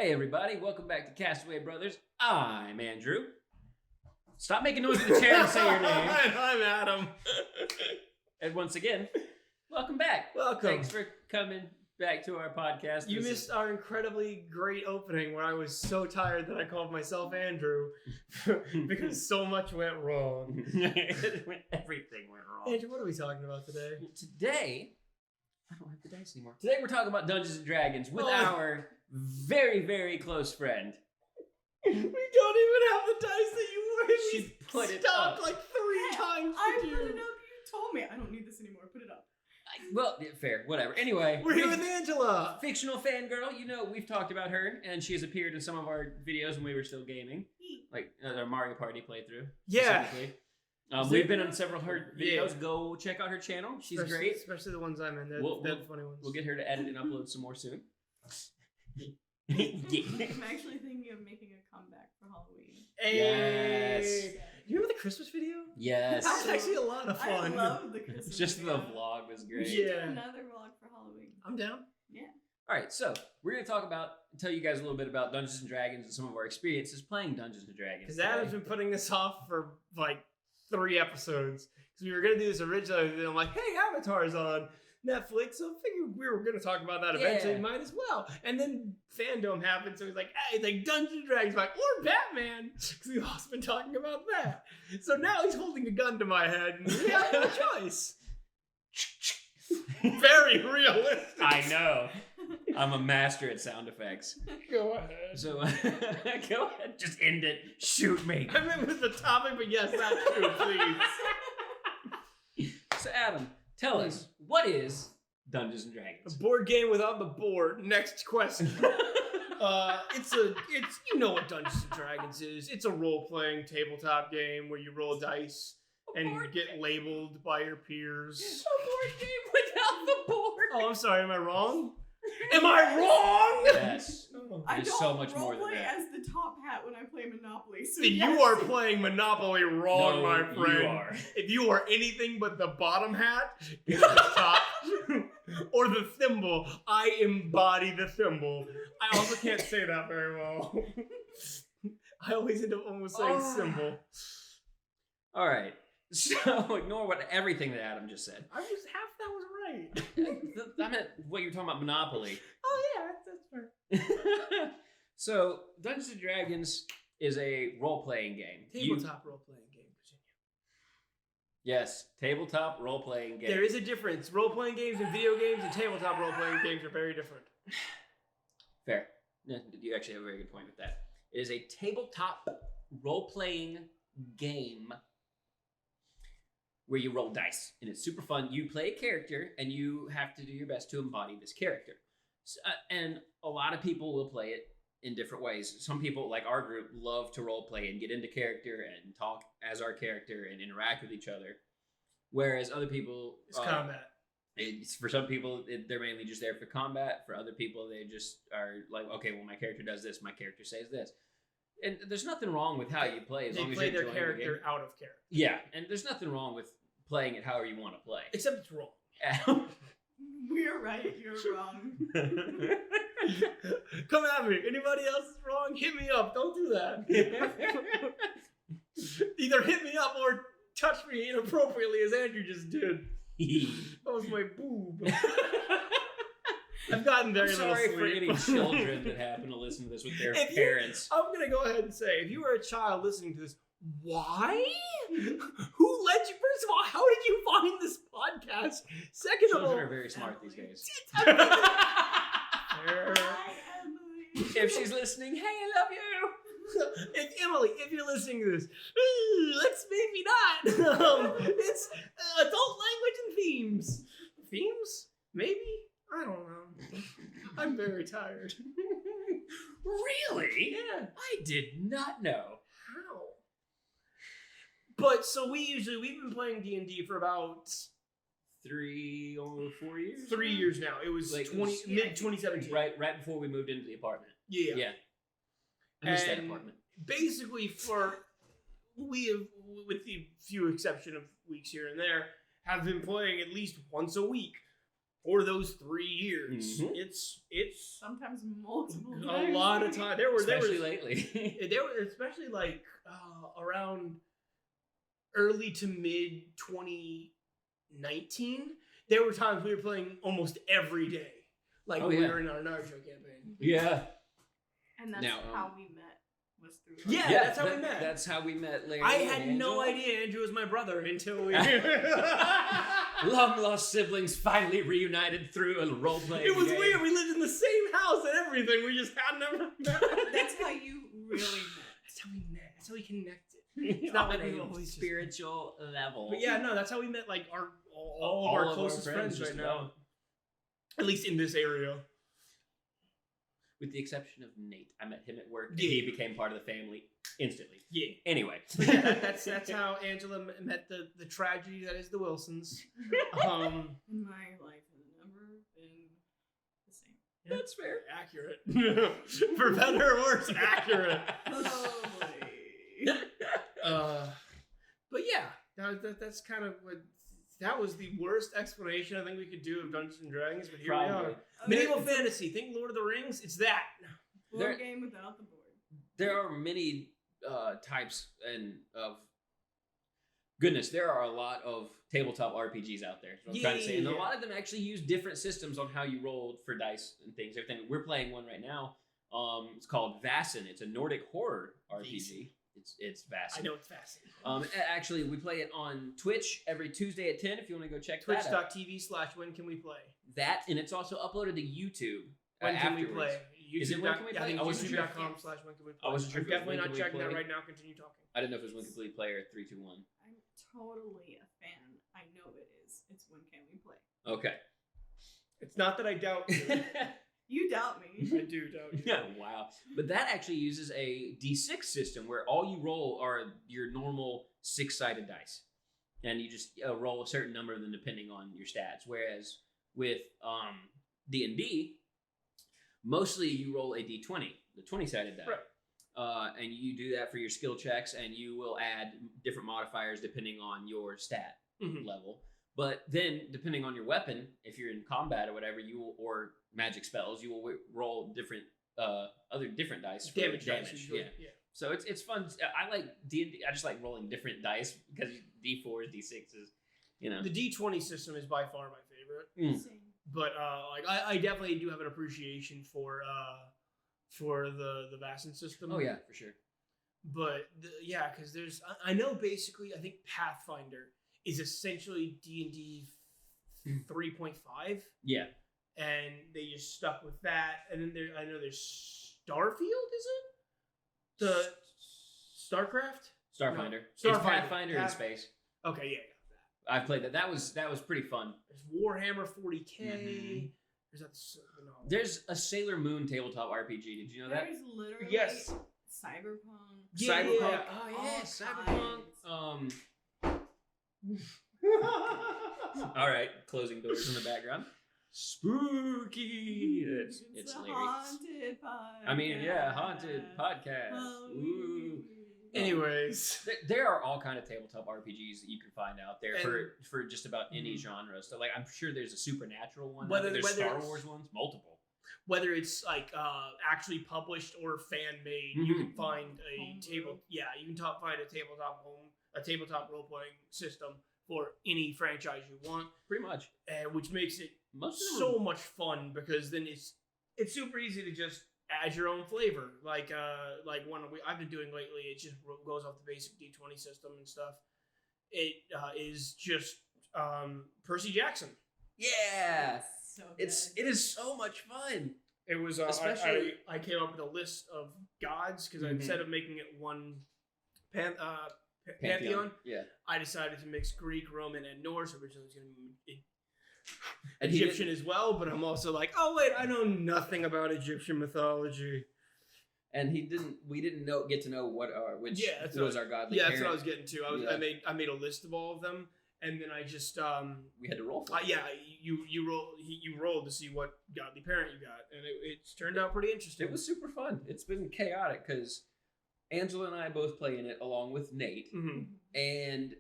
Hey everybody, welcome back to Castaway Brothers. I'm Andrew. Stop making noise with the chair and say your name. I'm Adam. And once again, welcome back. Welcome. Thanks for coming back to our podcast. You missed our incredibly great opening where I was so tired that I called myself Andrew because so much went wrong. Everything went wrong. Andrew, what are we talking about today? Today, I don't have the dice anymore. Today we're talking about Dungeons and Dragons with our very, very close friend. We don't even have the dice that you She put it stopped up. like 3 times I to put do. it up. You told me. I don't need this anymore. Put it up. Well, fair, whatever. Anyway, We're here with Angela. fictional fangirl. You know, we've talked about her, and she has appeared in some of our videos when we were still gaming, like our Mario Party playthrough. Yeah. We've been on several of her videos. Yeah. Go check out her channel. She's Especially- great. Especially the ones I'm in. They're We'll funny ones. We'll get her to edit and upload some more soon. I'm actually thinking of making a comeback for Halloween. Hey. Yes. You remember the Christmas video? Yes. That was actually a lot of fun. I love the Christmas Just the video. vlog was We great. should do Yeah. another vlog for Halloween. I'm down. Yeah. All right, so we're going to tell you guys a little bit about Dungeons and Dragons and some of our experiences playing Dungeons and Dragons. Because Adam's been putting this off for like 3 episodes. Because we were going to do this originally, and I'm like, hey, Avatar's on Netflix, so I figured we were going to talk about that eventually. Yeah. Might as well. And then Fandom happened, so he's like, hey, it's like Dungeons and Dragons, like, or Batman. Because we've also been talking about that. So now he's holding a gun to my head, and we have no choice. Very realistic. I know. I'm a master at sound effects. Go ahead. So go ahead, just end it. Shoot me. I meant with the topic, but yes, that's true, please. So Adam, tell us, what is Dungeons and A Dragons? board game without the board. Next question. It's you know what Dungeons and Dragons is. It's a role-playing tabletop game where you roll dice and board get labeled by your peers. A board game without the board. Oh, I'm sorry. Am I wrong? Am I wrong? Yes. Oh. I There's don't so much more than roleplay that. as the top hat when I play Monopoly. So You yes. are playing Monopoly wrong, No, my friend. you are. If you are anything but the bottom hat, get the top. Or the thimble. I embody the thimble. I also can't say that very well. I always end up almost saying symbol. All right. So ignore everything that Adam just said. I was half that was right. I meant what you're talking about, Monopoly. Oh yeah, that's fair. So Dungeons and Dragons is a role-playing game. Tabletop role-playing game, Virginia. Yes, tabletop role-playing game. There is a difference. Role-playing games and video games and tabletop role-playing games are very different. Fair. Yeah, you actually have a very good point with that. It is a tabletop role-playing game where you roll dice, and it's super fun. You play a character, and you have to do your best to embody this character. And a lot of people will play it in different ways. Some people, like our group, love to role play and get into character and talk as our character and interact with each other. Whereas other people, It's combat. for some people, they're mainly just there for combat. For other people, they just are like, okay, well, my character does this, my character says this. And there's nothing wrong with how you play as They long as play you're their enjoying the character game. out of character. Yeah, and there's nothing wrong with playing it however you want to play. Except it's wrong. We're right. You're wrong. Come at me. Anybody else is wrong? Hit me up. Don't do that. Either hit me up or touch me inappropriately as Andrew just did. That was my boob. I've gotten very I'm sorry little for sleep. any children that happen to listen to this with their If you- parents. I'm going to go ahead and say, if you were a child listening to this, why? Who let you? First of all, how did you find this podcast? Second of all, Children are very smart these days. Hi, Emily. If she's listening, hey, I love you. If Emily, if you're listening to this, let's maybe not. It's adult language and themes. Themes? Maybe? I don't know. I'm very tired. Really? Yeah. I did not know. How? But so we've been playing D&D for about 3 or 4 years? 3 years now. It was Like, mid 2017. Right before we moved into the apartment. Yeah. Yeah. I missed that And apartment. basically, we have, with the few exception of weeks here and there, have been playing at least once a week for those 3 years. Mhm. It's Sometimes multiple a times. lot of time. There was lately. there were especially like around early to mid 2019. There were times we were playing almost every day, like when we were in our Naruto campaign. Yeah. And that's Now, how we met. Was through. Yeah, that's how we met. That's how we met, Larry. I had and no Angela. idea Andrew was my brother until we. Long lost siblings finally reunited through a role playing. It was weird. We lived in the same house and everything. We just had never met. That's how you really met. That's how we met. That's how we connected. It's not not like we a always just- spiritual level. But yeah, no, that's how we met. Like all of our closest friends just right now. about. At least in this area. With the exception of Nate. I met him at work and Yeah. he became part of the family instantly. Yeah. Anyway. But yeah, that's how Angela met the tragedy that is the Wilsons. And my life has never been the same. That's fair. Accurate. For better or worse, accurate. Oh boy. But yeah, that's kind of what. That was the worst explanation I think we could do of Dungeons and Dragons, but here we Probably. are. Medieval fantasy. Think Lord of the Rings. It's that. Board game without the board. There are many types and of goodness. There are a lot of tabletop RPGs out there. Is what I'm trying to say, and a Yeah. lot of them actually use different systems on how you roll for dice and things. Everything. We're playing one right now. It's called Vaesen. It's a Nordic horror RPG. It's Vaesen. I know it's fascinating. Actually, we play it on Twitch every Tuesday at 10. If you want to go check that out. Twitch.tv/when can we play? That, and it's also uploaded to YouTube. When can we afterwards. play? Is it when can we play? I I wasn't sure. YouTube.com/when can we play. I wasn't sure I'm if it was definitely when not can we checking that play. right now. Continue talking. I didn't know if it was When Complete Play or 3, 2, 1. I'm totally a fan. I know it is. It's when can we play? Okay. It's not that I doubt you. You doubt me. I do doubt you. Yeah, wow. But that actually uses a D6 system where all you roll are your normal 6-sided dice. And you just roll a certain number of them depending on your stats. Whereas with D&D, mostly you roll a D20, the 20-sided die. Right. And you do that for your skill checks, and you will add different modifiers depending on your stat level. But then, depending on your weapon, if you're in combat or whatever, you will, or magic spells, you will roll different other different dice for Damage. Yeah. So it's fun. I like D&D. I just like rolling different dice because D4s, D6s, you know. The D20 system is by far my favorite. Same. But like I definitely do have an appreciation for the Vaesen system. Oh yeah, for sure. But yeah, because there's I know basically I think Pathfinder is essentially D&D 3.5. Yeah. And they just stuck with that. And then I know there's Starfield, is it? The Starcraft? Starfinder. No. It's Starfinder. Pathfinder in space. Okay, yeah. I've played that. That was pretty fun. There's Warhammer 40K. Mhm. There's that. No. There's a Sailor Moon tabletop RPG. Did you know that? There's literally Yes. Cyberpunk. Yeah. Cyberpunk. Oh yeah, All Cyberpunk. All right, closing doors in the background. Spooky. It's a hilarious. haunted podcast. I mean, yeah, haunted podcast. Ooh. Anyways, There are all kind of tabletop RPGs that you can find out there And- for just about any genre. So, like, I'm sure there's a supernatural one. Whether- There's whether Star it's- Wars ones, multiple. whether it's like actually published or fan made, you can find a Homebrew. you can find a tabletop role playing system for any franchise you want, Pretty much. which makes it Most of them so much fun because then it's super easy to just add your own flavor. Like one I've been doing lately, it just goes off the basic D20 system and stuff. It is just Percy Jackson. Yeah. So It is so much fun. It was Especially- I came up with a list of gods because instead of making it one pantheon, Yeah. I decided to mix Greek, Roman, and Norse. Originally, it was going to be And he Egyptian as well, but I'm also like, oh wait, I know nothing about Egyptian mythology. And we didn't get to know which that's was what- our godly Yeah, parent. that's what I was getting to. Yeah. I made a list of all of them, and then I just We had to roll for it. you rolled to see what godly parent you got, and it's turned out pretty interesting. It was super fun. It's been chaotic because Angela and I both play in it along with Nate and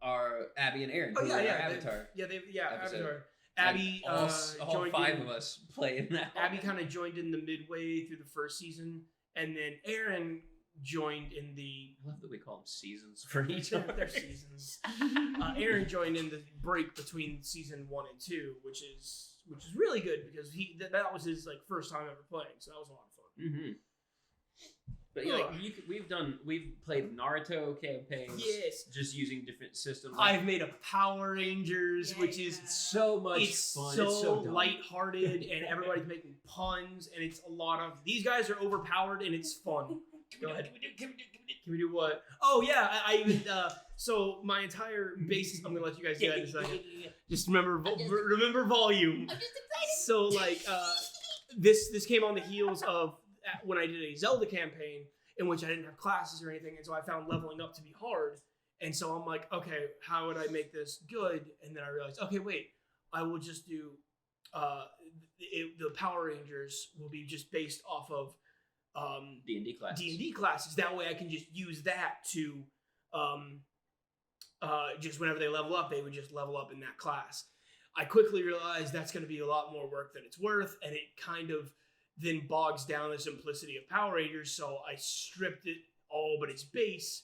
our Abby and Aaron. Oh who yeah, are yeah, our Avatar. episode. Avatar. Abby all joined 5 in, of us play in that. Abby kind of joined in the midway through the first season, and then Aaron joined in the. I love that we call them seasons for each They're other. seasons. Aaron joined in the break between season 1 and 2, which is really good because that was his like first time ever playing, so that was a lot of fun. Mm-hmm. But yeah, like, we've played Naruto campaigns. Yes. Just using different systems. I've made a Power Rangers, which is so much it's fun. so, it's so dumb. lighthearted, and everybody's making puns, and it's a lot of these guys are overpowered, and it's fun. Go ahead. Can we do what? Oh yeah, I even so my entire basis. I'm gonna let you guys do that in a second. Just remember volume. I'm just excited. So like this came on the heels of when I did a Zelda campaign in which I didn't have classes or anything, and so I found leveling up to be hard. And so I'm like, okay, how would I make this good? And then I realized, okay, wait, I will just do the Power Rangers will be just based off of D&D classes. D&D classes. That way I can just use that to just whenever they level up, they would just level up in that class. I quickly realized that's going to be a lot more work than it's worth, and it kind of then bogs down the simplicity of Power Rangers, so I stripped it all but its base,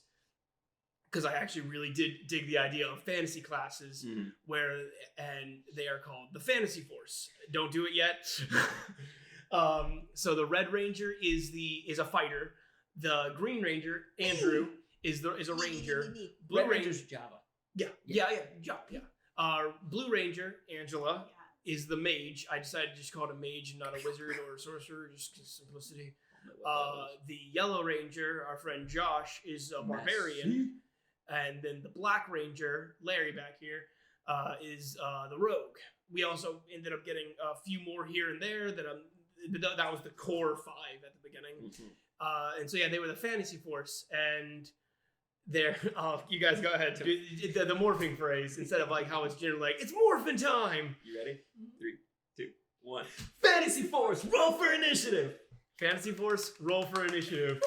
because I actually really did dig the idea of fantasy classes, and they are called the Fantasy Force. Don't do it yet. So the Red Ranger is a fighter. The Green Ranger, Andrew, is a ranger. Blue Red Ranger's Java. Yeah. Blue Ranger, Angela, is the mage. I decided to just call it a mage and not a wizard or a sorcerer, just because simplicity. The Yellow Ranger, our friend Josh, is a barbarian. And then the Black Ranger, Larry back here, is the rogue. We also ended up getting a few more here and there that was the core 5 at the beginning. And so yeah, they were the Fantasy Force, and they're you guys go ahead. The morphing phrase instead of like how it's generally like it's morphin' time. You ready? 3, 2, 1. Fantasy Force, roll for initiative. Fantasy Force, roll for initiative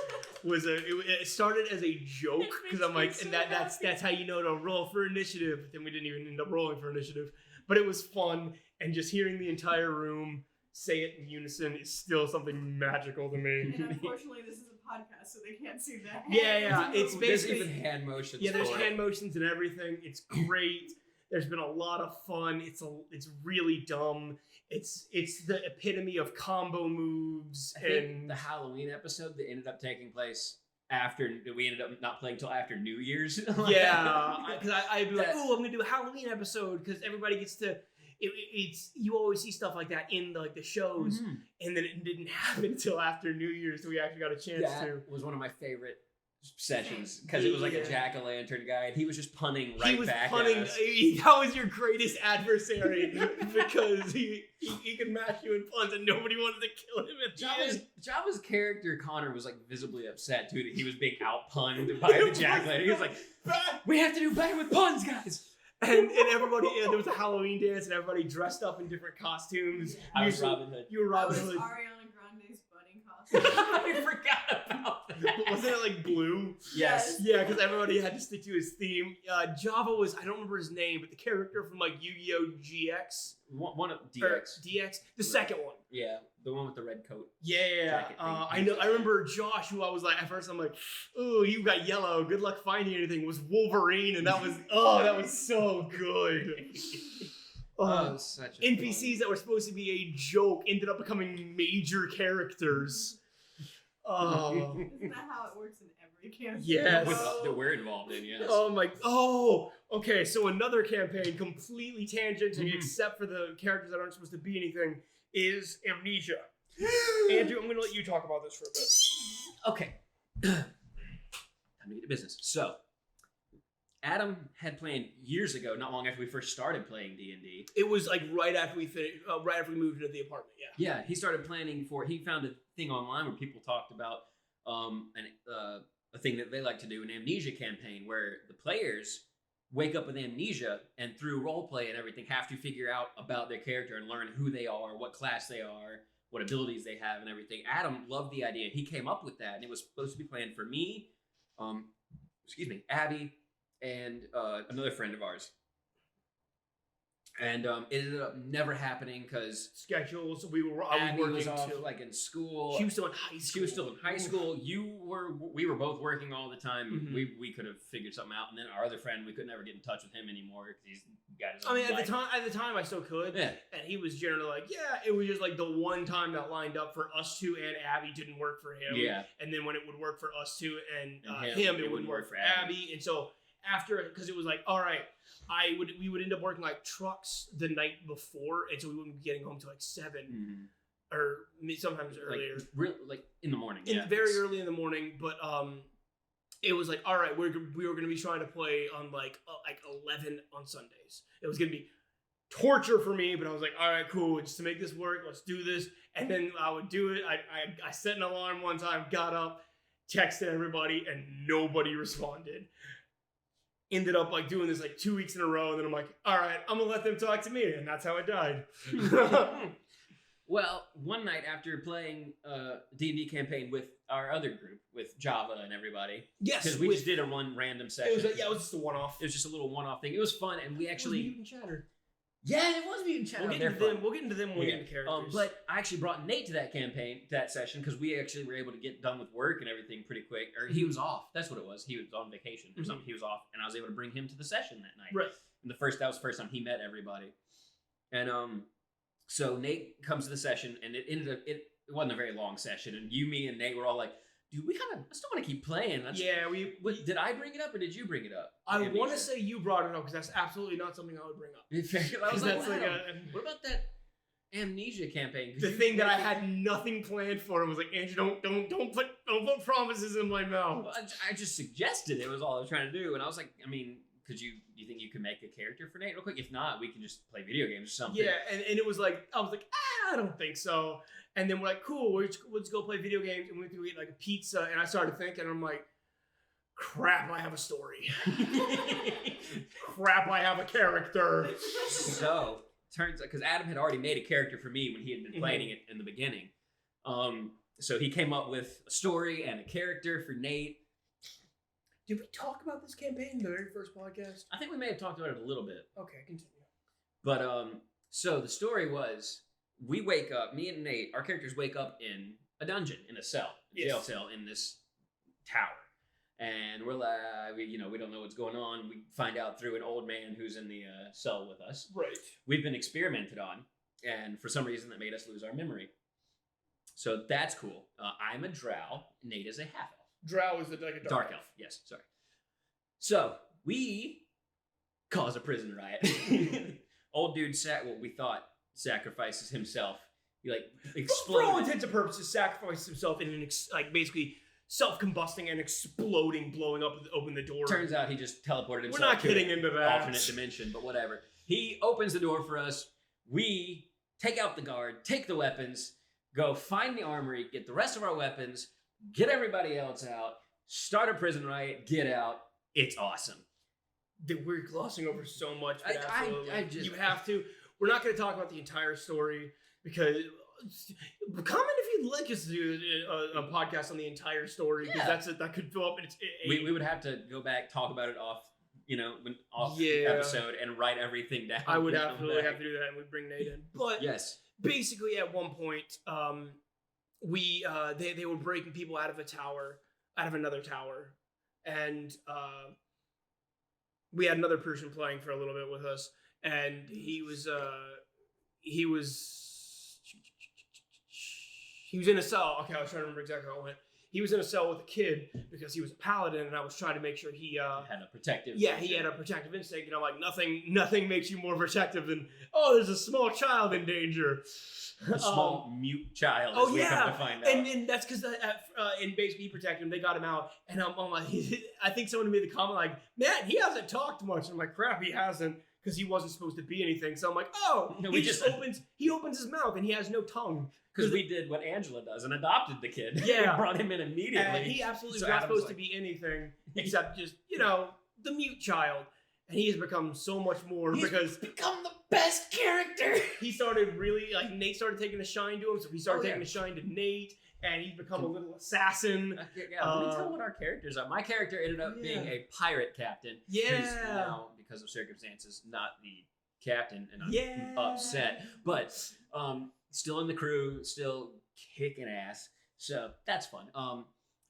it started as a joke because I'm like, and that's how you know to roll for initiative. Then we didn't even end up rolling for initiative, but it was fun, and just hearing the entire room say it in unison is still something magical to me. And unfortunately, this is a podcast, so they can't see that. Yeah. It's basically there's even hand motions. Yeah, there's hand motions and everything. It's great. There's been a lot of fun. It's really dumb. It's the epitome of combo moves. I think the Halloween episode that ended up taking place after we ended up not playing till after New Year's. Yeah, because I'd be like, oh, I'm gonna do a Halloween episode because everybody gets to. It's you always see stuff like that in the shows, and then it didn't happen until after New Year's, so we actually got a chance to. That was one of my favorite sessions because it was like a jack-o'-lantern guy, and he was just punning back at us. That was your greatest adversary because he could match you in puns, and nobody wanted to kill him at the end. Java's character Connor was like visibly upset too that he was being out-punned by the jack-o'-lantern. He was like, "We have to do better with puns, guys." And everybody, there was a Halloween dance, and everybody dressed up in different costumes. I was Robin Hood. You were Robin Hood. Ariana Grande's bunny costume. I forgot about that. Wasn't it like blue? Yes. Yeah, because everybody had to stick to his theme. Java was, I don't remember his name, but the character from like Yu-Gi-Oh! GX. One of DX. DX, the second one. Yeah, the one with the red coat. Yeah, I know. I remember Josh, who I was like, at first I'm like, "Ooh, you got yellow. Good luck finding anything." Was Wolverine, and that was so good. Such a NPCs that were supposed to be a joke ended up becoming major characters. Isn't that how it works in every campaign? Yes. That we're involved in, yes. Okay, so another campaign, completely tangenting, except for the characters that aren't supposed to be anything, is Amnesia. Andrew, I'm going to let you talk about this for a bit. Okay. Time to get to business. So, Adam had planned years ago, not long after we first started playing D&D. It was like right after we moved into the apartment, yeah. Yeah, he started planning he found a thing online where people talked about a thing that they like to do, an amnesia campaign, where the players wake up with amnesia and through roleplay and everything have to figure out about their character and learn who they are, what class they are, what abilities they have and everything. Adam loved the idea. He came up with that, and it was supposed to be planned for me, Abby, and another friend of ours. And it ended up never happening because schedules. I was Abby working was off, too. like in school. She was still in high school. She was still in high school. We were both working all the time. Mhm. We could have figured something out. And then our other friend, we could never get in touch with him anymore because he's got his own I mean, life. at the time, I still could. Yeah. And he was generally like, yeah, it was just like the one time that lined up for us two and Abby didn't work for him. Yeah. And then when it would work for us two and And him, it wouldn't work for Abby. And so after, because it was like, all right, we would end up working like trucks the night before, and so we wouldn't be getting home till like 7 or sometimes earlier, like in the morning. Very early in the morning. But it was like, all right, we were going to be trying to play on like 11 on Sundays. It was going to be torture for me, but I was like, all right, cool, just to make this work, let's do this. And then I would do it. I set an alarm one time, got up, texted everybody, and nobody responded. Ended up like doing this like 2 weeks in a row, and then I'm like, all right, I'm gonna let them talk to me, and that's how it died. Well, one night after playing D&D campaign with our other group, with Java and everybody, yes, because we just did a random session. It was just a one-off. It was just a little one-off thing. It was fun, and we actually. Mutant Chatter. Yeah, it was Mutant Chatter. We'll get into them when we get into characters. But I actually brought Nate to that session, because we actually were able to get done with work and everything pretty quick. Or he was off. That's what it was. He was on vacation or something. He was off, and I was able to bring him to the session that night. Right. And that was the first time he met everybody. And so Nate comes to the session, and it ended up it wasn't a very long session. And me, and Nate were all like, dude, I still want to keep playing. Did I bring it up, or did you bring it up? I want to say you brought it up, because that's absolutely not something I would bring up. I was like, that's wow. What about that amnesia campaign? The thing that I had nothing planned for. I was like, Andrew, don't put promises in my mouth. Well, I just suggested it was all I was trying to do, and I was like, I mean, do you think you can make a character for Nate real quick? If not, we can just play video games or something. Yeah, and it was like, I was like, I don't think so. And then we're like, cool, let's go play video games, and we went to eat like a pizza, and I started thinking, and I'm like, crap, I have a story. Crap, I have a character. So, turns out, because Adam had already made a character for me when he had been playing it in the beginning. So he came up with a story and a character for Nate. Did we talk about this campaign in the very first podcast? I think we may have talked about it a little bit. Okay, continue. But so the story was, we wake up, me and Nate, our characters wake up in a dungeon, in a cell, jail cell in this tower. And we're like, we don't know what's going on. We find out through an old man who's in the cell with us. Right. We've been experimented on, and for some reason that made us lose our memory. So that's cool. I'm a drow. Nate is a half-elf. Drow is like a dark elf. Yes, sorry. So we cause a prison riot. Old dude we thought sacrifices himself. He exploded. For all intents and purposes, sacrifices himself in an basically self-combusting and exploding, blowing up, open the door. Turns out he just teleported himself. We're not getting into that. Alternate dimension, but whatever. He opens the door for us. We take out the guard, take the weapons, go find the armory, get the rest of our weapons, get everybody else out, start a prison riot, get out. It's awesome. We're glossing over so much, but absolutely. you have to. We're not going to talk about the entire story, because comment if you'd like us to do a podcast on the entire story, because that could fill up. We would have to go back, talk about it off episode, and write everything down. I would absolutely have to do that, and we'd bring Nate in. But yes, basically at one point, they were breaking people out of another tower, and we had another person playing for a little bit with us, and he was in a cell. Okay, I was trying to remember exactly how it went. He was in a cell with a kid because he was a paladin, and I was trying to make sure he had a protective. Yeah, he had a protective instinct, and I'm like, nothing makes you more protective than, oh, there's a small child in danger. A small mute child. Oh, we yeah. come to find out. And that's because in basically he protected him. They got him out, and I'm like, I think someone made the comment like, man, he hasn't talked much. And I'm like, crap, he hasn't, because he wasn't supposed to be anything. So I'm like, oh, no, he opens his mouth and he has no tongue. Because we did what Angela does and adopted the kid. Yeah. We brought him in immediately. And he absolutely was not supposed to be anything except just, the mute child. And he has become so much more because... become the best character! He started really, Nate started taking a shine to him, so he started taking a shine to Nate, and he's become a little assassin. Let me tell what our characters are. My character ended up being a pirate captain. Yeah. Who's now, because of circumstances, not the captain, and I'm Yeah. upset. But still in the crew, still kicking ass. So that's fun.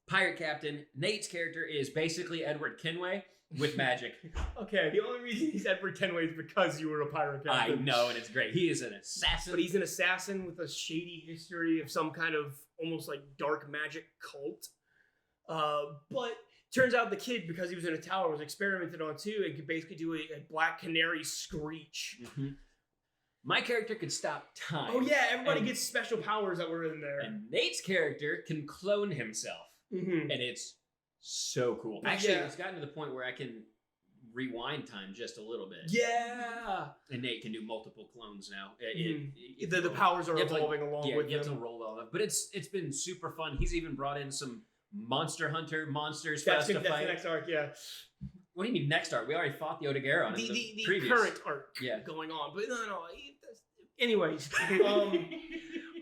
Pirate captain Nate's character is basically Edward Kenway with magic. Okay, the only reason he's Edward Kenway is because you were a pirate I captain. know, and it's great. He is an assassin. But he's an assassin with a shady history of some kind of almost like dark magic cult. But turns out the kid, because he was in a tower, was experimented on too and could basically do a black canary screech. Mhm. My character could stop time. Oh yeah, everybody And- gets special powers that were in there. And Nate's character can clone himself. Mhm. And it's so cool. Actually, Yeah. it's gotten to the point where I can rewind time just a little bit. Yeah. And Nate can do multiple clones now. The powers are you have to, like, evolving along yeah, with you have to them. roll well enough. But it's been super fun. He's even brought in some Monster Hunter monsters for That's us to the fight. next arc, yeah. What do you mean next arc? We already fought the Otogaron in The previous. current arc Yeah. going on. But no. Anyways.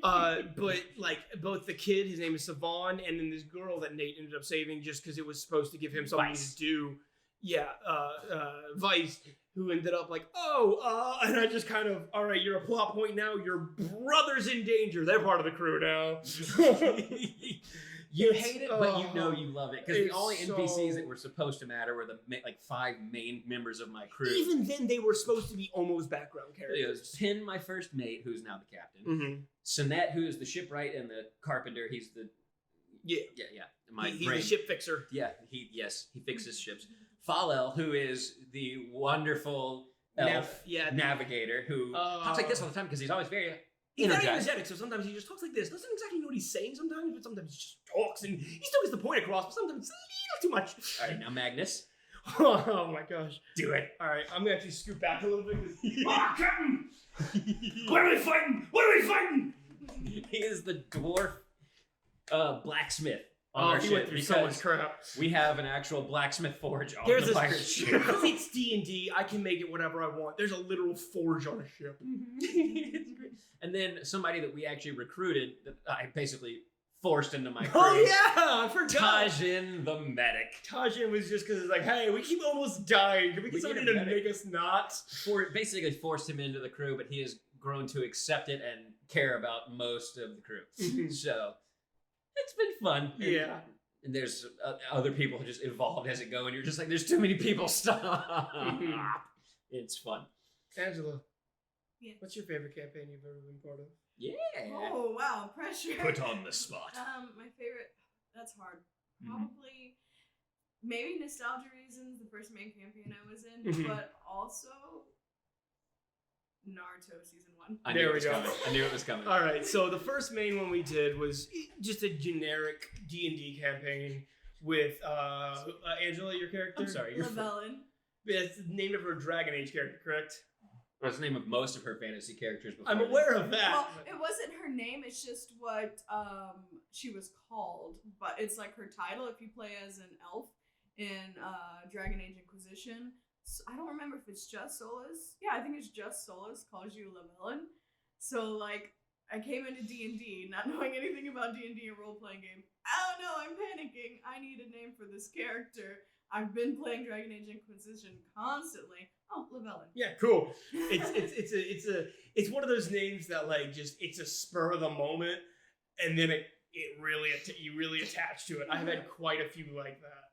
But like both the kid, his name is Savon, and then this girl that Nate ended up saving just because it was supposed to give him something Vice. to do. Yeah, Vice, who ended up like, and I just kind of, all right, you're a plot point now. Your brother's in danger. They're part of the crew now. You hate it, but you know you love it. Because the it's only NPCs so- that were supposed to matter were the like 5 main members of my crew. Even then, they were supposed to be almost background It characters. was Pin, my first mate, who's now the captain. Mm-hmm. Sonette, who is the shipwright and the carpenter. He's the Yeah, My he's brain. the ship fixer. Yeah, he fixes ships. Falel, who is the wonderful elf navigator who talks like this all the time because he's always very He's very energized. energetic, so sometimes he just talks like this. Doesn't exactly know what he's saying sometimes, but sometimes he just talks and he still gets the point across, but sometimes it's a little too much. All right, now Magnus, Oh my gosh. do it. All right, I'm gonna actually scoot back a little bit. Captain! What are we fighting? What are we fighting? He is the dwarf blacksmith on our he ship went through so much because crap. we have an actual blacksmith forge on There's the this pirate ship. because it's D&D, I can make it whatever I want. There's a literal forge on a ship. It's great. And then somebody that we actually recruited that I basically forced into my crew. Oh yeah, I forgot. Tajin the medic. Tajin was just because it's like, hey, we keep almost dying. Can we We get need somebody a to medic. make us not? Basically forced him into the crew, but he has grown to accept it and care about most of the crew. Mhm. So it's been fun. And- Yeah. And there's other people who just evolved as it go, and you're just like, there's too many people. Stop. It's fun. Angela, Yeah. what's your favorite campaign you've ever been part of? Yeah. Oh wow, pressure. Put on the spot. My favorite. That's hard. Mhm. Probably, maybe nostalgia reasons. The first main campaign I was in, Mhm. but also Naruto season 1. I There knew it we was go. coming. I knew it was coming. All right, so the first main one we did was just a generic D&D campaign with Angela, your character. I'm sorry. You're Lavellin. That's the name of her Dragon Age character, correct? That's the name of most of her fantasy characters. Before I'm then. aware of that. Well, it wasn't her name. It's just what she was called. But it's like her title if you play as an elf in Dragon Age Inquisition. So, I don't remember if it's just Solus. Yeah, I think it's just Solus calls you Lavellin. So like, I came into D&D not knowing anything about D&D, a role-playing game. Oh no, I'm panicking. I need a name for this character. I've been playing Dragon Age Inquisition constantly. Oh, Lavellin. Yeah, cool. It's one of those names that like just it's a spur of the moment, and then you really attach to it. I've had quite a few like that.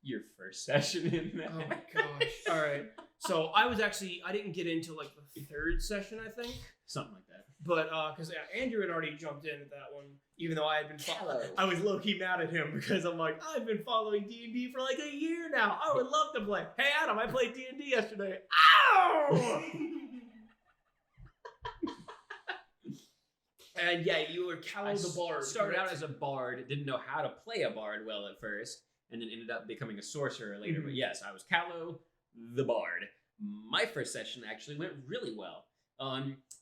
Your first session in that. Oh my gosh! All right, so I didn't get into like the third session, I think, Something like that. but because Andrew had already jumped in at that one, even though I had been. Hello. I was low key mad at him because I'm like, I've been following D&D for like a year now. I would love to play. Hey Adam, I played D&D yesterday. Ow! And yeah, you were Callow the Bard. Started out correct? as a bard, didn't know how to play a bard well at first, and then ended up becoming a sorcerer later. Mhm. But yes, I was Callow the bard. My first session actually went really well.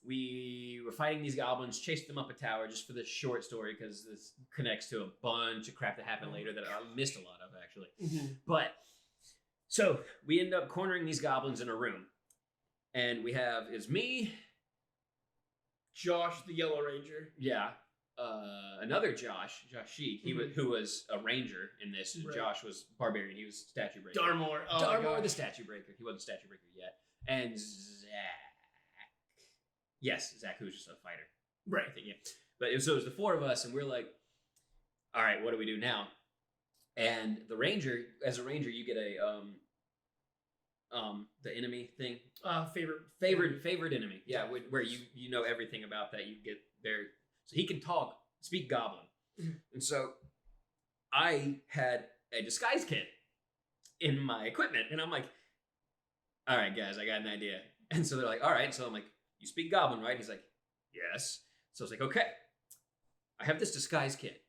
We were fighting these goblins, chased them up a tower just for this short story because this connects to a bunch of crap that happened later that I missed a lot of actually. Mhm. But so we end up cornering these goblins in a room, and we have is me. Josh the Yellow Ranger. Yeah. Another Josh Sheik, who was a ranger in this. Right. Josh was barbarian. He was statue breaker. Darmore. Oh my Darmore gosh. the statue breaker. He wasn't statue breaker yet. And Zach. Yes, Zach, who's just a fighter. Right. I think, yeah. But so it was the four of us, and we're like, all right, what do we do now? And the ranger, as a ranger, you get a the enemy thing. Favorite enemy. Yeah, where you know everything about that. You get there, so he can speak Goblin, and so I had a disguise kit in my equipment, and I'm like, all right, guys, I got an idea. And so they're like, all right. So I'm like, you speak Goblin, right? He's like, yes. So I was like, okay, I have this disguise kit.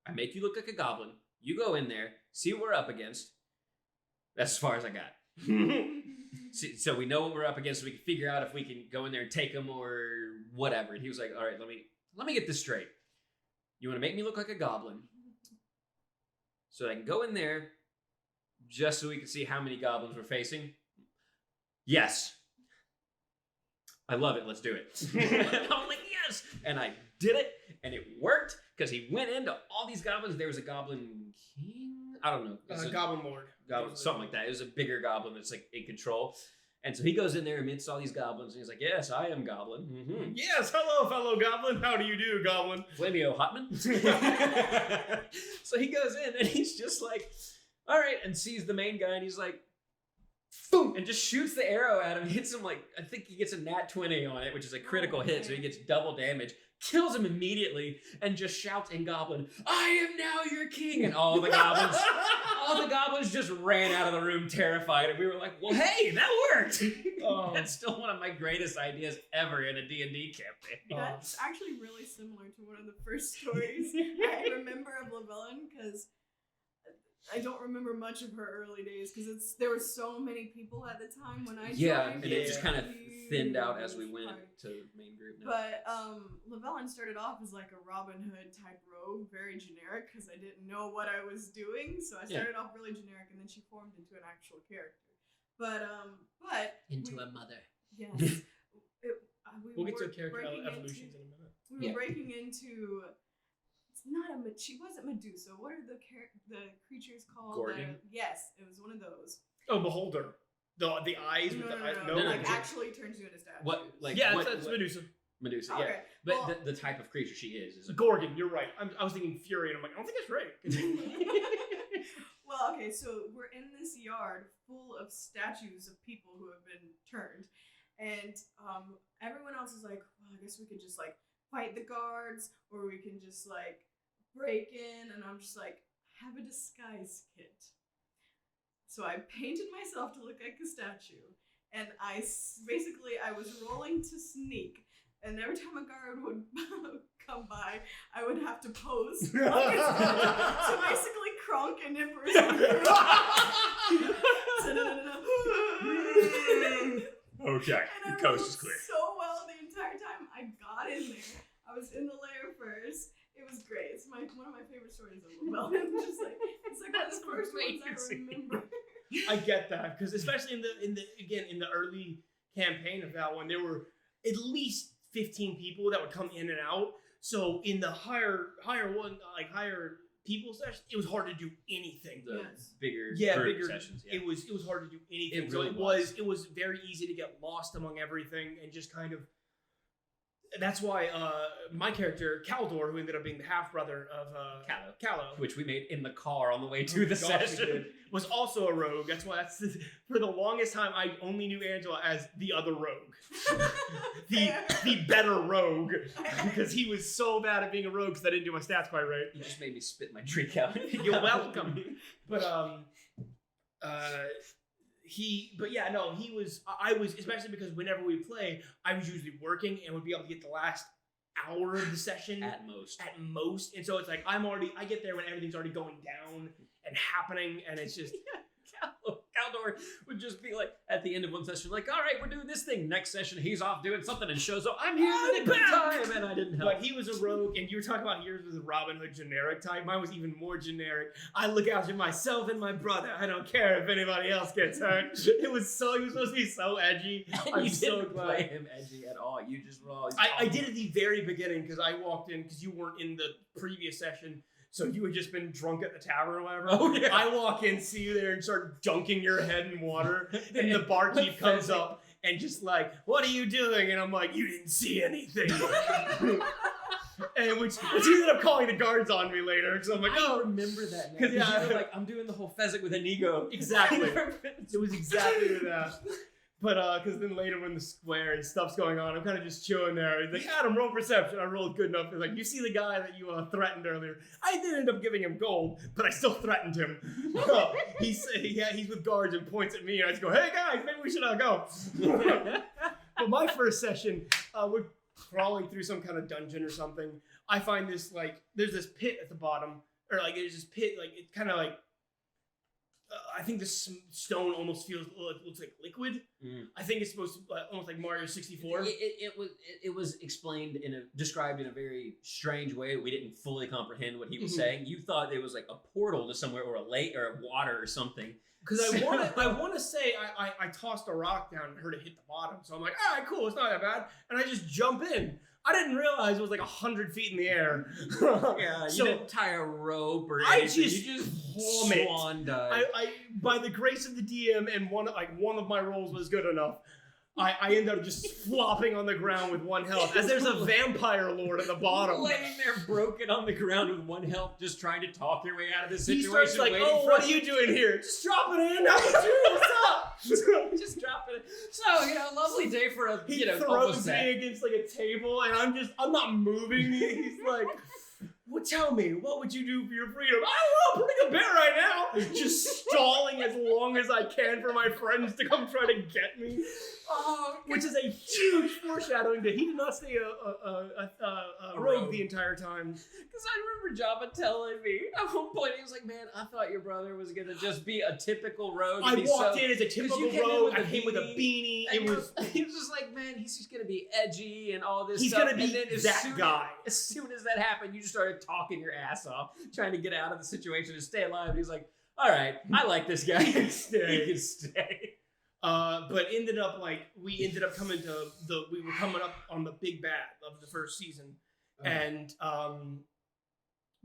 I make you look like a goblin. You go in there, see what we're up against. That's as far as I got. So we know what we're up against, so we can figure out if we can go in there and take them or whatever. And he was like, all right, let me get this straight. You want to make me look like a goblin so I can go in there just so we can see how many goblins we're facing? Yes. I love it. Let's do it. And I'm like, yes. And I did it, and it worked because he went into all these goblins. There was a goblin king. I don't know. Goblin Lord. Something like that. It was a bigger goblin that's like in control. And so he goes in there amidst all these goblins, and he's like, yes, I am Goblin. Mm-hmm. Yes, hello, fellow goblin. How do you do, goblin? Flamio Hotman. So he goes in, and he's just like, all right, and sees the main guy, and he's like, boom, and just shoots the arrow at him, hits him like, I think he gets a nat 20 on it, which is a critical hit, so he gets double damage, kills him immediately, and just shouts in Goblin, I am now your king, and all the goblins just ran out of the room terrified, and we were like, well, hey, that worked! That's still one of my greatest ideas ever in a D&D campaign. That's actually really similar to one of the first stories I remember of Lavellen, because I don't remember much of her early days because there were so many people at the time when I joined. Yeah, and it just kind of thinned out as we went to the main group now. But Lavellen started off as like a Robin Hood type rogue, very generic because I didn't know what I was doing. So I started off really generic, and then she formed into an actual character. But into a mother. Yes. We'll get to character evolutions in a minute. We were breaking into. She wasn't Medusa. What are the creatures called? Gorgon? Yes, it was one of those. Oh, Beholder. The eyes with the eyes. No, like actually turns you into a statue. What? Like it's Medusa. Medusa, okay. yeah. But well, the type of creature she is a Gorgon. You're right. I was thinking Fury, and I'm like, I don't think that's right. Well, okay, so we're in this yard full of statues of people who have been turned, and everyone else is like, well, I guess we could just like fight the guards, or we can just like break in, and I'm just like, have a disguise kit. So I painted myself to look like a statue, and I was rolling to sneak, and every time a guard would come by, I would have to pose. So basically, Kronk and Emperor's Okay, and the coast is clear. So well the entire time. I got in there. I was in the lair first. It was great. It's one of my favorite stories of Lavelle. It's like one of the first ones I remember. I get that because especially in the early campaign of that one, there were at least 15 people that would come in and out. So in the higher people sessions, it was hard to do anything. The bigger sessions. Yeah. It was hard to do anything. It really it was very easy to get lost among everything and just kind of. That's why my character, Caldor, who ended up being the half-brother of Callow, which we made in the car on the way to the session, was also a rogue. That's why for the longest time, I only knew Angela as the other rogue. the better rogue. Because he was so bad at being a rogue because I didn't do my stats quite right. You just made me spit my drink out. You're welcome. But I was, especially because whenever we play, I was usually working and would be able to get the last hour of the session. At most. And so it's like, I get there when everything's already going down and happening, and it's just... Caldor would just be like, at the end of one session, like, all right, we're doing this thing. Next session, he's off doing something and shows up. I'm here in the time, and I didn't help. But he was a rogue, and you were talking about yours was a Robin Hood generic type. Mine was even more generic. I look after myself and my brother. I don't care if anybody else gets hurt. He was supposed to be so edgy. I'm so glad. Play him edgy at all. You just were always. I did at the very beginning because I walked in because you weren't in the previous session. So you had just been drunk at the tavern or whatever. Oh, yeah. I walk in, see you there, and start dunking your head in water. And the barkeep comes up and just like, what are you doing? And I'm like, you didn't see anything. And which he ended up calling the guards on me later. So I'm like, I remember that now. Because you were like, I'm doing the whole pheasant with an ego. Exactly. It was exactly that. But because then later when the square and stuff's going on, I'm kind of just chilling there. He's like, Adam, roll perception. I rolled good enough. He's like, you see the guy that you threatened earlier? I did end up giving him gold, but I still threatened him. He's with guards and points at me, and I just go, hey guys, maybe we should go. But my first session, we're crawling through some kind of dungeon or something. I find this, like, there's this pit at the bottom, or like there's this pit, like it's kind of like, I think this stone almost looks like liquid. I think it's supposed to almost like Mario 64. It was described in a very strange way. We didn't fully comprehend what he was saying. You thought it was like a portal to somewhere, or a lake, or a water, or something. Because I want to say I tossed a rock down and heard it hit the bottom. So I'm like, all right, cool, it's not that bad. And I just jump in. I didn't realize it was like 100 feet in the air. Yeah, so you didn't tie a rope or I anything. just You just plummet. swan dive. I by the grace of the DM and one of my rolls was good enough. I end up just flopping on the ground with 1 health, as there's a vampire lord at the bottom. Laying there broken on the ground with 1 health, just trying to talk your way out of this He situation. starts like, oh, what are you doing here? Just drop it in. How about you? What's up? Just drop it. So, lovely day for a, He throws almost me that. against like a table, and I'm not moving. He's like, well, tell me, what would you do for your freedom? I don't know, pretty good bit right now. Just stalling as long as I can for my friends to come try to get me. Which is a huge foreshadowing that he did not stay a rogue the entire time. Because I remember Jabba telling me at one point, he was like, man, I thought your brother was going to just be a typical rogue. I walked in as a typical rogue. I came with a beanie. He was just like, man, he's just going to be edgy and all this He's stuff. going to be that guy. As soon as that happened, you just started talking your ass off, trying to get out of the situation and stay alive. And he's like, all right, I like this guy. He can stay. But we ended up coming to we were coming up on the big bad of the first season. And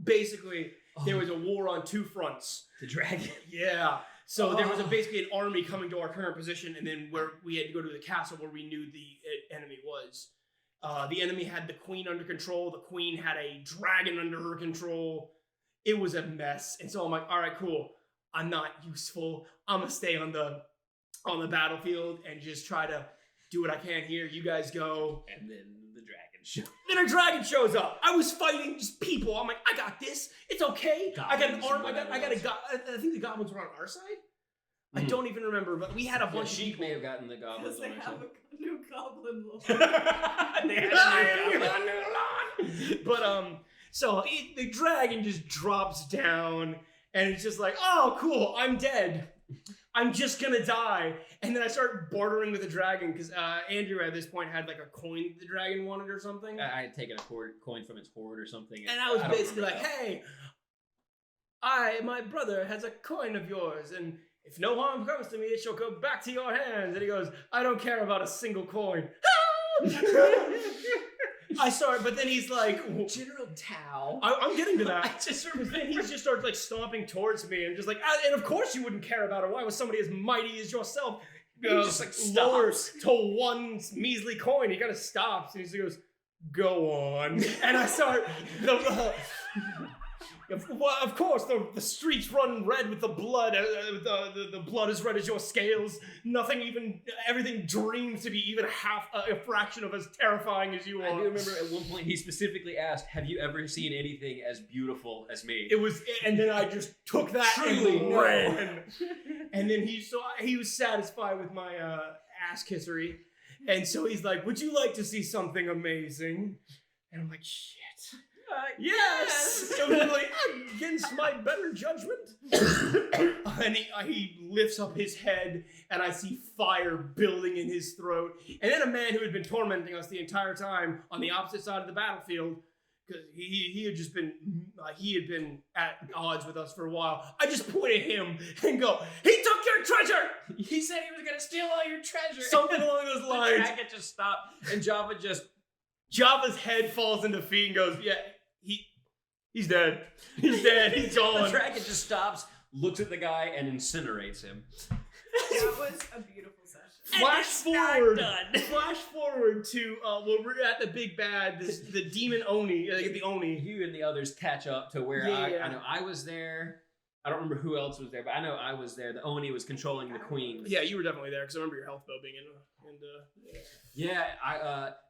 basically there was a war on 2 fronts. The dragon. Yeah. So there was basically an army coming to our current position, and then where we had to go to the castle where we knew the enemy was. The enemy had the queen under control. The queen had a dragon under her control. It was a mess. And so I'm like, all right, cool. I'm not useful. I'm gonna stay on the battlefield and just try to do what I can here. You guys go. And then the dragon shows. Then a dragon shows up. I was fighting just people. I'm like, I got this. It's okay. I got an arm. I think the goblins were on our side. I don't even remember, but we had a bunch of Sheik people. may have gotten the goblins Because on they our have side. a new goblin lord. They had a new lord. But so the dragon just drops down, and it's just like, oh, cool. I'm dead. I'm just gonna die. And then I start bartering with the dragon because Andrew at this point had like a coin the dragon wanted or something. I had taken a coin from its hoard or something. And I was don't basically remember like, hey, my brother has a coin of yours, and if no harm comes to me, it shall go back to your hands. And he goes, I don't care about a single coin. But then he's like, General Tao. I'm getting to that. Then he just starts like stomping towards me and just like, and of course you wouldn't care about it. Why was somebody as mighty as yourself just like lowers to 1 measly coin? He kind of stops and he goes, go on. And I start, of course, the streets run red with the blood. The blood is red as your scales. Everything dreams to be even half a fraction of as terrifying as you are. I do remember at one point he specifically asked, have you ever seen anything as beautiful as me? And then I just took that Truly and ran. And then he was satisfied with my ass kissery. And so he's like, would you like to see something amazing? And I'm like, shit. Yes! So then, like, against my better judgment. And he lifts up his head, and I see fire building in his throat. And then a man who had been tormenting us the entire time on the opposite side of the battlefield, because he had been at odds with us for a while. I just point at him and go, he took your treasure! He said he was going to steal all your treasure. Something along those lines. The dragon just stopped, and Java's head falls into feet and goes, yeah, he's dead. He's dead. He's gone. The dragon just stops, looks at the guy, and incinerates him. That was a beautiful session. Flash forward to when we're at the big bad, the demon Oni, the Oni. You and the others catch up to where I know I was there. I don't remember who else was there, but I know I was there. The Oni was controlling the queen. Yeah, you were definitely there because I remember your health bow being in.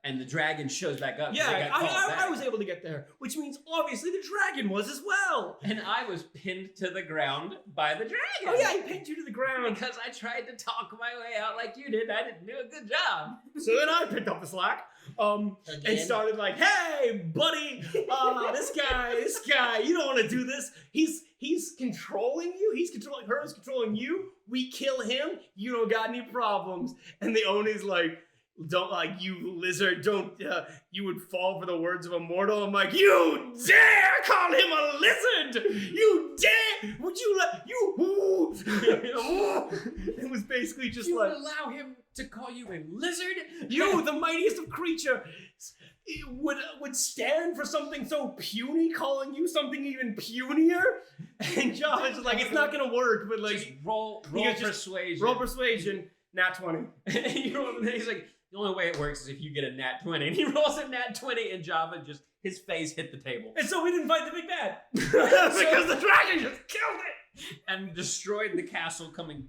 And the dragon shows back up. Yeah, I was able to get there, which means obviously the dragon was as well. And I was pinned to the ground by the dragon. Oh yeah, he pinned you to the ground because I tried to talk my way out like you did. I didn't do a good job. So then I picked up the slack, and started like, "Hey, buddy, this guy, you don't want to do this. He's controlling you. He's controlling her. He's controlling you. We kill him. You don't got any problems." And the Oni's like, "Don't, like, you lizard, don't, you would fall for the words of a mortal." I'm like, "You dare call him a lizard? You dare? Would you let, you, it was basically just you like, would allow him to call you a lizard? you, the mightiest of creature, would stand for something so puny, calling you something even punier?" And Josh is like, "It's not gonna work, but like, just roll persuasion. Roll persuasion, nat 20. He's like, "The only way it works is if you get a nat 20. And he rolls a nat 20 and Java just, his face hit the table. And so we didn't fight the big bad. Because the dragon just killed it. And destroyed the castle, crumbling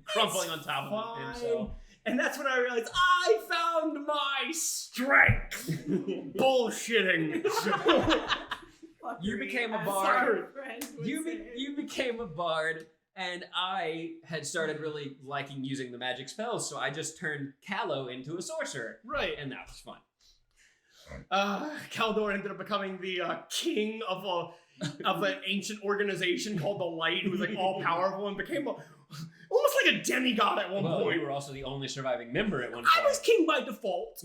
on top of himself. And that's when I realized I found my strength. Bullshitting. You became a bard. You became a bard. And I had started really liking using the magic spells, so I just turned Callow into a sorcerer. Right. And that was fun. Kaldor ended up becoming the king of an ancient organization called the Light, who was like all powerful and became almost like a demigod at one point. We were also the only surviving member at one point. I was king by default.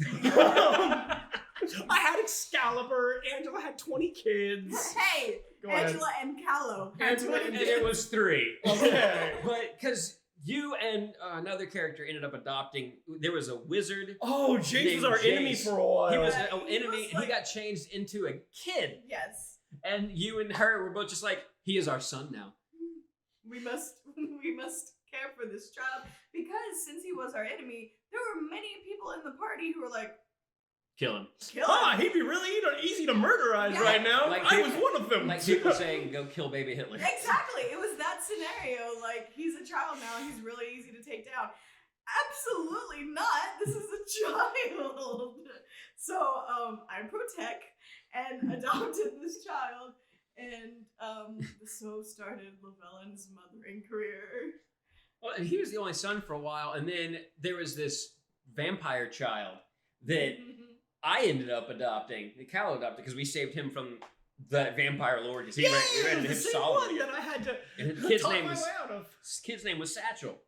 I had Excalibur. Angela had 20 kids. Hey, Angela and Callow. And it was 3. Okay. But because you and another character ended up adopting, there was a wizard. Oh, Jace was our enemy for a while. He was an enemy, and he got changed into a kid. Yes. And you and her were both just like, he is our son now. We must care for this child, because since he was our enemy, there were many people in the party who were like, kill him. He'd be really easy to murderize right now. Like I was one of them. Like people saying, go kill baby Hitler. Exactly. It was that scenario. Like, he's a child now. He's really easy to take down. Absolutely not. This is a child. So I protect and adopted this child. And so started Llewellyn's mothering career. Well, and he was the only son for a while. And then there was this vampire child that I ended up adopting, the Callow adopted, because we saved him from the vampire lord. Because he ran into him solidly. That I had to and his kid's name was Satchel.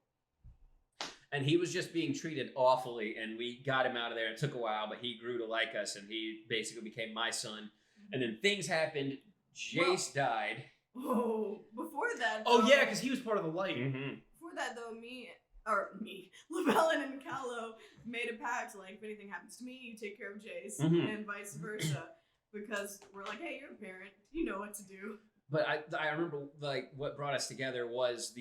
And he was just being treated awfully, and we got him out of there. It took a while, but he grew to like us, and he basically became my son. And then things happened. Jace died. Oh, before that. Oh yeah, because he was part of the Light. Mm-hmm. Before that, though, Llewellyn and Callow made a pact, like, if anything happens to me, you take care of Jace, and vice versa. Because we're like, hey, you're a parent, you know what to do. But I remember, like, what brought us together was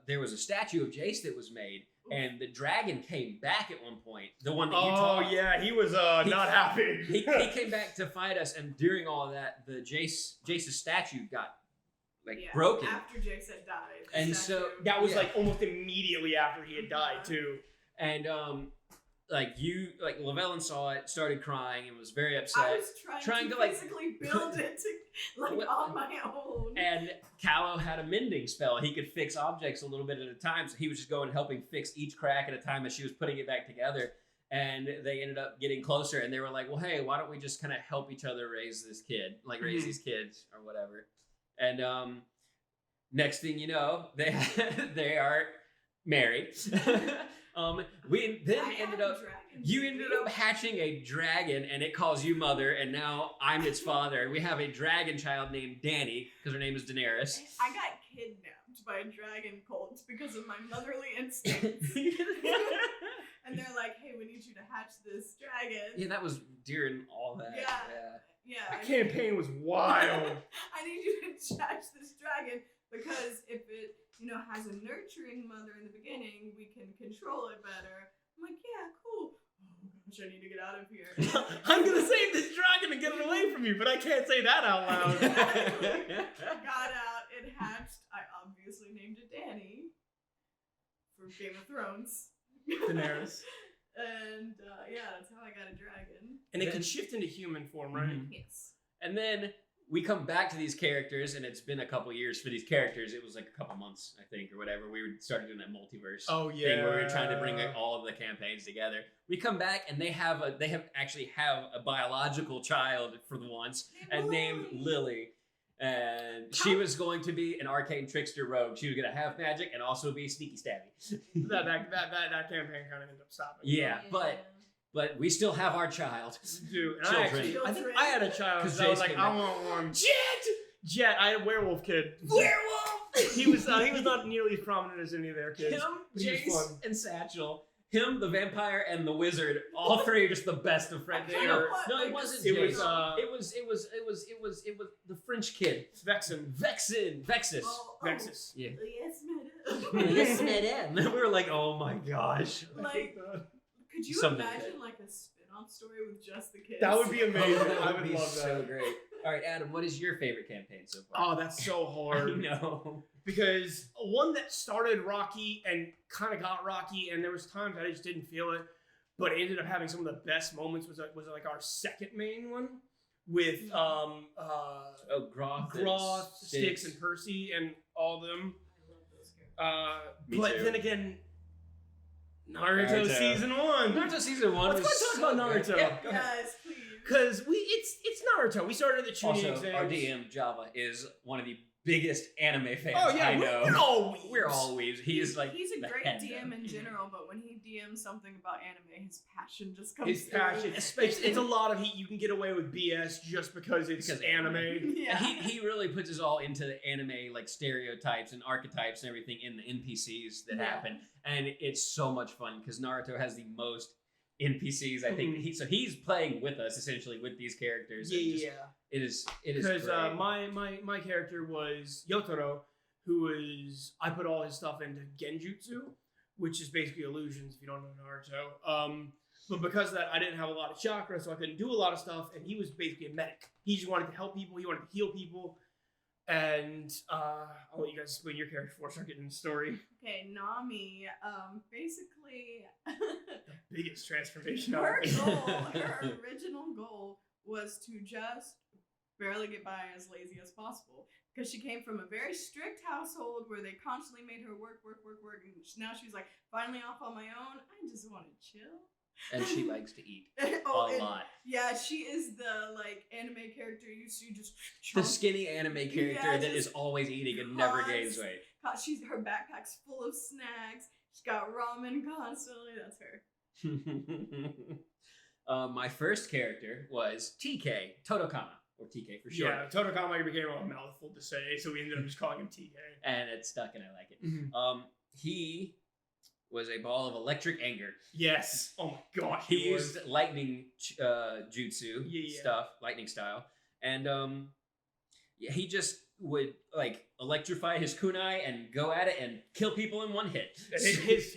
there was a statue of Jace that was made, and the dragon came back at one point. The one that you taught. Oh yeah, he was not happy. he came back to fight us, and during all of that, the Jace's statue got broken after Jace had died. And so that was like almost immediately after he had died too. And Llewellyn saw it, started crying, and was very upset. I was trying to physically build it on my own. And Callow had a mending spell. He could fix objects a little bit at a time, so he was just going and helping fix each crack at a time as she was putting it back together. And they ended up getting closer, and they were like, well, hey, why don't we just kind of help each other raise this kid, raise these kids or whatever. And next thing you know, they are married. You ended up hatching a dragon, and it calls you mother, and now I'm its father. We have a dragon child named Dany, because her name is Daenerys. I got kidnapped by a dragon cult because of my motherly instincts. And they're like, hey, we need you to hatch this dragon. Yeah, that was during all that. Yeah. That campaign was wild. I need you to hatch this dragon, because if it, has a nurturing mother in the beginning, we can control it better. I'm like, yeah, cool. Oh gosh, I need to get out of here. I'm gonna save this dragon and get it away from you, but I can't say that out loud. I got out, it hatched. I obviously named it Danny from Game of Thrones. Daenerys. And yeah, that's how I got a dragon. And it can shift into human form, right? Mhm. Yes. And then we come back to these characters, and it's been a couple years for these characters. It was like a couple months, I think, or whatever. We started doing that multiverse Oh thing yeah. where we were trying to bring like, all of the campaigns together. We come back, and they have a biological child for the once, and named Lily. And she was going to be an arcane trickster rogue. She was going to have magic and also be sneaky stabby. that campaign kind of ended up stopping. Yeah, but we still have our child. Dude, and Children. I think I had a child because I was like, I want one. Jet. I had a werewolf kid. Werewolf. He was not nearly as prominent as any of their kids. Him, He was Jace, fun. and Satchel. Him, the vampire, and the wizard. All three are just the best of friends. I They know are- what, No, like, it wasn't It Jace. was It was the French kid. Vexen. Vexus. Vexus. Yeah. Yes, madam. Yes, madame. We were like, oh my gosh. Like, could you Something imagine like a spin-off story with just the kids? That would be amazing. That I would would be love so that. great. All right, Adam, what is your favorite campaign so far? Oh, that's so I hard. know. Because one that started rocky and kind of got rocky, and there was times I just didn't feel it, but it ended up having some of the best moments. Was like our second main one with Groth, Groth, Styx, and Percy, and all of them. I love those characters. Me But too. then again, Naruto season 1. Naruto season 1 Let's was go talk about good. Naruto. Yeah, go ahead. Yes, please. Because it's Naruto. We started the tuning Also, exams. our DM Java is one of the biggest anime fans Oh yeah, I know. we're all weebs. We're all weebs. He is like he's a the great head DM though. in general, but when he DMs something about anime, his passion just comes His through. passion. It's a lot of heat. You can get away with BS just because it's Because anime. Yeah. And he really puts us all into the anime like stereotypes and archetypes and everything in the NPCs that Yeah. happen, and it's so much fun because Naruto has the most NPCs. I think he's playing with us essentially with these characters. and just- It is Because great. my character was Yotaro, who is I put all his stuff into Genjutsu, which is basically illusions if you don't know Naruto. But because of that, I didn't have a lot of chakra, so I couldn't do a lot of stuff. And he was basically a medic. He just wanted to help people. He wanted to heal people. And I'll let you guys explain your character before I start getting into the story. Okay, Nami, basically, Biggest transformation her ever. goal, her original goal was to just barely get by as lazy as possible. Because she came from a very strict household where they constantly made her work. And now she's like, finally off on my own, I just want to chill. And she likes to eat Oh, a and- lot. Yeah, she is the like anime character you see just The chomp. skinny anime character Yeah, that is just always eating and never gains const- weight. She's her backpack's full of snacks. She's got ramen constantly. That's her. My first character was TK, Totokama, or TK for short. Yeah, Totokama became a mouthful to say, so we ended up just calling him TK. And it stuck and I like it. Mhm. He was a ball of electric anger. Yes. Oh my gosh. He was. used lightning jutsu Yeah. stuff, lightning style. And yeah, he just would like electrify his kunai and go at it and kill people in one hit.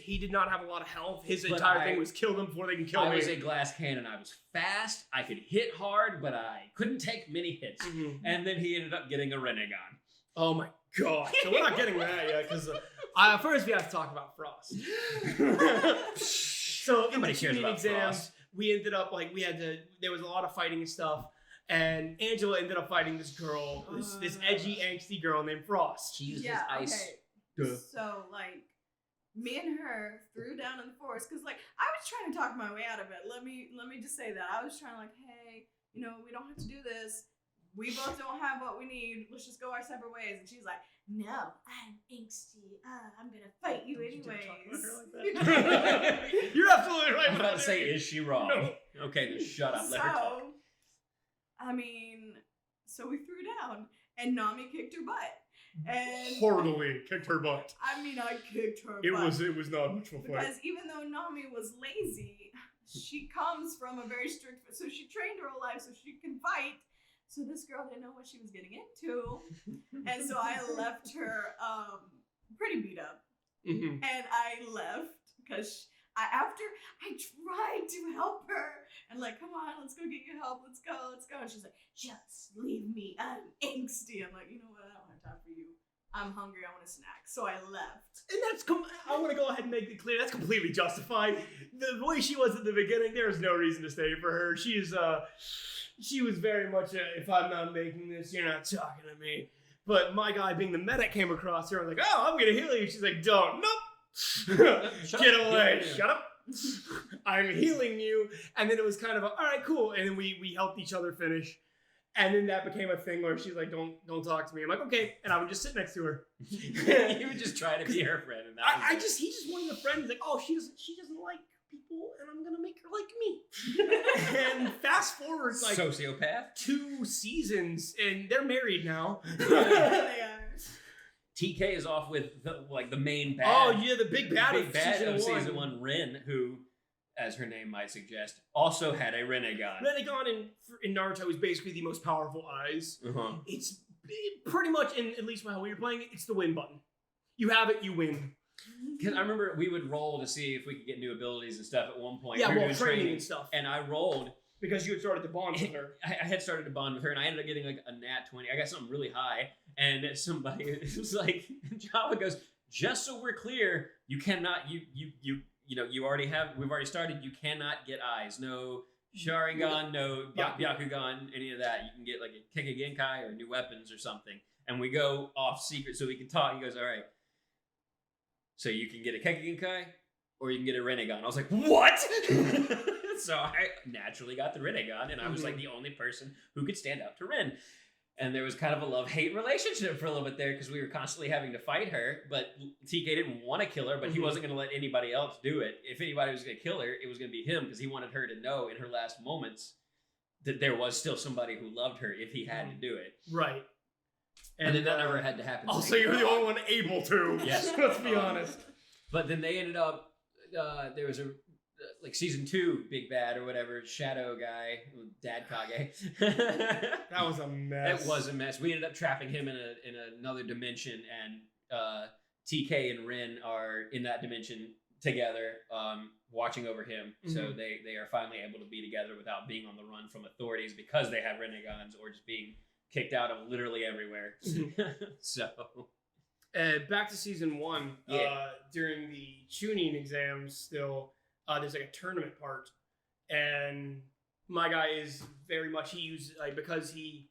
He did not have a lot of health. His But entire I- thing was kill them before they can kill I me. was a glass cannon. I was fast. I could hit hard, but I couldn't take many hits. Mhm. And then he ended up getting a Renegon. Oh my god. So we're not getting that yet because first we have to talk about Frost. So in the Nobody cares tuning about exams, Frost. we ended up like there was a lot of fighting and stuff. And Angela ended up fighting this girl, this edgy, angsty girl named Frost. She used Yeah, his ice. okay. So like, me and her threw down in the forest because like I was trying to talk my way out of it. Let me just say that I was trying to like, hey, we don't have to do this. We both don't have what we need. Let's just go our separate ways. And she's like, no, I'm angsty. I'm gonna fight you anyways. You're absolutely right. I'm about to say, is she wrong? No. Okay, then shut up. Let her talk. I mean, so we threw down, and Nami kicked her butt. And Heartily kicked her butt. I mean, I kicked her It butt. was not much of a fight. Because even though Nami was lazy, she comes from a very strict, so she trained her whole life so she can fight. So this girl didn't know what she was getting into. And so I left her pretty beat up. Mhm. And I left because after I tried to help her and like, come on, let's go get you help. Let's go. And she's like, just leave me. I'm angsty. I'm like, you know what? I don't have time for you. I'm hungry. I want a snack. So I left. And I want to go ahead and make it clear that's completely justified. The way she was at the beginning, there was no reason to stay for her. She was very much if I'm not making this, you're not talking to me. But my guy, being the medic, came across her. I was like, oh, I'm gonna heal you. She's like, don't, nope. Get away. Shut up. I'm healing you. And then it was kind of all right, cool. And then we helped each other finish. And then that became a thing where she's like, don't talk to me. I'm like, okay. And I would just sit next to her. You would just try to be her friend. And he just wanted a friend. He's like, oh, she doesn't like people, and I'm gonna make her like me. And fast forward like sociopath. 2 seasons, and they're married now. They are. TK is off with the main bad. Oh yeah, the big bad of season 1, Rin, who, as her name might suggest, also had a Renegon. Renegon in Naruto is basically the most powerful eyes. Uh-huh. It's pretty much, in at least how we were playing it, it's the win button. You have it, you win. Because I remember we would roll to see if we could get new abilities and stuff at one point. Yeah, we were well, training and stuff. And I rolled. Because you had started to bond with her. I had started to bond with her, and I ended up getting like a nat 20. I got something really high, and somebody it was like, Java goes, just so we're clear, you cannot, we've already started, you cannot get eyes. No Sharingan, no Byakugan, any of that. You can get like a Kekkei or new weapons or something. And we go off secret so we can talk. He goes, all right, so you can get a Kekkei or you can get a Renegon. I was like, what? So I naturally got the Renegon, and I was like the only person who could stand up to Rin. And there was kind of a love-hate relationship for a little bit there because we were constantly having to fight her, but TK didn't want to kill her, but he wasn't going to let anybody else do it. If anybody was going to kill her, it was going to be him because he wanted her to know in her last moments that there was still somebody who loved her if he had to do it. Right. And then that never had to happen. Also, you're the only one able to. Yes. Let's be honest. But then they ended up, there was like season 2 big bad or whatever shadow guy, Dad Kage. That was a mess. It was a mess. We ended up trapping him in another dimension, and TK and Rin are in that dimension together, watching over him. So they are finally able to be together without being on the run from authorities because they have Renegons or just being kicked out of literally everywhere. So back to season 1. During the tuning exams, still. There's like a tournament part, and my guy is very much, he used, like, because he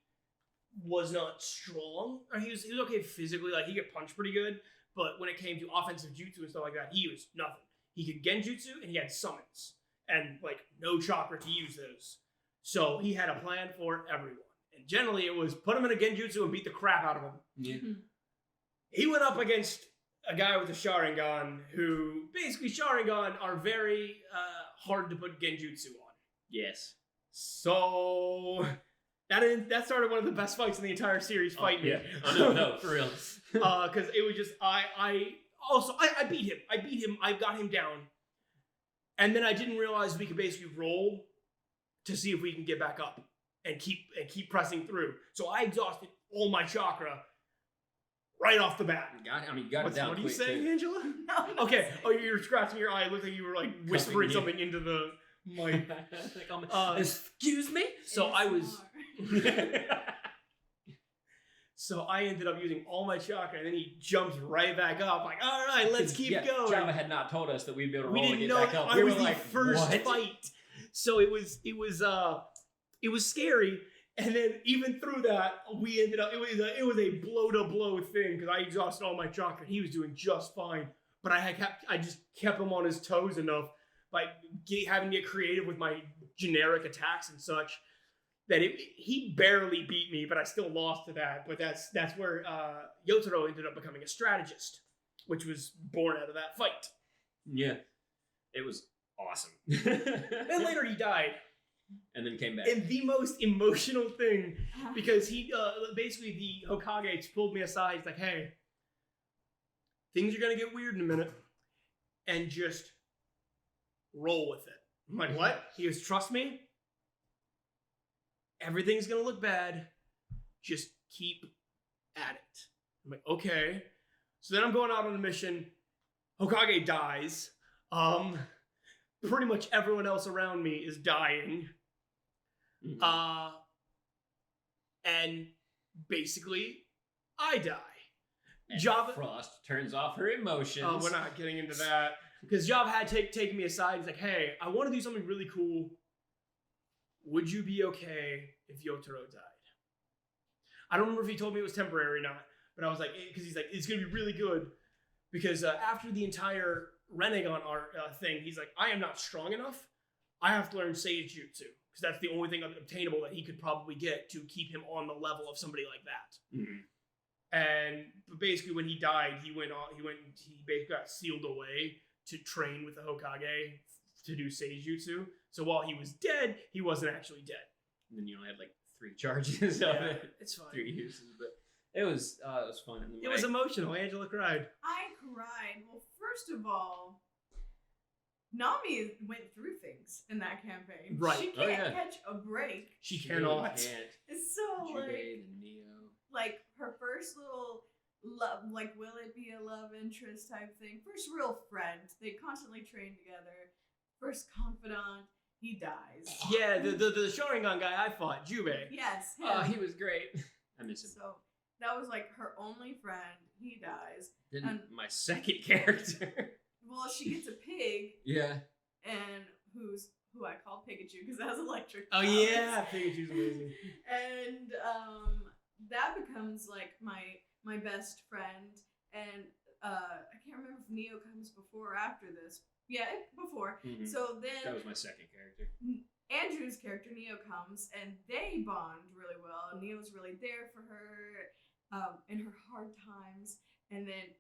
was not strong, or he was okay physically, like he could punch pretty good, but when it came to offensive jutsu and stuff like that, he was nothing. He could genjutsu, and he had summons, and like no chakra to use those. So he had a plan for everyone, and generally it was put him in a genjutsu and beat the crap out of him. Yeah. He went up against a guy with a Sharingan, who basically Sharingan are very hard to put genjutsu on. Yes. So that started one of the best fights in the entire series. Fight me. Yeah. Oh no, for real. Because it was just I beat him. I got him down, and then I didn't realize we could basically roll to see if we can get back up and keep pressing through. So I exhausted all my chakra right off the bat. You got it down. What are you saying, too. Angela? No. Okay. Oh, you were scratching your eye. It looked like you were like whispering something into the mic. Excuse me? So I was. So I ended up using all my chakra, and then he jumps right back up. Like, all right, let's keep going. Java had not told us that we'd be able to roll and get know back up. I was were the like, first what? fight. So it was scary. And then even through that, we ended up, it was a blow-to-blow thing because I exhausted all my chakra. He was doing just fine. But I just kept him on his toes enough by having to get creative with my generic attacks and such that he barely beat me, but I still lost to that. But that's where Yotaro ended up becoming a strategist, which was born out of that fight. Yeah. It was awesome. Then later he died. And then came back. And the most emotional thing, because he basically the Hokage pulled me aside. He's like, "Hey, things are gonna get weird in a minute, and just roll with it." I'm like, "What?" He goes, "Trust me. Everything's gonna look bad. Just keep at it." I'm like, "Okay." So then I'm going out on a mission. Hokage dies. pretty much everyone else around me is dying. Mhm. And basically, I die. And Java. Frost turns off her emotions. Oh, we're not getting into that. Because Job had taken me aside. He's like, hey, I want to do something really cool. Would you be okay if Yotaro died? I don't remember if he told me it was temporary or not. But I was like, because he's like, it's going to be really good. Because after the entire Renegon art thing, he's like, I am not strong enough. I have to learn Sage Jutsu. Because that's the only thing obtainable that he could probably get to keep him on the level of somebody like that. Mhm. And basically, when he died, he basically got sealed away to train with the Hokage to do Sage Jutsu. So while he was dead, he wasn't actually dead. And then you only had like 3 charges of it. It's fine. 3 uses, but it was fun. And It was emotional. Angela cried. I cried. Well, first of all, Nami went through things in that campaign. Right. She can't catch a break. She cannot. Can't. It's so Jubei and Neo. like her first little love, like will it be a love interest type thing. First real friend. They constantly train together. First confidant. He dies. Yeah, the Sharingan guy I fought, Jubei. Yes. Him. Oh, he was great. I miss him. So that was like her only friend. He dies. Then and- my second character. Well, she gets a pig, Yeah. and who I call Pikachu because it has electric. Oh powers. yeah, Pikachu's amazing. And that becomes like my best friend. And I can't remember if Neo comes before or after this. Yeah, before. Mhm. So then That was my second character. Andrew's character Neo comes, and they bond really well. Neo's really there for her in her hard times, and then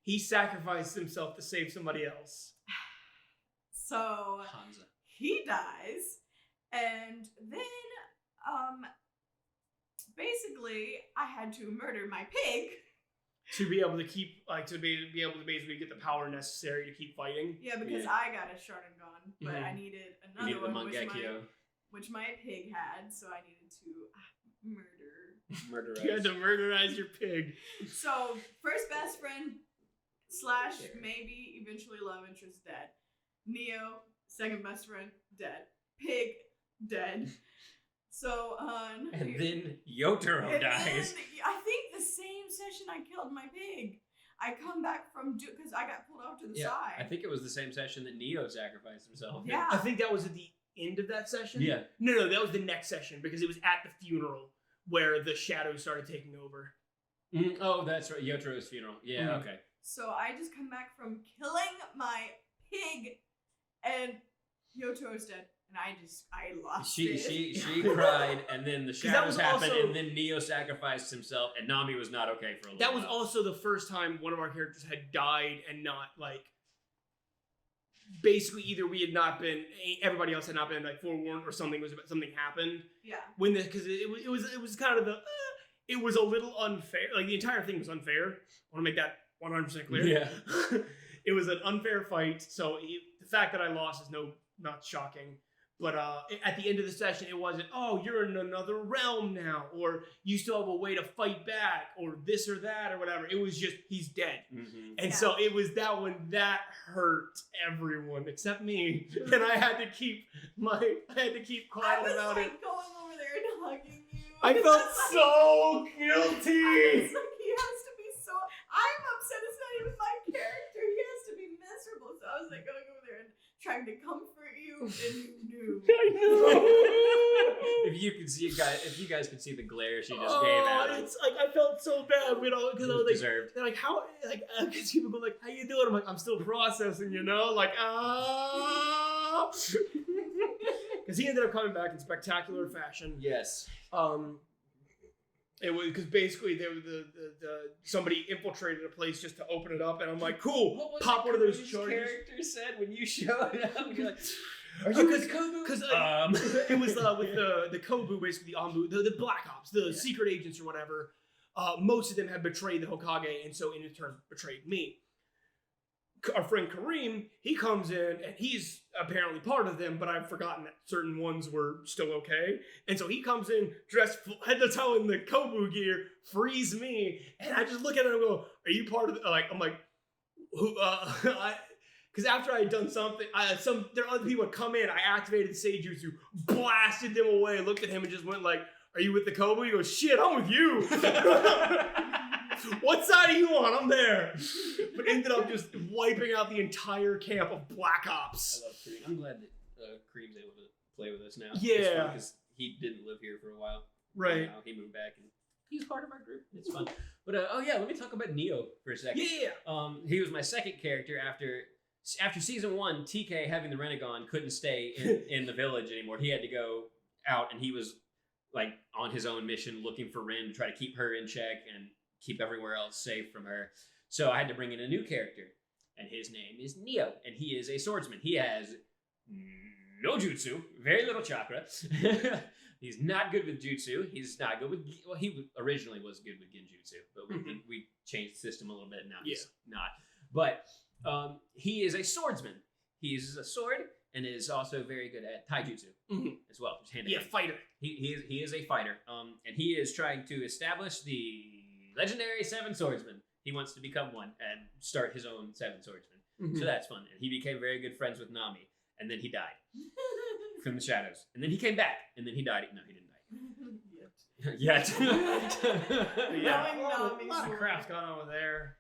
He sacrificed himself to save somebody else. so Hanza. he dies, and then basically I had to murder my pig. To be able to keep, to be able to basically get the power necessary to keep fighting. Yeah, because Yeah. I got a Sharingan, but Mhm. I needed You another needed the one, Mangekyo. which my pig had, so I needed to murder. Murder. You had to murderize your pig. So first best friend / Yeah. maybe eventually love interest dead. Neo, second best friend, dead. Pig, dead. So And then Yotaro and dies. then, I think the same session I killed my pig. I come back from because I got pulled off to the Yeah, side. I think it was the same session that Neo sacrificed himself. Yeah. I think that was at the end of that session. Yeah. No, that was the next session because it was at the funeral where the shadows started taking over. Oh, that's right. Yotaro's funeral. Yeah. Mhm. Okay. So I just come back from killing my pig, and Yotaro's dead, and I lost She it. cried, and then the 'Cause that shadows was happened, also- and then Neo sacrificed himself, and Nami was not okay for a little That was while. also the first time one of our characters had died and not like. Basically, either we had not been, everybody else had not been like forewarned, or something happened. Yeah. When because it was kind of it was a little unfair. Like the entire thing was unfair. I want to make that 100% clear. Yeah. It was an unfair fight. So the fact that I lost is not shocking. But at the end of the session, it wasn't, oh, you're in another realm now, or you still have a way to fight back, or this or that, or whatever. It was just, he's dead. Mhm. And Yeah. so it was that one that hurt everyone except me. And I had to keep quiet I was about like it. going over there and hugging you. I It's felt like- so I guilty. was like, he has to be so. I'm upset. It's not even my character. He has to be miserable. So I was like going over there and trying to comfort you, and you knew. I know. If you guys could see the glare she just Oh, gave out, it's like I felt so bad, because I was like, deserved. they're like, how, like, because people go like, how you doing? I'm like, I'm still processing, like, because he ended up coming back in spectacular fashion. Yes. It was because basically they were the somebody infiltrated a place just to open it up, and I'm like, cool, What was pop it one of those Karu's charges. character said when you showed up? You're like, are Oh, you 'cause- with Kobu? Because it was with the Kobu, basically the Anbu, the Black Ops, the secret agents or whatever. Most of them had betrayed the Hokage, and so in turn betrayed me. Our friend Kareem, he comes in, and he's apparently part of them, but I've forgotten that certain ones were still okay. And so he comes in, dressed head to toe in the Kobu gear, frees me, and I just look at him and go, are you part of the, I'm like, who, Because after I had done something, there other people would come in. I activated Seijutsu, blasted them away, looked at him, and just went like, "Are you with the Kobo?" He goes, "Shit, I'm with you." What side are you on? I'm there. But ended up just wiping out the entire camp of Black Ops. I love Kareem. I'm glad that Kareem's able to play with us now. Yeah. Because he didn't live here for a while. Right. Now he moved back and he's part of our group. It's fun. But let me talk about Neo for a second. Yeah. He was my second character after season 1. TK, having the Renegon, couldn't stay in the village anymore. He had to go out, and he was like on his own mission looking for Rin to try to keep her in check and keep everywhere else safe from her. So I had to bring in a new character, and his name is Neo, and he is a swordsman. He has no jutsu, very little chakra. He's not good with jutsu. He's not good with... Well, he originally was good with genjutsu, but we changed the system a little bit, and now he's not. But he is a swordsman. He uses a sword and is also very good at taijutsu as well. Fighter. He is a fighter. And he is trying to establish the legendary 7 swordsman. He wants to become one and start his own 7 swordsman. So that's fun. And he became very good friends with Nami. And then he died from the shadows. And then he came back. And then he died. No, he didn't die. Yet. Yeah. A lot of crap's gone on over there.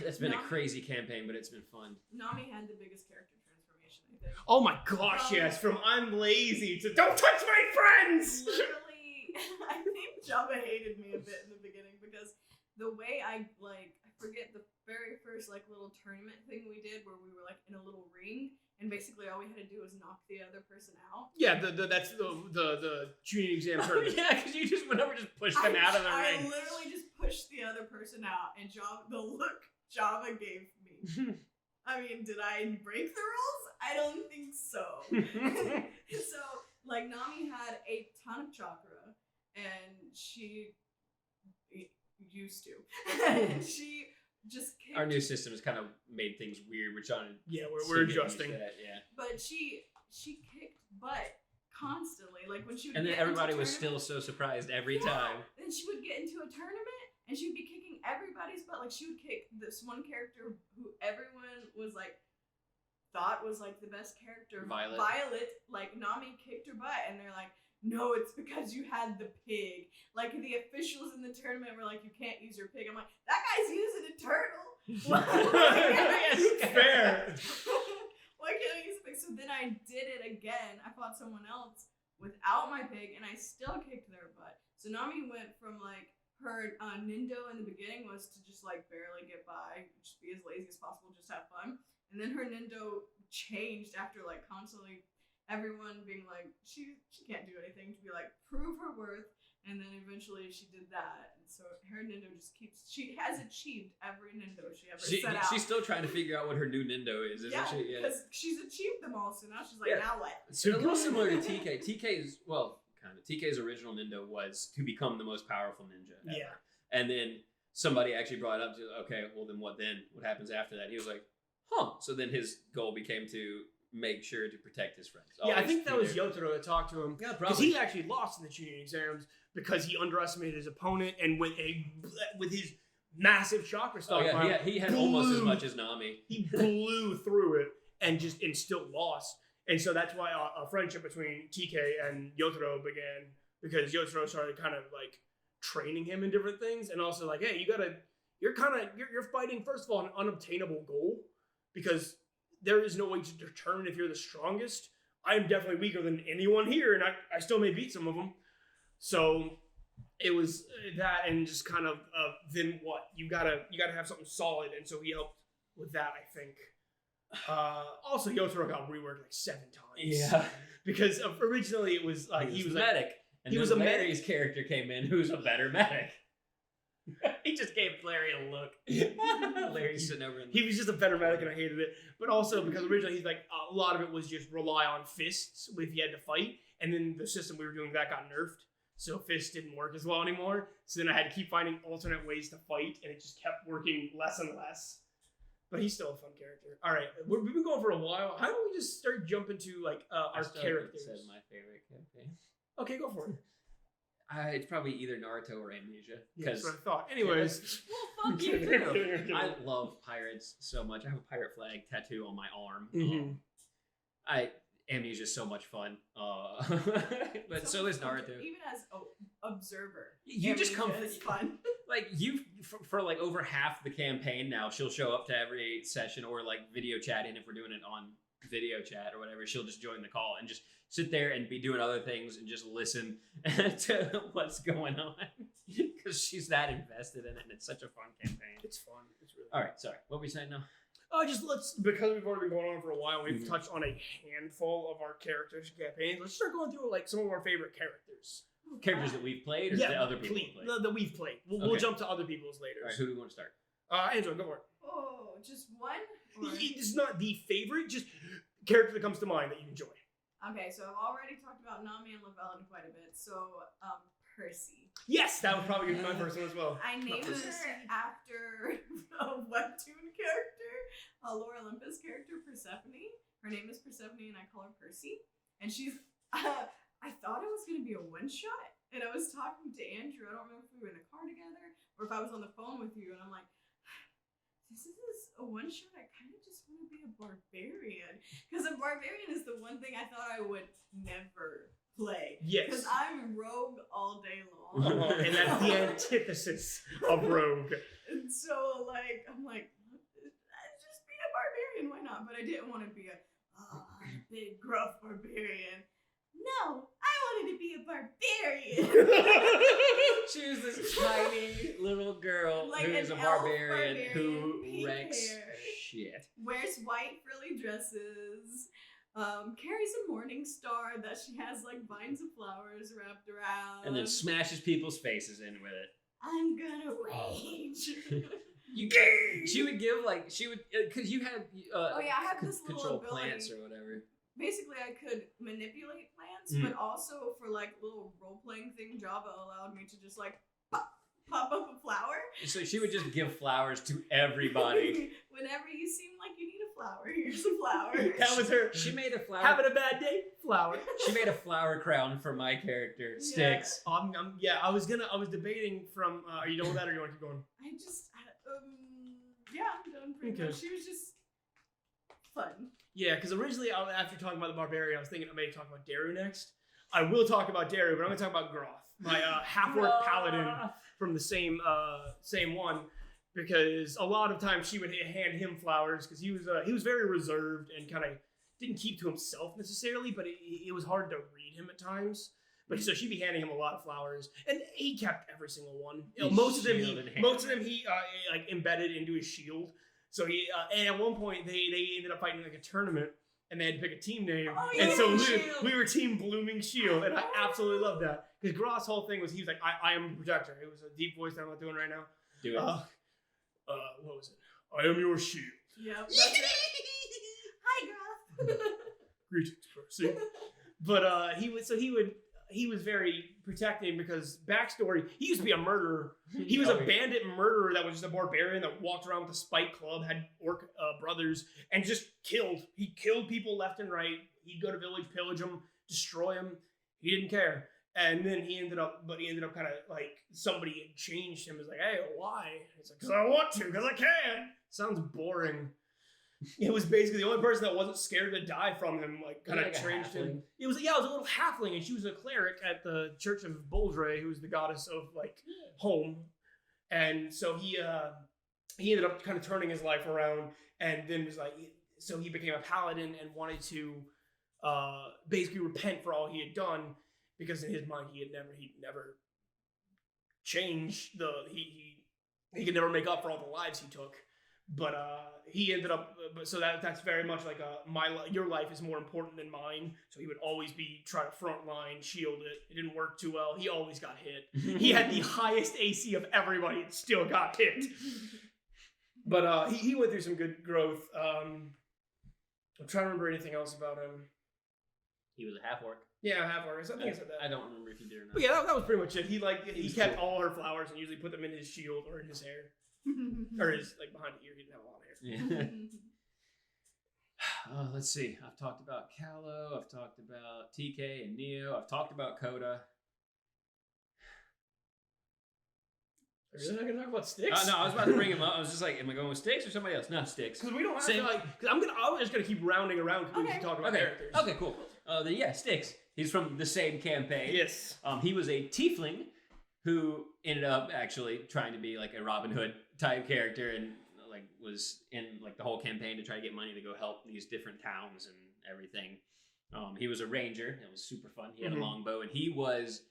That's been a crazy campaign, but it's been fun. Nami had the biggest character transformation, I think. Oh my gosh, yes. From I'm lazy to don't touch my friends! Literally, I think Java hated me a bit in the beginning because the way I forget the very first little tournament thing we did where we were in a little ring and basically all we had to do was knock the other person out. Yeah, that's the tuning exam tournament. Yeah, because you just went over, just pushed them out of the ring. I literally just pushed the other person out, and the look Java gave me. I mean, did I break the rules? I don't think so. So, Nami had a ton of chakra, and she used to. And she just kicked. Our new system has kind of made things weird. We're trying to... Yeah, we're adjusting. But she kicked butt constantly. When she would and then everybody was still so surprised every time. Then she would get into a tournament, and she would be kicking everybody's butt. She would kick this one character who everyone was thought was the best character. Violet. Nami kicked her butt, and they're like, no, it's because you had the pig. The officials in the tournament were like, you can't use your pig. I'm like, that guy's using a turtle. Fair. Why can't I use a pig? So then I did it again. I fought someone else without my pig, and I still kicked their butt. So Nami went from her Nindo in the beginning was to just barely get by, just be as lazy as possible, just have fun. And then her Nindo changed after constantly everyone being she can't do anything, to be prove her worth. And then eventually she did that. And so her Nindo she has achieved every Nindo she ever set out. She's still trying to figure out what her new Nindo is, isn't she? Yeah, because she's achieved them all, so now she's now what? So a little similar to TK. TK's original Nindo was to become the most powerful ninja ever. Yeah. And then somebody actually brought up to, okay, well then what then? What happens after that? He was like, So then his goal became to make sure to protect his friends. Yeah, I think that was Yotaro that talked to him. Yeah, probably. Because he actually lost in the tuning exams because he underestimated his opponent, and with his massive chakra stockpile, he had almost as much as Nami. He blew through it and still lost. And so that's why a friendship between TK and Yotaro began, because Yotaro started kind of training him in different things, and also hey, you're fighting first of all an unobtainable goal, because there is no way to determine if you're the strongest. I am definitely weaker than anyone here, and I still may beat some of them. So it was that, and just kind of then what you gotta have something solid, and so he helped with that, I think. Also, Yotaro got reworked 7 times. Yeah, because originally it was he was a medic, and he was then a Larry's character came in, who's a better medic. He just gave Larry a look. Larry's sitting over. He was just a better medic, and I hated it. But also because originally he's a lot of it was just rely on fists if you had to fight, and then the system we were doing that got nerfed, so fists didn't work as well anymore. So then I had to keep finding alternate ways to fight, and it just kept working less and less. But he's still a fun character. All right, we've been going for a while. How don't we just start jumping to our characters? Said my favorite campaign. Okay, go for it. It's probably either Naruto or Amnesia. Yeah, that's Because what I thought. Anyways. Well, fuck you too. I love pirates so much. I have a pirate flag tattoo on my arm. Mhm. Amnesia is so much fun. But so much is fun, Naruto. even as observer. You just come Amnesia is fun. like for like over half the campaign now. She'll show up to every session or like video chatting if we're doing it on video chat or whatever. She'll just join the call and just sit there and be doing other things and just listen to what's going on because she's that invested in it and it's such a fun campaign. It's fun. It's really All right, sorry. What were we saying now? Because we've already been going on for a while, we've Mhm. touched on a handful of our characters' campaigns. Let's start going through like some of our favorite characters. Characters that we've played or that other people have played? That we've played. We'll Okay. jump to other people's later. All right, who do we want to start? Angela, go for it. Oh, just one? Or... It's not the favorite, just character that comes to mind that you enjoy. Okay, so I've already talked about Nami and Lavelle quite a bit. So, Percy. Yes, that would probably be my first one as well. I named Percy. her after a webtoon character, a Lore Olympus character, Persephone. Her name is Persephone, and I call her Percy. And she's, I thought it was going to be a one-shot, and I was talking to Andrew. I don't remember if we were in a car together, or if I was on the phone with you, and I'm like, this is a one-shot. I kind of just want to be a barbarian. Because a barbarian is the one thing I thought I would never play. Yes. Because I'm rogue all day long. And that's the antithesis of rogue. And so, like, I'm like, I'd just be a barbarian. Why not? But I didn't want to be a big, gruff barbarian. No, I wanted to be a barbarian. She was this tiny little girl Like who is a an elf barbarian who barbarian, pink wrecks hair. shit. Wears white frilly dresses. Carries a morning star that she has like vines of flowers wrapped around. And then smashes people's faces in with it. I'm gonna rage. She would give like because you had Oh yeah, I have this little control ability. plants or whatever. Basically, I could manipulate plants, but also for like little role playing thing, Java allowed me to just like pop up a flower. So she would just give flowers to everybody. Whenever you seem like you need a flower, here's a flower. That was her. She made a flower. Having a bad day? Flower. She made a flower crown for my character. Sticks. I was debating from, are you done with that or you want to keep going? Yeah, I'm done pretty Okay. much. She was just fun. Yeah, because originally, after talking about the barbarian, I was thinking I may talk about Daru next. I will talk about Daru, but I'm going to talk about Groth, my half-orc paladin from the same one, because a lot of times she would hand him flowers because he was very reserved and kind of didn't keep to himself necessarily, but it was hard to read him at times. But so she'd be handing him a lot of flowers, and he kept every single one. Most of them he like embedded into his shield. So he and at one point they ended up fighting like a tournament, and they had to pick a team name. Oh, and yeah, so Shield. we were Team Blooming Shield, and I absolutely love that because Groth's whole thing was he was like I am a protector. It was a deep voice that I'm not doing right now. Do it. What was it? I am your shield. Yep. That's it. Hi, Groth. Greetings, Percy. But he was very protecting because backstory, he used to be a murderer. He was a bandit murderer that was just a barbarian that walked around with a spike club, had orc brothers, and just killed. He killed people left and right. He'd go to village, pillage them, destroy them. He didn't care. And then he ended up kind of like somebody had changed him. It was like, hey, why? It's like, because I want to, because I can. Sounds boring. It was basically the only person that wasn't scared to die from him, like kind of Like a changed him. halfling. It was a little halfling, and she was a cleric at the Church of Boldre, who was the goddess of like home. And so he ended up kind of turning his life around, and then was like, so he became a paladin and wanted to basically repent for all he had done, because in his mind he'd never change he could never make up for all the lives he took. But he ended up, so that's very much like your life is more important than mine. So he would always be trying to front line, shield it. It didn't work too well. He always got hit. He had the highest AC of everybody and still got hit. But he went through some good growth. I'm trying to remember anything else about him. He was a half orc. Yeah, half orc. I think I said that. I don't remember if he did or not. But yeah, that was pretty much it. He kept cool. all her flowers and usually put them in his shield or in his hair. Or his, like, behind the ear. He didn't have a lot of hair. Yeah. Let's see. I've talked about Callow. I've talked about TK and Neo. I've talked about Coda. Are you not gonna talk about sticks? No, I was about to bring him up. I was just like, am I going with sticks or somebody else? No, sticks. Because we don't have Same. to like. Because I was just gonna keep rounding around because we keep talking about characters. Okay, cool. Then yeah, Sticks. He's from the same campaign. Yes. He was a tiefling who ended up actually trying to be like a Robin Hood type character and like was in like the whole campaign to try to get money to go help these different towns and everything. He was a ranger. It was super fun. He had a longbow and he was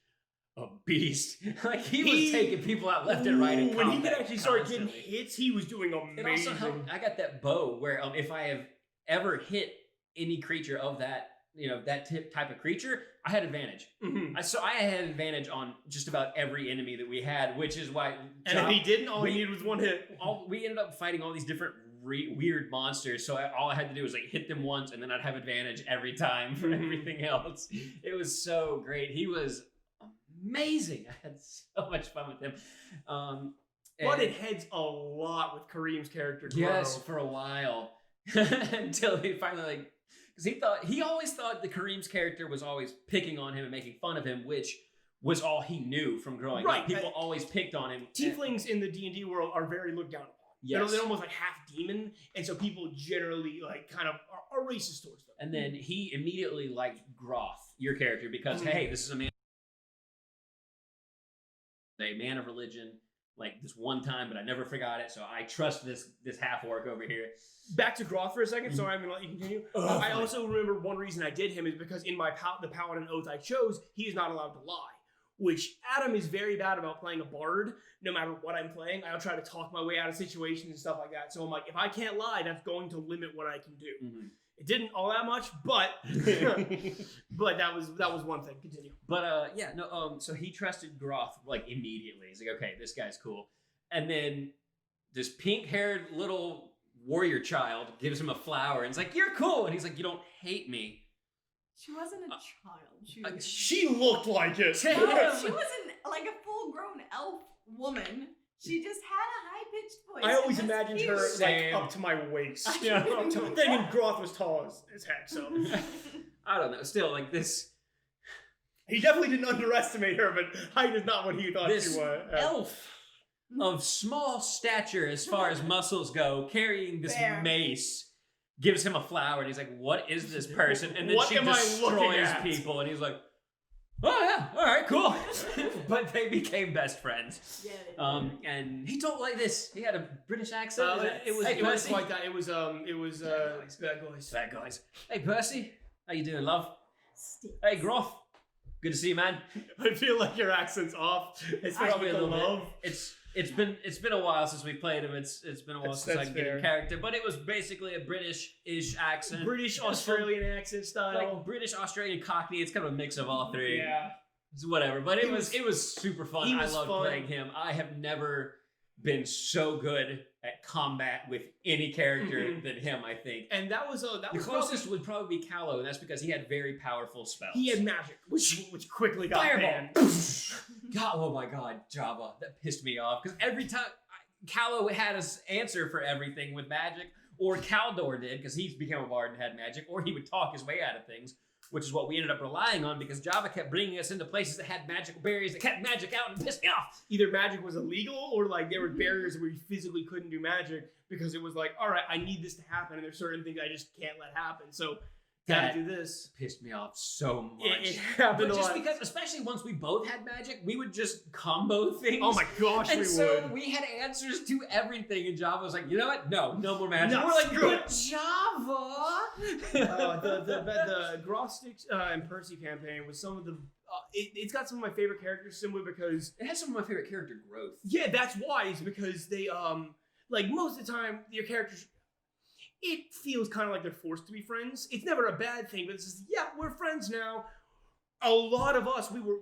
a beast. Like he was taking people out left and right. In when he could actually start constantly. getting hits, he was doing amazing. It also helped. I got that bow where if I have ever hit any creature of that, that type of creature, I had advantage. So I had advantage on just about every enemy that we had, which is why. And if he didn't, all he needed was one hit. We ended up fighting all these different weird monsters. So all I had to do was like hit them once, and then I'd have advantage every time for everything else. It was so great. He was amazing. I had so much fun with him. Butted heads a lot with Kareem's character. Yes, for a while until he finally because he always thought the Kareem's character was always picking on him and making fun of him, which was all he knew from growing up. People always picked on him. Tieflings in the D&D world are very looked down upon. Yes. They're almost like half demon, and so people generally like kind of are racist towards them. And then he immediately liked Groth, your character, because hey, this is a man of religion, like this one time, but I never forgot it, so I trust this half orc over here. Back to Groth for a second, sorry, I'm gonna let you continue. I also remember one reason I did him is because in my the Paladin Oath I chose, he is not allowed to lie. Which Adam is very bad about playing a bard. No matter what I'm playing, I'll try to talk my way out of situations and stuff like that. So I'm like, if I can't lie, that's going to limit what I can do. It didn't all that much, but but that was one thing. Continue. But so he trusted Groth like immediately. He's like, okay, this guy's cool. And then this pink-haired little warrior child gives him a flower and it's like, you're cool. And he's like, you don't hate me. She wasn't a child. She looked like it. She wasn't like a full-grown elf woman. She just had a high-pitched voice. I always imagined her like up to my waist. Then Groth was tall as heck, so I don't know. Still, like this. He definitely didn't underestimate her, but height is not what he thought this she was. Elf of small stature as far as muscles go, carrying this mace, gives him a flower, and he's like, "What is this person?" And then she destroys people, and he's like, "Oh yeah, all right, cool." But they became best friends. Yeah. And he talked like this. He had a British accent. It was like that. It was bad guys. Bad guys. Hey Percy, how you doing, love? Hey Groth, good to see you, man. I feel like your accent's off. It's probably a love. It's been a while since we played him. It's been a while since I can get a character, but it was basically a British-ish accent, British Australian accent style, like British Australian Cockney. It's kind of a mix of all three. Yeah, it's whatever. But it was super fun. I loved playing him. I have never been so good at combat with any character than him. I think, and that was the closest would probably be Callow, and that's because he had very powerful spells. He had magic, which quickly got banned. God, oh my God, Java, that pissed me off because every time Callow had his answer for everything with magic, or Caldor did because he's become a bard and had magic, or he would talk his way out of things, which is what we ended up relying on because Java kept bringing us into places that had magical barriers that kept magic out and pissed me off. Either magic was illegal or like there were barriers where you physically couldn't do magic because it was like, all right, I need this to happen, and there's certain things I just can't let happen. So gotta do this. Pissed me off so much. It happened a lot. Because, especially once we both had magic, we would just combo things. Oh my gosh, and we so would. we had answers to everything, and Java was like, you know what? No more magic. No, we're like, good Java. The Groth Sticks and Percy campaign was some of the. It's got some of my favorite characters simply because it has some of my favorite character growth. Yeah, that's why. Is because they like most of the time your characters. It feels kind of like they're forced to be friends. It's never a bad thing, but it's just, yeah, we're friends now. A lot of us, we were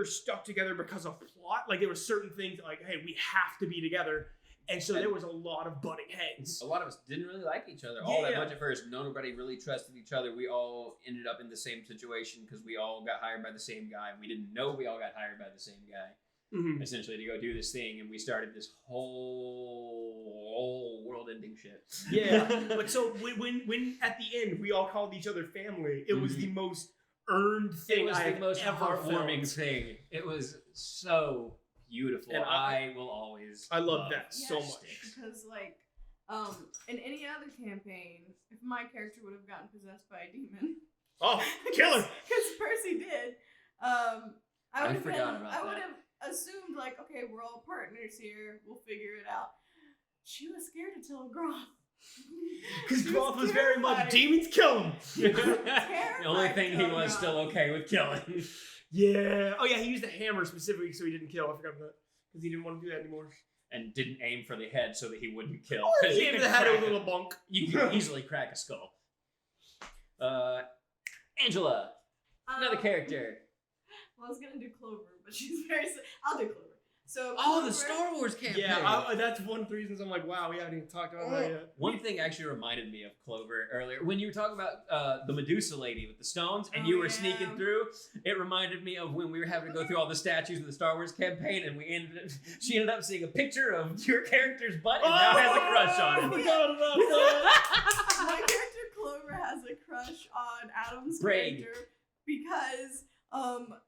stuck together because of plot. Like there were certain things like, hey, we have to be together. And so there was a lot of butting heads. A lot of us didn't really like each other all that much at first. Nobody really trusted each other. We all ended up in the same situation because we all got hired by the same guy. We didn't know we all got hired by the same guy. Essentially to go do this thing, and we started this whole world-ending shit. Yeah, but so when at the end we all called each other family, it was the most earned thing. It was the most heartwarming thing. It was so beautiful. And I will always. I love that so Yes, much. because like in any other campaign, if my character would have gotten possessed by a demon, Oh, killer! because Percy did, I would forgot about that. have assumed like, okay, we're all partners here, we'll figure it out. She was scared to tell Groth. Because She Groth was very much demons kill him. The only thing he was still okay with killing. Yeah. Oh yeah, he used a hammer specifically so he didn't kill. I forgot that because he didn't want to do that anymore. And didn't aim for the head so that he wouldn't kill. Or Because he gave the head a little bunk. You can easily crack a skull. Angela, another character. Well, I was gonna do Clover, but she's very. I'll do Clover. So. Oh, Clover, the Star Wars campaign. Yeah, that's one of the reasons I'm like, wow, we haven't even talked about that yet. One thing actually reminded me of Clover earlier. When you were talking about the Medusa lady with the stones and Oh, you were yeah. sneaking through, it reminded me of when we were having to go through all the statues of the Star Wars campaign and she ended up seeing a picture of your character's butt and now has a crush on I it. forgot about that. My character Clover has a crush on Adam's Braid. character because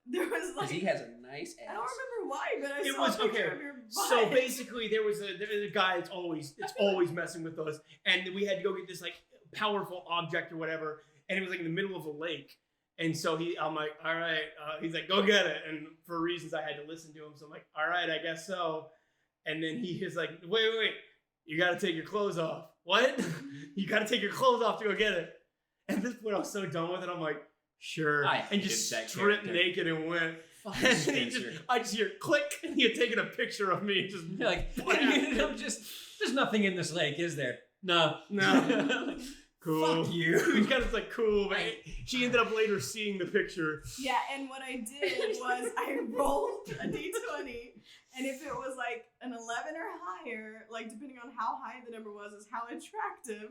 there was Because like he has a nice ass. I don't remember why, but I It saw was- a picture okay, of your butt. So basically, there was a guy that's always messing with us, and we had to go get this like powerful object or whatever, and it was like in the middle of a lake, and so I'm like, all right, he's like, go get it, and for reasons I had to listen to him, so I'm like, all right, I guess so, and then he is like, wait, you got to take your clothes off. What? You got to take your clothes off to go get it. And at this point, I was so done with it. I'm like, sure, I and hated just that stripped character. naked and went. Fucking And Spencer. I just hear click, and he had taken a picture of me. Just You're like, there's nothing in this lake, is there? No. no, cool. Fuck you. He was kind of like cool, but she ended up later seeing the picture. Yeah, and what I did was I rolled a d20, and if it was like an 11 or higher, like depending on how high the number was, is how attractive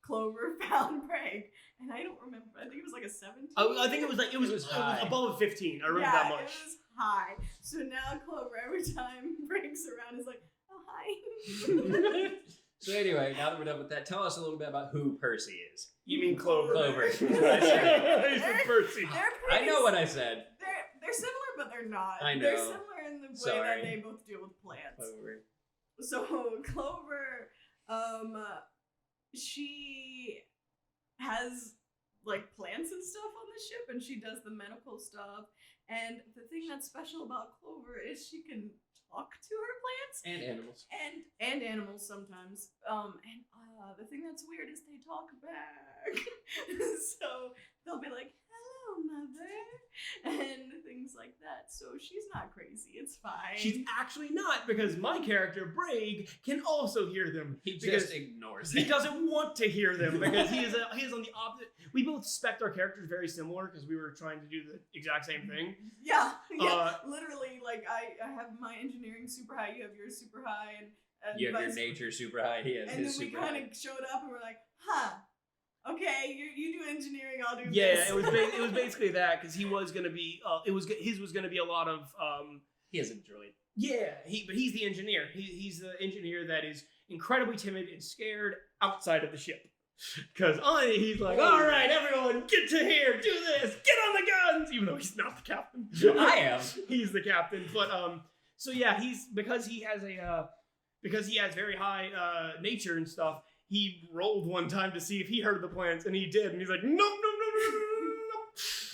Clover found Braig. And I don't remember. I think it was like a 17. I think it was high. above a 15. I remember yeah, that much. it was high. So now Clover, every time Braig's around, is like, oh hi. So anyway, now that we're done with that, tell us a little bit about who Percy is. You mean Clover? Clover. He's the Percy. They're I pretty know what I said. They're similar, but they're not. I know. They're similar in the way Sorry. that they both deal with plants. Clover. So Clover, she has like plants and stuff on the ship, and she does the medical stuff. And the thing that's special about Clover is she can talk to her plants And animals. and animals sometimes. The thing that's weird is they talk back. So they'll be like, "Hello, mother," and things like that. So she's not crazy. It's fine. She's actually not, because my character, Braig, can also hear them. He because just ignores he it. doesn't want to hear them because he is on the opposite. We both spec our characters very similar because we were trying to do the exact same thing. Yeah. Literally, like I have my engineering super high. You have yours super high, and You have your vice- nature super high. He has And his then we super high. kind of showed up, and we're like, huh. Okay, you do engineering, I'll do Yeah, this. it was basically that because he was gonna be his was gonna be a lot of He has a droid. yeah but he's the engineer. He's the engineer that is incredibly timid and scared outside of the ship. Because he's like, all right, everyone, get to here, do this, get on the guns, even though he's not the captain. I am. He's the captain, but so yeah, because he has very high nature and stuff. He rolled one time to see if he heard the plants, and he did, and he's like, no.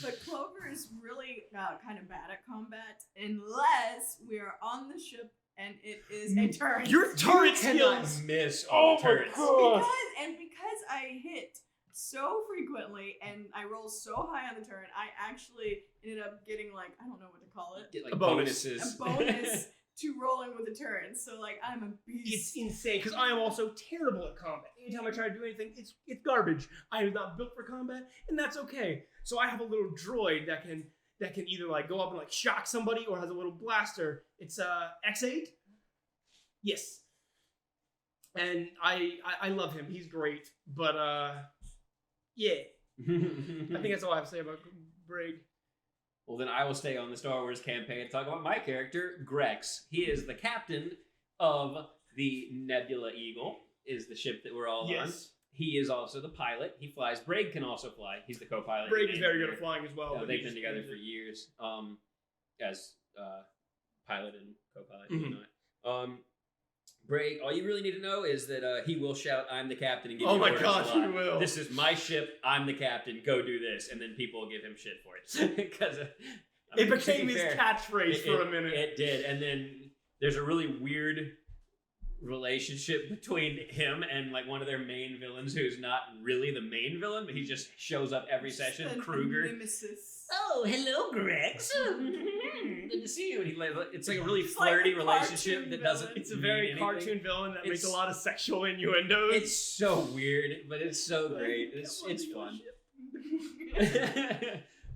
But Clover is really kind of bad at combat unless we are on the ship and it is a turret. Your turret Cannot skills. miss all Oh my turrets. God. Because I hit so frequently and I roll so high on the turret, I actually ended up getting like, I don't know what to call it, Get like A bonus. bonuses. a bonus to rolling with the turret. So like I'm a It's beast. insane because I am also terrible at combat. Anytime I try to do anything, it's garbage. I am not built for combat, and that's okay. So I have a little droid that can either like go up and like shock somebody or has a little blaster. It's X8. Yes. And I love him. He's great. But yeah. I think that's all I have to say about Braig. Well, then I will stay on the Star Wars campaign and talk about my character, Grex. He is the captain of the Nebula Eagle, is the ship that we're all on. Yes. He is also the pilot. He flies. Braig can also fly. He's the co-pilot. Braig is very good at flying as well. Yeah, but they've he's- been together for years. As pilot and co-pilot and whatnot. Bray, all you really need to know is that he will shout, "I'm the captain," and give you orders a lot. He will. This is my ship. I'm the captain. Go do this, and then people will give him shit for it because it became his catchphrase for a minute. It did, and then there's a really weird relationship between him and like one of their main villains, who's not really the main villain, but he just shows up every session. Kruger. Nemesis. Oh, hello, Grex. Good to see you. And it's like a really flirty relationship that doesn't. It's a very cartoon villain that makes a lot of sexual innuendos. It's so weird, but it's so great. It's fun.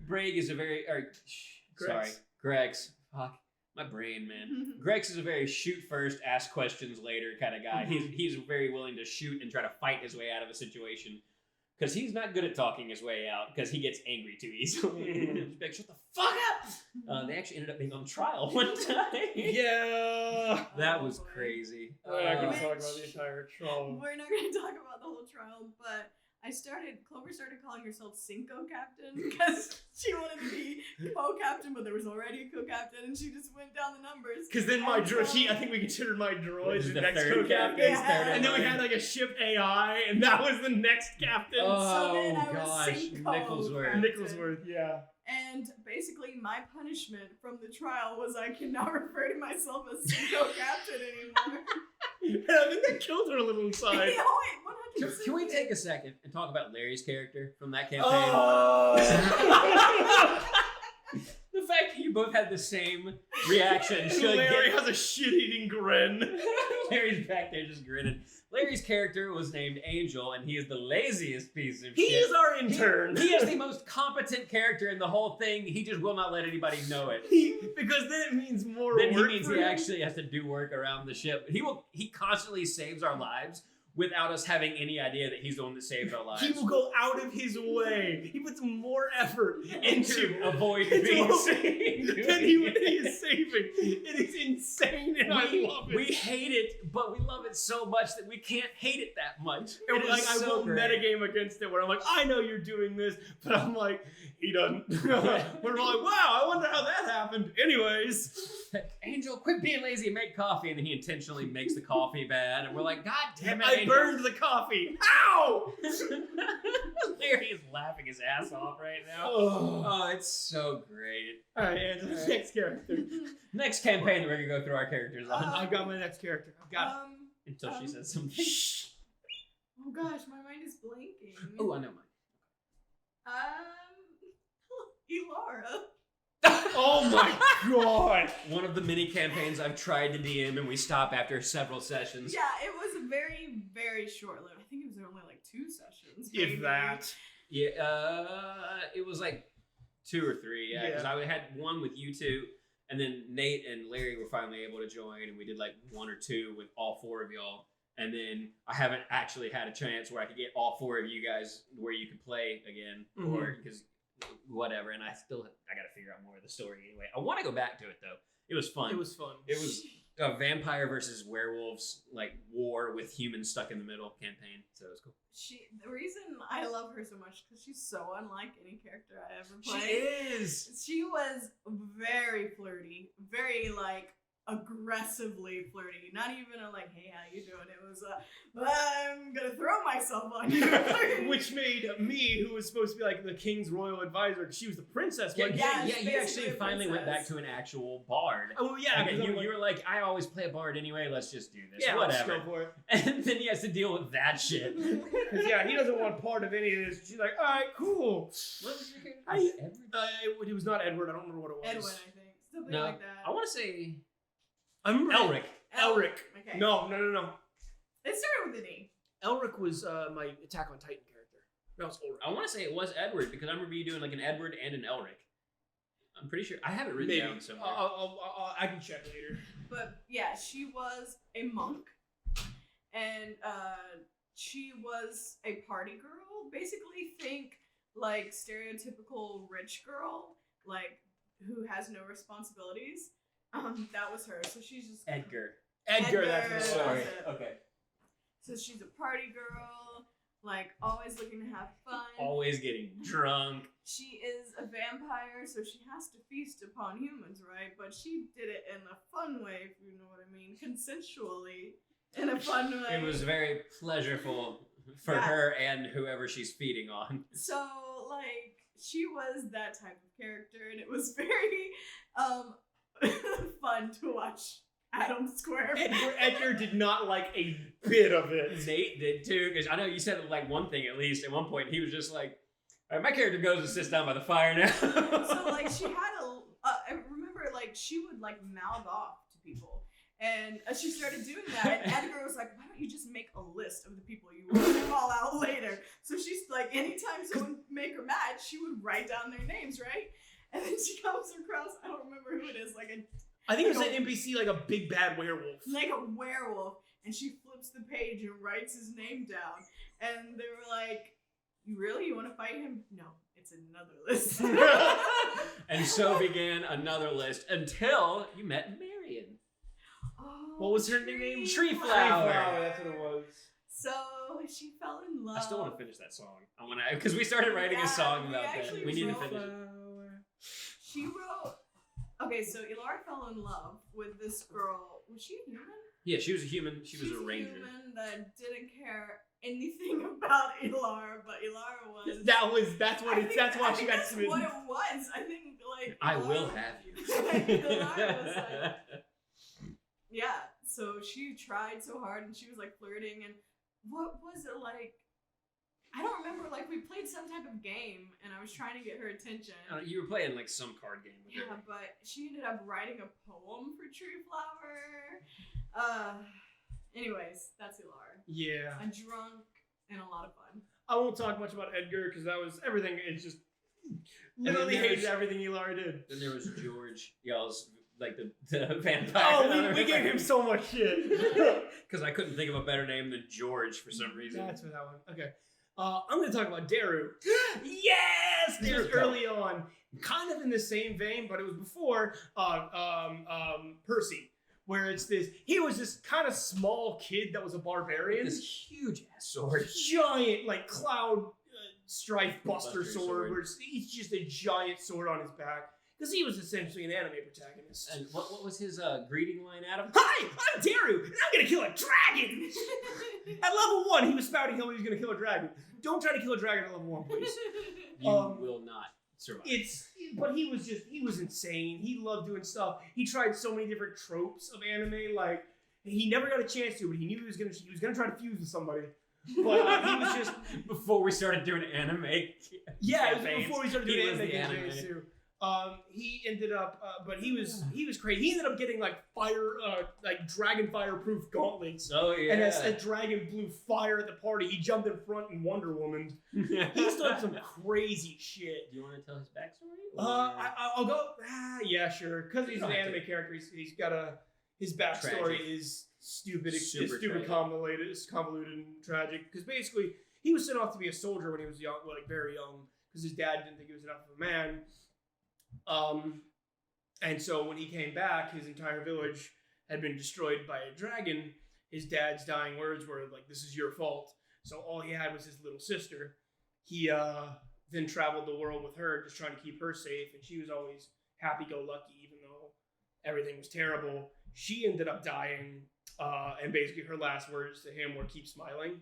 Braig is a very Grex. Fuck. My brain, man. Grex is a very shoot first, ask questions later kind of guy. He's very willing to shoot and try to fight his way out of a situation. Because he's not good at talking his way out, because he gets angry too easily. Like, shut the fuck up! They actually ended up being on trial one time. Yeah! That was crazy. We're not going to talk about the entire trial. We're not going to talk about the whole trial, but Clover started calling herself Cinco Captain because she wanted to be co-captain, but there was already a co-captain, and she just went down the numbers. Because then I think we considered my droid the next co-captain. Yeah. And then we had like a ship AI, and that was the next captain. So then I was Cinco Nicholsworth, yeah. And basically, my punishment from the trial was I cannot refer to myself as Cinco Captain anymore. And I think that killed her a little inside. Can we take a second and talk about Larry's character from that campaign? Oh. The fact that you both had the same reaction. Larry has a shit-eating grin. Larry's back there just grinning. Larry's character was named Angel, and he is the laziest piece of shit. He's our intern. He is the most competent character in the whole thing. He just will not let anybody know it. Because then it means more then work. He means he actually has to do work around the ship. He constantly saves our lives without us having any idea that he's the one that saved our lives. He will go out of his way. He puts more effort into avoid being saved than he is saving. It is insane, and I love it. We hate it, but we love it so much that we can't hate it that much. And like I will metagame against it, where I'm like, I know you're doing this, but I'm like, he doesn't. We're like, wow, I wonder how that happened. Anyways, Angel, quit being lazy and make coffee, and then he intentionally makes the coffee bad, and we're like, God damn it, I burned the coffee. Ow! Larry is laughing his ass off right now. Oh, it's so great. All right, Angel, next character. Next campaign that we're gonna go through our characters on. I've got my next character. I've got it. Until she says something. Oh gosh, my mind is blanking. Oh, I know mine. Elara. Oh my god! One of the mini campaigns I've tried to DM and we stop after several sessions. Yeah, it was very, very short-lived. I think it was only like 2 sessions. If maybe. that. Yeah, it was like 2 or 3. Yeah, because I had one with you two, and then Nate and Larry were finally able to join, and we did like 1 or 2 with all 4 of y'all. And then I haven't actually had a chance where I could get all 4 of you guys where you could play again, or because whatever. And I got to figure out more of the story anyway. I want to go back to it though. It was fun. It was fun. It was a vampire versus werewolves like war with humans stuck in the middle campaign. So it was cool. The reason I love her so much because she's so unlike any character I ever played. She is. She was very flirty, very like aggressively flirty. Not even a like, hey, how you doing? It was I'm gonna throw myself on you. Which made me, who was supposed to be like the king's royal advisor, because she was the princess. Yeah, you actually finally went back to an actual bard. Oh yeah, okay, you were like, I always play a bard anyway. Let's just do this. Yeah, whatever. let's go for it. And then he has to deal with that shit. Because he doesn't want part of any of this. She's like, all right, cool. What was your character? Edward? It was not Edward. I don't remember what it was. Edwin, I think. Something no, like that. I want to say. I remember Elric. Elric. Okay. No. It started with an E. Elric was my Attack on Titan character. That was Ulrich. I want to say it was Edward because I remember you doing like an Edward and an Elric. I'm pretty sure. I have it written down somewhere. I can check later. But yeah, she was a monk, and she was a party girl. Basically, think like stereotypical rich girl, like who has no responsibilities. That was her. So she's just Edgar, Edgar, that's the story. Okay. So she's a party girl. like always looking to have fun. Always getting drunk. She is a vampire, so she has to feast upon humans, right? But she did it in a fun way, if you know what I mean, consensually, in a fun way. It was very pleasurable for her and whoever she's feeding on. So, like, she was that type of character, and it was very fun to watch Adam Square. Edgar did not like a bit of it. Nate did too, because I know you said like one thing at least. At one point, he was just like, "All right, my character goes and sits down by the fire now." So, like, she had I remember, like, she would, like, mouth off to people. And as she started doing that, Edgar was like, why don't you just make a list of the people you want to call out later? So she's like, anytime someone make her mad, she would write down their names, right? And then she comes across, I don't remember who it is, I think it was an NPC, like a big bad werewolf. like a werewolf. And she flips the page and writes his name down. And they were like, you want to fight him? No, it's another list. And so began another list until you met Marion. Oh, What was her name? Tree Flower. Flower. That's what it was. So she fell in love. I still want to finish that song. I want to, because we started writing a song we about that. actually We need to wrote- finish it. She wrote. Okay, so Ilara fell in love with this girl. Was she a human? Yeah, she was a human. She was She's a ranger. human that didn't care anything about Ilara, but Ilara was. That's why she got That's smitten. what it was. I think like. I Ilara- will have you. Ilara was like, yeah. So she tried so hard, and she was like flirting, and what was it like? I don't remember. Like, we played some type of game, and I was trying to get her attention. You were playing like some card game with Yeah, her. but she ended up writing a poem for Tree Flower. Anyways, that's Ilara. Yeah. A drunk and a lot of fun. I won't talk much about Edgar because that was everything. It's just literally then there's- hated everything Ilara did. Then there was George, y'all's like the vampire. Oh, we gave him so much shit. Because I couldn't think of a better name than George for some reason. That's for that one. Okay. I'm going to talk about Daru. Yes! This was early on. Kind of in the same vein, but it was before Percy. Where it's this, he was this kind of small kid that was a barbarian. This huge ass sword. Giant, like, cloud strife buster Buster sword. sword. Where he's just a giant sword on his back. Because he was essentially an anime protagonist. And what was his greeting line, Adam? Hi, I'm Daru, and I'm gonna kill a dragon! At level 1, he was spouting how he was gonna kill a dragon. Don't try to kill a dragon at level 1, please. You will not survive. But he was insane. He loved doing stuff. He tried so many different tropes of anime, like, he never got a chance to, but he knew he was gonna try to fuse with somebody. But he was just... Before we started doing anime Yeah, campaigns, before we started he doing was anime the campaigns anime. too. He ended up, but he was crazy. He ended up getting like fire, like dragon fire proof gauntlets. Oh yeah. And as a dragon blew fire at the party, he jumped in front and Wonder Woman. He's done some crazy shit. Do you want to tell his backstory? I'll go. Yeah, sure. Because he's You an don't have anime to. character, his backstory Tragic. is stupid. It's Super stupid, tragic. convoluted. It's convoluted and tragic. Because basically, he was sent off to be a soldier when he was young, like very young, because his dad didn't think he was enough of a man. And so when he came back, his entire village had been destroyed by a dragon. His dad's dying words were like, "This is your fault." So all he had was his little sister. He then traveled the world with her, just trying to keep her safe, and she was always happy-go-lucky, even though everything was terrible. She ended up dying, and basically her last words to him were, "Keep smiling."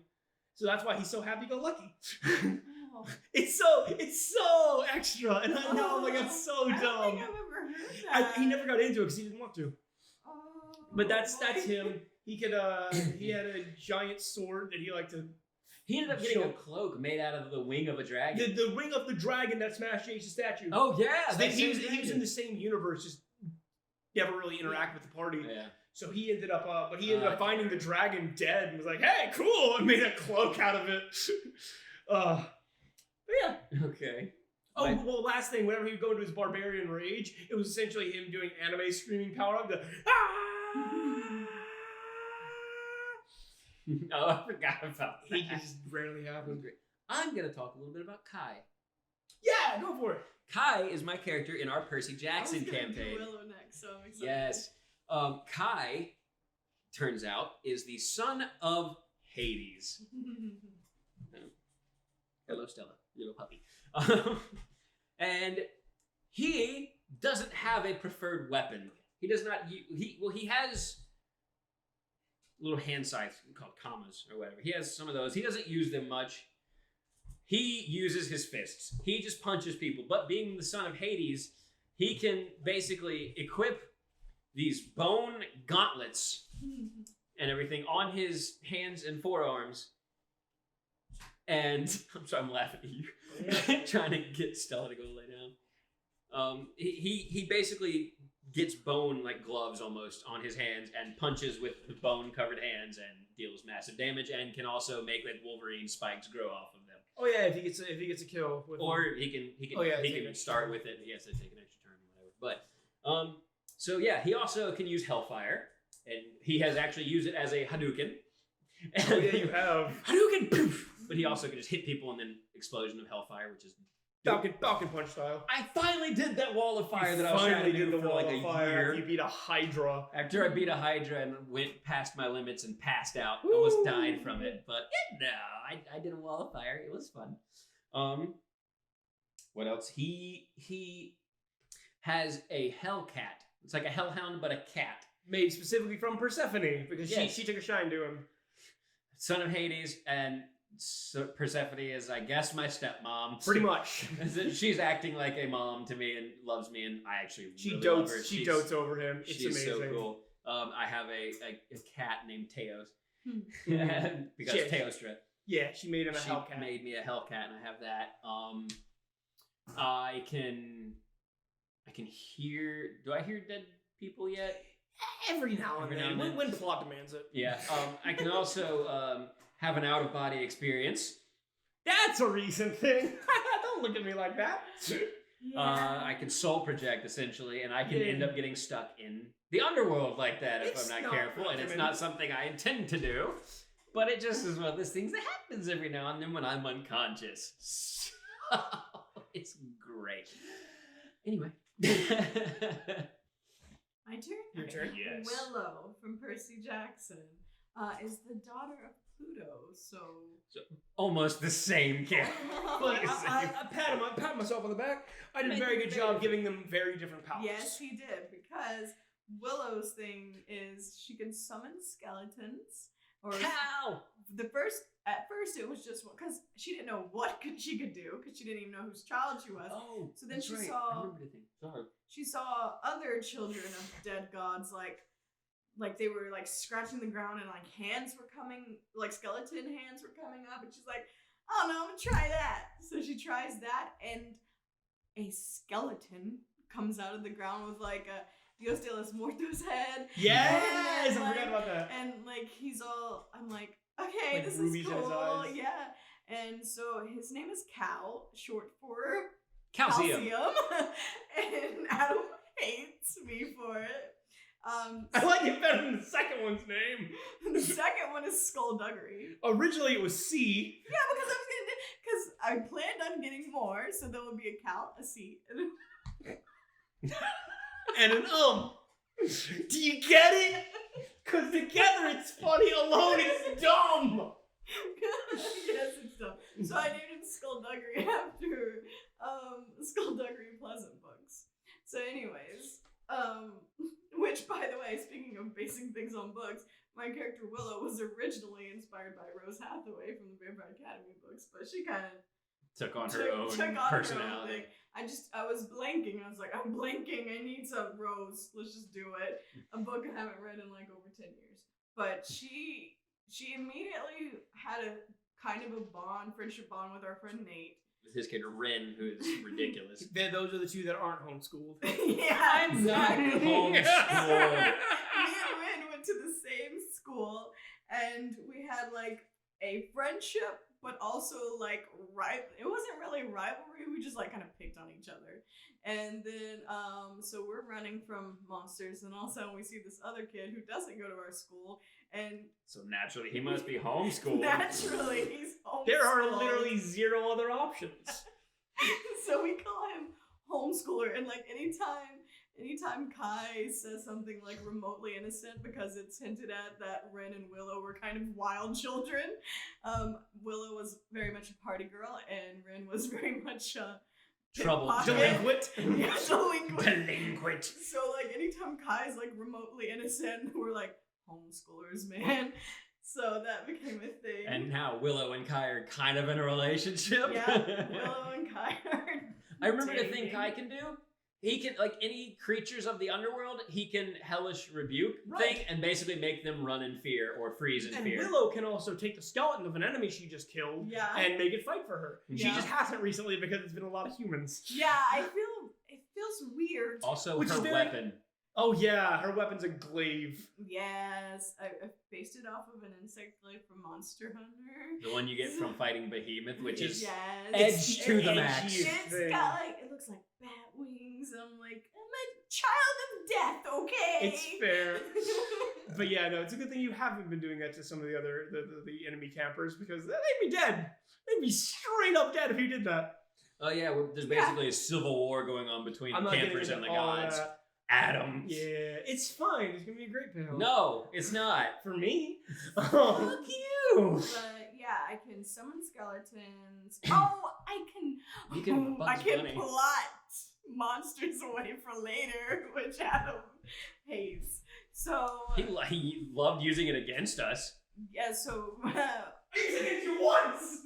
So that's why he's so happy-go-lucky. Oh. It's so extra, and I know, like, I'm so I don't dumb. think I've ever heard that. He never got into it because he didn't want to. Oh, But that's boy. him. He could he had a giant sword that he liked to. He ended up getting a cloak made out of the wing of a dragon. The wing of the dragon that smashed Ace's statue. Oh yeah, So he was in the same universe, just never really interact with the party. Yeah. So he ended up, finding the okay. dragon dead and was like, "Hey, cool!" and made a cloak out of it. But yeah. Okay. Oh, My- well, last thing, whenever he would go into his barbarian rage, it was essentially him doing anime screaming power up. Oh, I forgot about that. It just rarely happens. I'm gonna talk a little bit about Kai. Yeah, go for it. Kai is my character in our Percy Jackson I was gonna campaign. Do Willow next, so I'm excited. Yes. Kai, turns out, is the son of Hades. Hello, Stella, little puppy. And he doesn't have a preferred weapon. He does not. He has little hand signs called commas or whatever. He has some of those. He doesn't use them much. He uses his fists. He just punches people. But being the son of Hades, he can basically equip these bone gauntlets and everything on his hands and forearms. And I'm sorry, I'm laughing at you, trying to get Stella to go lay down. He basically gets bone like gloves almost on his hands and punches with the bone covered hands and deals massive damage and can also make like Wolverine spikes grow off of them. Oh yeah, if he gets a kill with Or he can start with it. He has to take an extra turn or whatever. But so yeah, he also can use Hellfire, and he has actually used it as a Hadouken. Oh yeah, you have Hadouken, poof! But he also can just hit people and then explosion of Hellfire, which is Falcon Punch style. I finally did that wall of fire that I was trying to do for like a year. You beat a Hydra. After I beat a Hydra and went past my limits and passed out, almost died from it. But I did a wall of fire. It was fun. What else? He has a Hellcat. It's like a Hellhound, but a cat. Made specifically from Persephone because she took a shine to him. Son of Hades, and Persephone is, I guess, my stepmom. Pretty much. She's acting like a mom to me and loves me, and I actually really dotes. love her. She dotes over him. It's she's amazing. So cool. I have a cat named Teos because Teostra. Yeah, she made him a She Hellcat. made me a Hellcat, and I have that. I can hear. Do I hear dead people yet? Every now and then, when plot demands it. Yeah. I can also have an out-of-body experience. That's a recent thing. Don't look at me like that. Yeah. I can soul project essentially, and I can end up getting stuck in the underworld like that if I'm not careful. And it's not something I intend to do, but it just is one of those things that happens every now and then when I'm unconscious. So, it's great. Anyway. My turn? Your turn? Yes. Willow from Percy Jackson is the daughter of Pluto, so Almost the same character. But I pat myself on the back. I did a very good job giving them very different powers. yes, he did, because Willow's thing is she can summon skeletons. Or How? At first it was just because she didn't know what she could do because she didn't even know whose child she was. Oh, so then that's she right. saw. I remember the thing. Sorry. She saw other children of dead gods like they were like scratching the ground and like hands were coming, like skeleton hands were coming up, and she's like, oh no, I'm gonna try that. So she tries that, and a skeleton comes out of the ground with like a Dios de los Muertos head. Yes, and, I forgot about that. And like he's all, I'm like, okay, Like this rubies is in his cool, eyes. yeah. And so his name is Cal, short for Calcium. and Adam hates me for it. I like it better than the second one's name. The second one is Skullduggery. Originally it was C. Yeah, because I planned on getting more, so there would be a Cal, a C, and And an Do you get it? Because together it's funny, alone it's dumb. yes, it's dumb. So I named him Skullduggery after Skullduggery Pleasant books. So anyways, which by the way, speaking of basing things on books, my character Willow was originally inspired by Rose Hathaway from the Vampire Academy books, but she kind of Took on her own personality. I was blanking. I was like, I'm blanking. I need some Rose. Let's just do it. A book I haven't read in like over 10 years. But she immediately had a kind of a friendship bond with our friend Nate. With his kid Ren, who is ridiculous. Those are the two that aren't homeschooled. Yeah, I'm not exactly. homeschooled. Me and Ren went to the same school, and we had like a friendship, but also like it wasn't really rivalry. We just like kind of picked on each other. And then so we're running from monsters, and all of a sudden we see this other kid who doesn't go to our school, and So naturally, he must be homeschooled. naturally he's homeschooled. There are literally zero other options. So we call him homeschooler, and like anytime anytime Kai says something like remotely innocent because it's hinted at that Ren and Willow were kind of wild children. Willow was very much a party girl, and Ren was very much Trouble. Delinquent. Yeah, delinquent. Delinquent. So like anytime Kai's like remotely innocent, we're like homeschoolers, man. So that became a thing. And now Willow and Kai are kind of in a relationship. Yeah, Willow and Kai are I remember the thing dating. Kai can do. He can, like any creatures of the underworld, he can hellish rebuke Right. thing and basically make them run in fear or freeze in And fear. Willow can also take the skeleton of an enemy she just killed Yeah. and make it fight for her. She Yeah. just hasn't recently because it's been a lot of humans. Yeah, I feel it feels weird. Also, Which her is very- weapon. Oh yeah, her weapon's a glaive. Yes, I based it off of an insect glaive from Monster Hunter. The one you get from fighting Behemoth, which is yes, edge to the edgy max. It's thing. got like it looks like bat wings. I'm like, I'm a child of death, okay? It's fair. But yeah, no, it's a good thing you haven't been doing that to some of the other the enemy campers because they'd be dead. They'd be straight up dead if you did that. Oh yeah, there's basically a civil war going on between I'm the not getting campers into and the all gods. that. Atoms. Yeah, it's fine. It's gonna be a great panel. No, it's not. For me. Fuck you. But yeah, I can summon skeletons. Oh, I can. You can I Bugs can Bunny. plot monsters away for later, which Adam hates. So He loved using it against us. yeah, so Using it you once.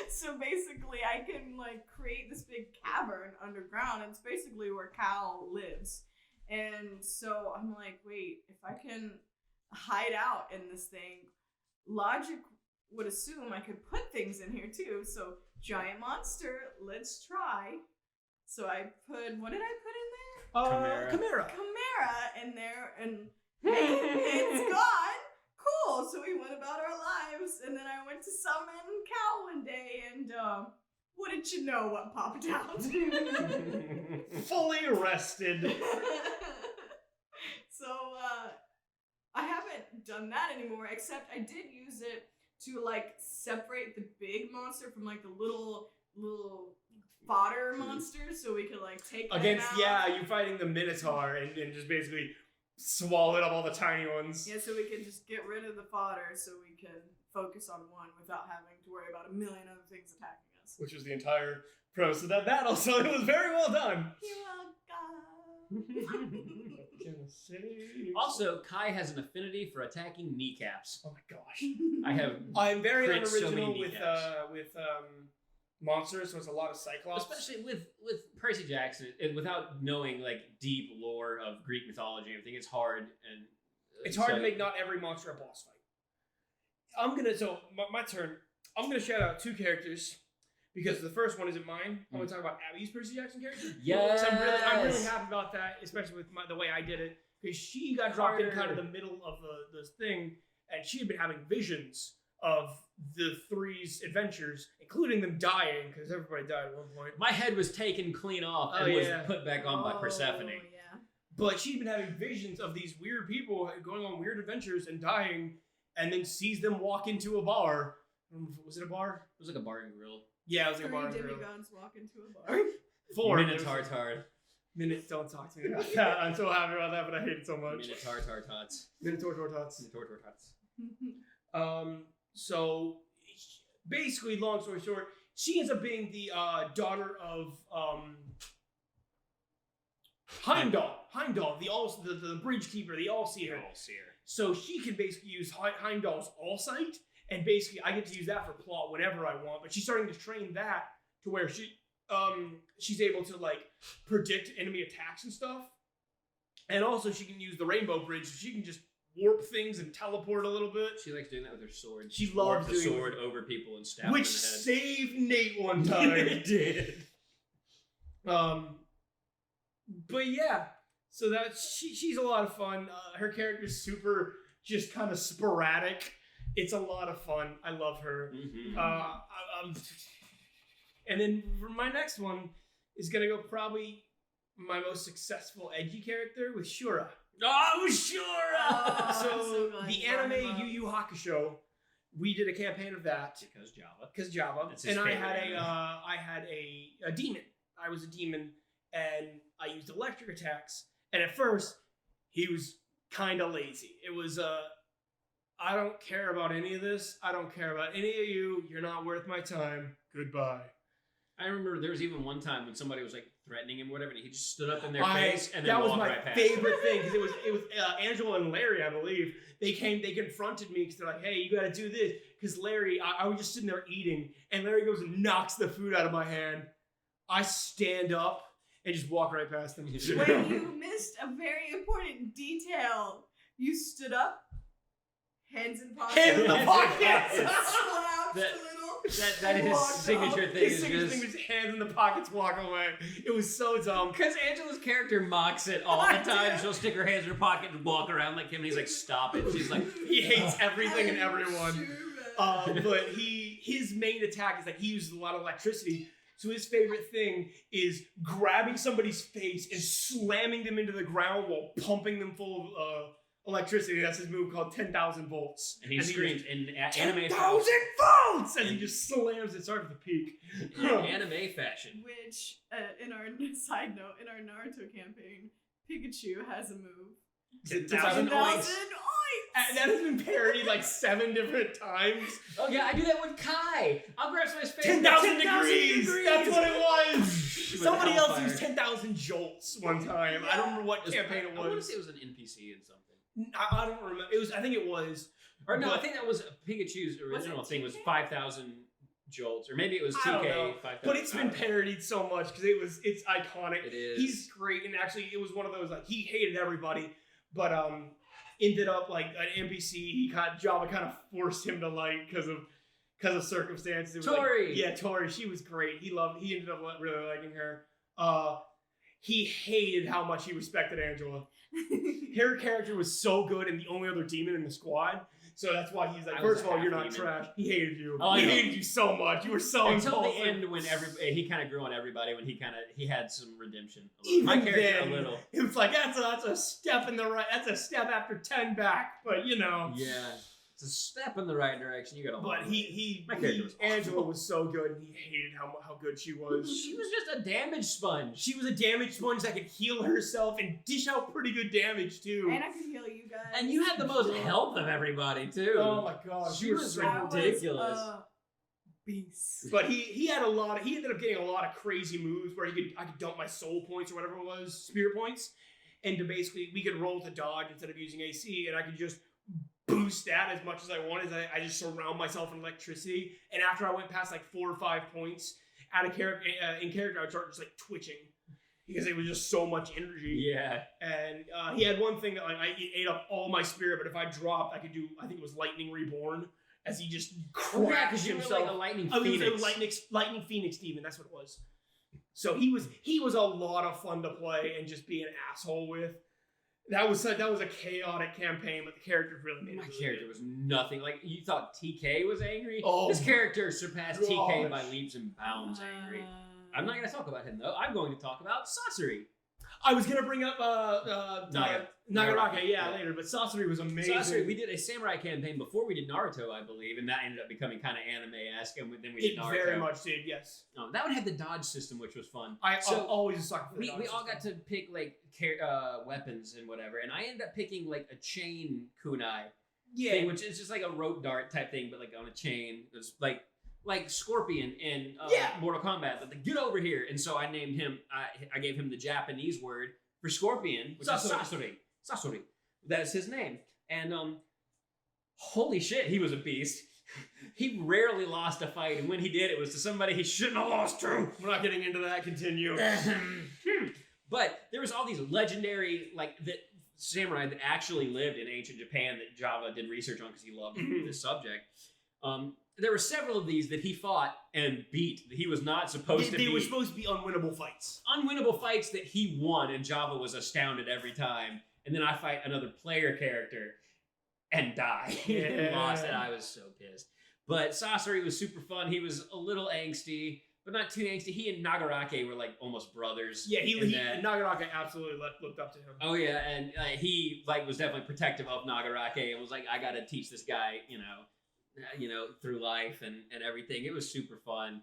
so basically, I can like create this big cavern underground. And it's basically where Cal lives, and so I'm like, wait, if I can hide out in this thing, logic would assume I could put things in here too. So giant monster, let's try. So I put, what did I put in there? Chimera. Chimera in there, and it's gone. Cool. So we went about our lives, and then I went to summon Cal one day, and what did you know? What popped out? Fully arrested. So I haven't done that anymore, except I did use it to like separate the big monster from like the little fodder monsters, so we could like take them Against, out. yeah, you fighting the Minotaur and just basically swallowed up all the tiny ones. Yeah, so we can just get rid of the fodder, so we can focus on one without having to worry about a million other things attacking us. Which was the entire premise of that battle, so it was very well done. You're welcome. Also, Kai has an affinity for attacking kneecaps. Oh my gosh. I I'm very crit so unoriginal many kneecaps. with monsters, so it's a lot of Cyclops. Especially with Percy Jackson, and without knowing like deep lore of Greek mythology, I think it's hard and It's hard to make not every monster a boss fight. My turn. I'm gonna shout out two characters because the first one isn't mine. I'm gonna talk about Abby's Percy Jackson character. Yes. So I'm really happy about that, especially with the way I did it, because she got dropped in kind of the middle of the thing, and she had been having visions of the three's adventures, including them dying, because everybody died at one point. My head was taken clean off Oh, and was yeah. put back on by Persephone. Yeah. But she'd been having visions of these weird people going on weird adventures and dying, and then sees them walk into a bar. Was it a bar? It was like a bar and grill. Yeah, it was like a bar. Three and grill. demigods walk into a bar. Four. Minotaur tart. Don't talk to me about that. I'm so happy about that, but I hate it so much. Minotaur tots. Minotaur tots. Minotaur tots. So basically, long story short, she ends up being the daughter of Heimdall, the bridge keeper, the all-seer. So she can basically use Heimdall's all-sight, and basically I get to use that for plot whenever I want. But she's starting to train that to where she's able to like predict enemy attacks and stuff, and also she can use the Rainbow Bridge, so she can just warp things and teleport a little bit. She likes doing that with her sword. She warped loves the doing sword over people and stab them in Which the head. saved Nate one time. It did. But yeah, so she's a lot of fun. Her character's super, just kind of sporadic. It's a lot of fun. I love her. Mm-hmm. And then for my next one is gonna go probably my most successful edgy character with Shura. Oh, sure. Oh, So so glad the you brought anime him up. Yu Yu Hakusho, we did a campaign of that. Because Java. Because Java, That's his and I favorite had anime. I had a demon. I was a demon, and I used electric attacks. And at first, he was kind of lazy. It was I don't care about any of this. I don't care about any of you. You're not worth my time. Goodbye. I remember there was even one time when somebody was like threatening him, or whatever, and he just stood up in their face and then that was walked my right past. favorite thing because it was Angela and Larry, I believe. They confronted me because they're like, "Hey, you got to do this." Because Larry, I was just sitting there eating, and Larry goes and knocks the food out of my hand. I stand up and just walk right past them. Wait, you missed a very important detail. You stood up, hands in pockets. Hands in the pockets. Slouched That- a little. That is his walked signature off. thing. His signature thing was hands in the pockets, walk away. It was so dumb. Because Angela's character mocks it all the I time. do. She'll stick her hands in her pocket and walk around like him, and he's like, "Stop it!" She's like, He hates everything and I'm everyone. sure. But his main attack is that he uses a lot of electricity. So his favorite thing is grabbing somebody's face and slamming them into the ground while pumping them full of electricity. That's his move called 10,000 volts. and he screams in anime 10,000 fashion. volts! As he just slams it. Sorry for the peak. In anime fashion. Which, in our side note, in our Naruto campaign, Pikachu has a move. 10,000 oinks. oinks. oinks! And that has been parodied like 7 different times. Oh yeah, I do that with Kai. I'll grab somebody's face. 10,000 degrees! That's what it was! With Somebody else hellfire. used 10,000 jolts one time. I don't remember what campaign it I want to was. say it was an NPC in something. I don't remember. It was. I think it was. Or no, I But- think that was Pikachu's original it thing was 2K? 5,000 jolts, or maybe it was I don't 2K. know. 5,000. But it's been parodied so much because it's iconic. It is. He's great, and actually, it was one of those like he hated everybody, but ended up like an NPC. Java kind of forced him to like because of circumstances. It was Tori! Like, yeah, Tori. She was great. He ended up really liking her. He hated how much he respected Angela. Her character was so good and the only other demon in the squad. So that's why he's like, I was first a of all, you're not half demon. trash. He hated you. Oh, I he know. hated you so much. You were so until the impulsive. end when he kind of grew on everybody when he had some redemption. Even My character then, a little. it was like that's a step in the right. That's a step after 10 back. But you know. Yeah, it's a step in the right direction. You got a. But My character was awful. Angela was so good, and he hated how good she was. She was just a damage sponge. She was a damage sponge that could heal herself and dish out pretty good damage too. And I can heal you guys. And you had the most health of everybody too. Oh my gosh, She she was was so That good. ridiculous. Was a beast. But he had he ended up getting a lot of crazy moves where I could dump my soul points or whatever it was, spirit points, and to basically we could roll to dodge instead of using AC, and I could just boost that as much as I wanted. I just surround myself in electricity, and after I went past like 4 or 5 points out of character I would start just like twitching because it was just so much energy. Yeah. And he had one thing that like I ate up all my spirit, but if I dropped, I could do. I think it was Lightning Reborn, as he just Oh, yeah, crashed because you were himself. like a lightning Oh, phoenix. it was Lightning Phoenix Demon. That's what it was. So he was a lot of fun to play and just be an asshole with. That was a chaotic campaign, but the character really made it. My really character good. was nothing. Like you thought TK was angry. Oh, This character surpassed TK by gosh. leaps and bounds angry. I'm not going to talk about him though. I'm going to talk about Sasori. I was gonna bring up Nagarake, Yeah. later, but Sasori was amazing. Sasori, we did a samurai campaign before we did Naruto, I believe, and that ended up becoming kind of anime-esque, and then we did It Naruto. very much did, yes. That one had the dodge system, which was fun. I'm So, always a sucker for we the all got to pick like weapons and whatever, and I ended up picking like a chain kunai thing, which is just like a rope dart type thing, but like on a chain. It was like Scorpion in Mortal Kombat. Like, get over here, and so I named him. I gave him the Japanese word for Scorpion, which is Sasori. Sasori. That's his name, and holy shit, he was a beast. He rarely lost a fight, and when he did, it was to somebody he shouldn't have lost to. We're not getting into that. Continue. But there was all these legendary samurai that actually lived in ancient Japan that Java did research on because he loved this subject. There were several of these that he fought and beat that he was not supposed to beat. They were supposed to be unwinnable fights. Unwinnable fights that he won, and Java was astounded every time. And then I fight another player character and die. Yeah. Lost, and I was so pissed. But Sasori was super fun. He was a little angsty, but not too angsty. He and Nagarake were like almost brothers. Yeah, in that. Nagarake absolutely looked up to him. Oh yeah, and he was definitely protective of Nagarake and was like, I gotta teach this guy, through life and everything. It was super fun.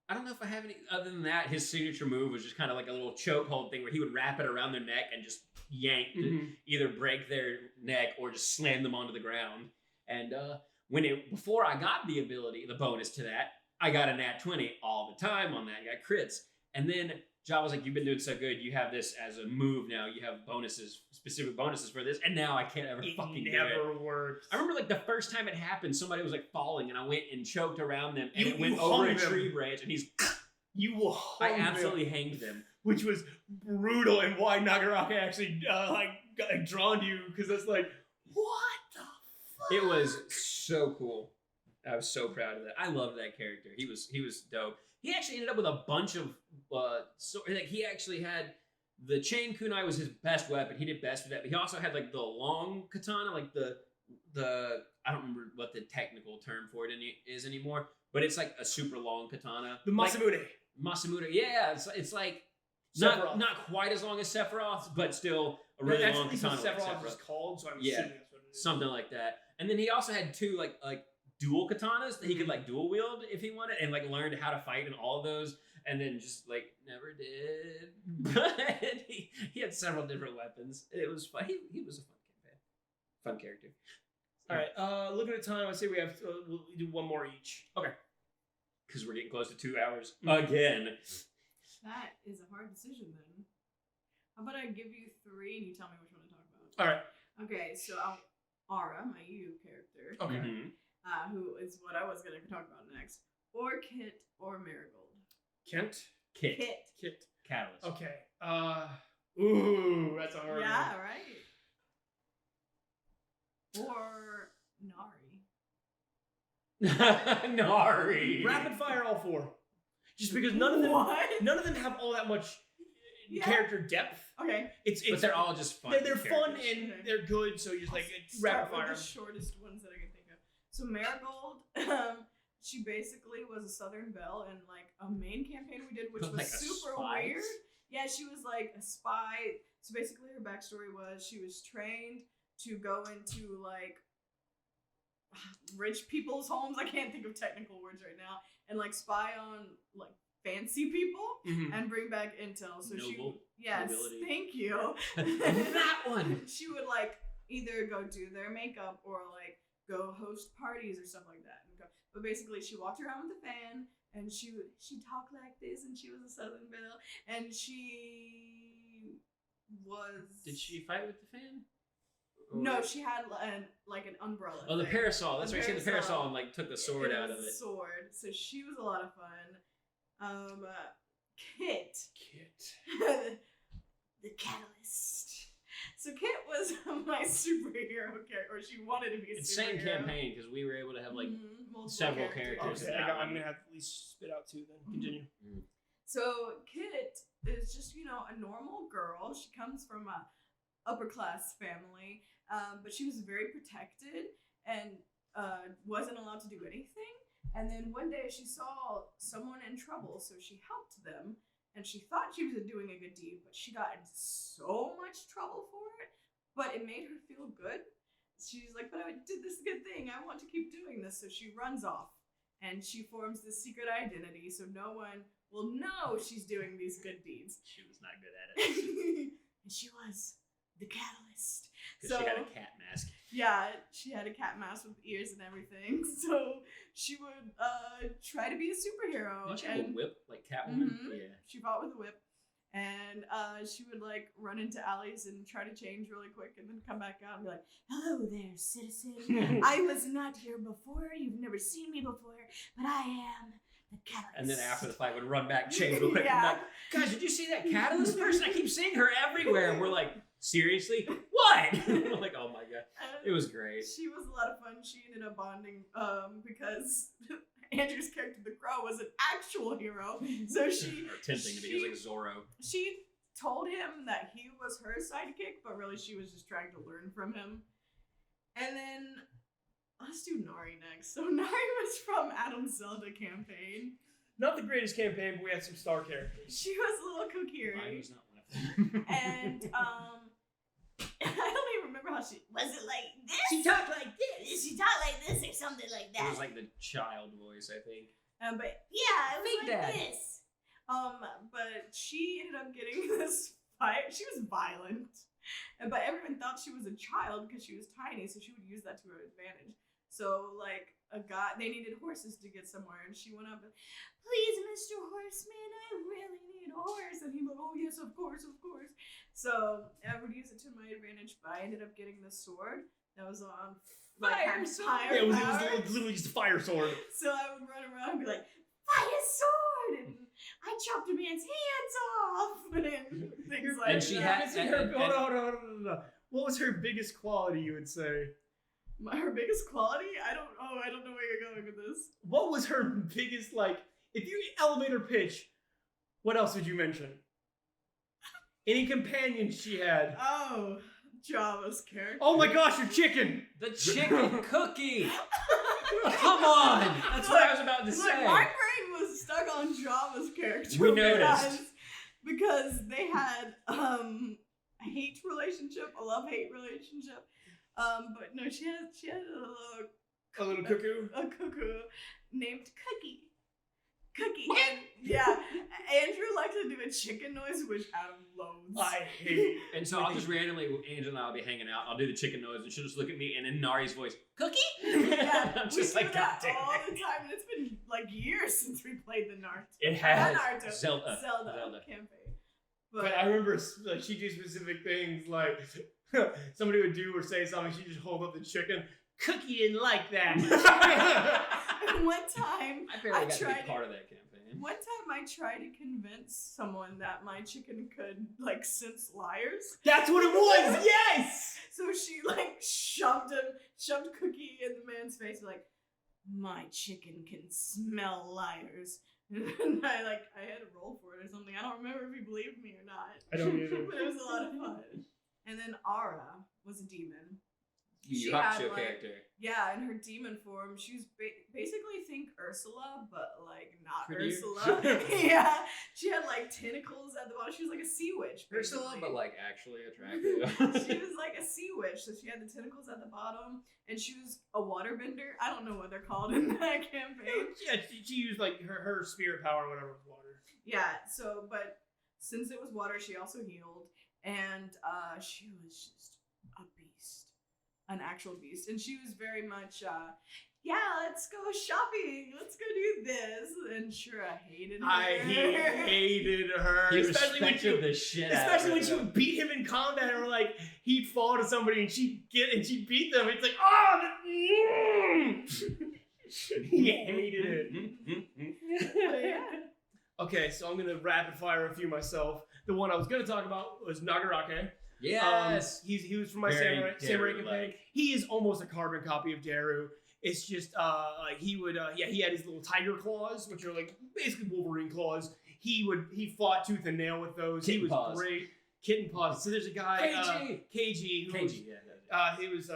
I don't know if I have any other than that. His signature move was just kind of like a little chokehold thing where he would wrap it around their neck and just yank to either break their neck or just slam them onto the ground. And before I got the ability, the bonus to that, I got a nat 20 all the time on that. I got crits. And then Ja was like, "You've been doing so good. You have this as a move now. You have bonuses, specific bonuses for this." And now I can't ever fucking do it. It never worked. I remember like the first time it happened, somebody was like falling, and I went and choked around them, and it went over a tree branch, and I absolutely hanged them, which was brutal. And why Nagaraka actually got drawn to you, because it's like, what the fuck? It was so cool. I was so proud of that. I loved that character. He was dope. He actually ended up with a bunch of he actually had the chain kunai was his best weapon. He did best with that. But he also had like the long katana, like the I don't remember what the technical term for it is anymore, but it's like a super long katana. The Masamune. Masamune, yeah, it's like not quite as long as Sephiroth's, but still a really long katana. That's what Sephiroth was called, so I'm assuming that's what it is. Something like that. And then he also had two like dual katanas that he could like dual wield if he wanted, and like learned how to fight in all of those, and then just like never did. But he had several different weapons. It was fun. He was a fun character. All right, looking at time, I say we have we'll do one more each. Okay. Because we're getting close to 2 hours again. That is a hard decision then. How about I give you 3 and you tell me which one to talk about? All right. Okay, so Aura, my EU character. Okay. Who is what I was going to talk about next. Or Kit or Marigold. Kent? Kit. Catalyst. Okay. Ooh, that's a hard one. Yeah, right. Or Nari. Nari. Rapid fire all 4. Just because none of them have all that much character depth. Okay. But they're all just fun. They're fun and they're good, so you just like rapid fire. The shortest ones that I can think of. So Marigold, she basically was a Southern Belle in like a main campaign we did, which was like super weird. Yeah, she was like a spy. So basically her backstory was she was trained to go into like rich people's homes. I can't think of technical words right now. And like spy on like fancy people and bring back intel. So nobility. Thank you. That one. She would like either go do their makeup or like go host parties or stuff like that. But basically, she walked around with a fan, and she talked like this, and she was a Southern Belle, and she was. Did she fight with the fan? No, she had like an umbrella. Oh, the parasol. That's right. She had the parasol and like took the sword out of it. Sword. So she was a lot of fun. Kit. The Catalyst. So Kit was my superhero character, or she wanted to be a superhero. Same campaign, because we were able to have like several characters. Okay, I'm gonna have to at least spit out 2 then. Continue. So Kit is just a normal girl. She comes from a upper class family, but she was very protected and wasn't allowed to do anything. And then one day she saw someone in trouble, so she helped them. And she thought she was doing a good deed, but she got in so much trouble for it. But it made her feel good. She's like, but I did this good thing. I want to keep doing this. So she runs off. And she forms this secret identity so no one will know she's doing these good deeds. She was not good at it. And she was the Catalyst. Because she had a cat mask. Yeah, she had a cat mask with ears and everything. So she would try to be a superhero. Did she have a whip like Catwoman? Yeah. She fought with a whip. And she would like run into alleys and try to change really quick and then come back out and be like, hello there, citizen. I was not here before. You've never seen me before, but I am the Catalyst. And then after the fight would run back, change real quick. Yeah. Like, guys, did you see that Catalyst person? I keep seeing her everywhere. And we're like, seriously? What? We're like, oh my god. It was great. She was a lot of fun. She ended up bonding because Andrew's character, the Crow, was an actual hero. So she... or attempting to be. He was like Zorro. She told him that he was her sidekick, but really she was just trying to learn from him. And then... let's do Nari next. So Nari was from Adam's Zelda campaign. Not the greatest campaign, but we had some star characters. She was a little Kokiri. Mine was not one of them. And I don't even remember how she was. It like this? She talked like this. She talked like this or something like that. It was like the child voice, I think. But yeah, it was Fake like dad. this. But she ended up getting this fight. She was violent, but everyone thought she was a child because she was tiny, so she would use that to her advantage. So like they needed horses to get somewhere, and she went up and, please, Mr. Horseman, I really need a horse. And he went, oh yes, of course, of course. So I would use it to my advantage, but I ended up getting the sword that was on Fire had sword. fire Yeah, it was power. literally just a fire sword. So I would run around and be like, fire sword! And I chopped a man's hands off! And things like And she that. had- Hold on. What was her biggest quality, you would say? Her biggest quality? I don't know where you're going with this. What was her biggest, like, if you elevator pitch, what else would you mention? Any companions she had? Oh, Java's character. Oh my gosh, your chicken! The chicken cookie. Come on. That's what I was about to Look, say. my brain was stuck on Java's character. We noticed. Because they had a hate relationship, a love-hate relationship. But no, she had A little cuckoo? a cuckoo named Cookie. Cookie. What? And, yeah. Andrew likes to do a chicken noise, which Adam loathes. I hate And so I'll just randomly, Angela and I'll be hanging out. I'll do the chicken noise, and she'll just look at me, and in Nari's voice, cookie. Yeah, I'm we just do like, that God damn all it. the time, and it's been like years since we played the Naruto. it. Not Has. Naruto. Zelda. Zelda campaign. But I remember like, she'd do specific things like somebody would do or say something, she'd just hold up the chicken. Cookie didn't like that. And one time, I barely I got to be tried part of that campaign. One time I tried to convince someone that my chicken could like sense liars. That's what it was. Yes. So she like shoved Cookie in the man's face, like, my chicken can smell liars. And I had to roll for it or something. I don't remember if he believed me or not. I don't either. But it was a lot of fun. And then Ara was a demon. You She hucked had, your like- character. Yeah, in her demon form, she was basically think Ursula, but like not Prettier. Ursula. Yeah, she had like tentacles at the bottom. She was like a sea witch. Ursula, basically. but like actually attractive. She was like a sea witch, so she had the tentacles at the bottom, and she was a waterbender. I don't know what they're called in that campaign. Yeah, she used like her spirit power or whatever with water. Yeah, so but since it was water, she also healed, and she was just a beast. An actual beast. And she was very much, yeah, let's go shopping. Let's go do this. And sure, I hated her. He hated her. He especially when respected she, the shit out of especially her, when she though. would beat him in combat, or like he'd fall to somebody and she'd beat them. It's like, oh, he hated it. But yeah. Okay, so I'm gonna rapid fire a few myself. The one I was gonna talk about was Nagarake. Yes. He was from my Very samurai Daru-like. campaign. He is almost a carbon copy of Daru. It's just like he would he had his little tiger claws, which are like basically Wolverine claws. He fought tooth and nail with those. Kitten he was paws. great. Kitten paws. So there's a guy KG. KG who was, KG, yeah. he was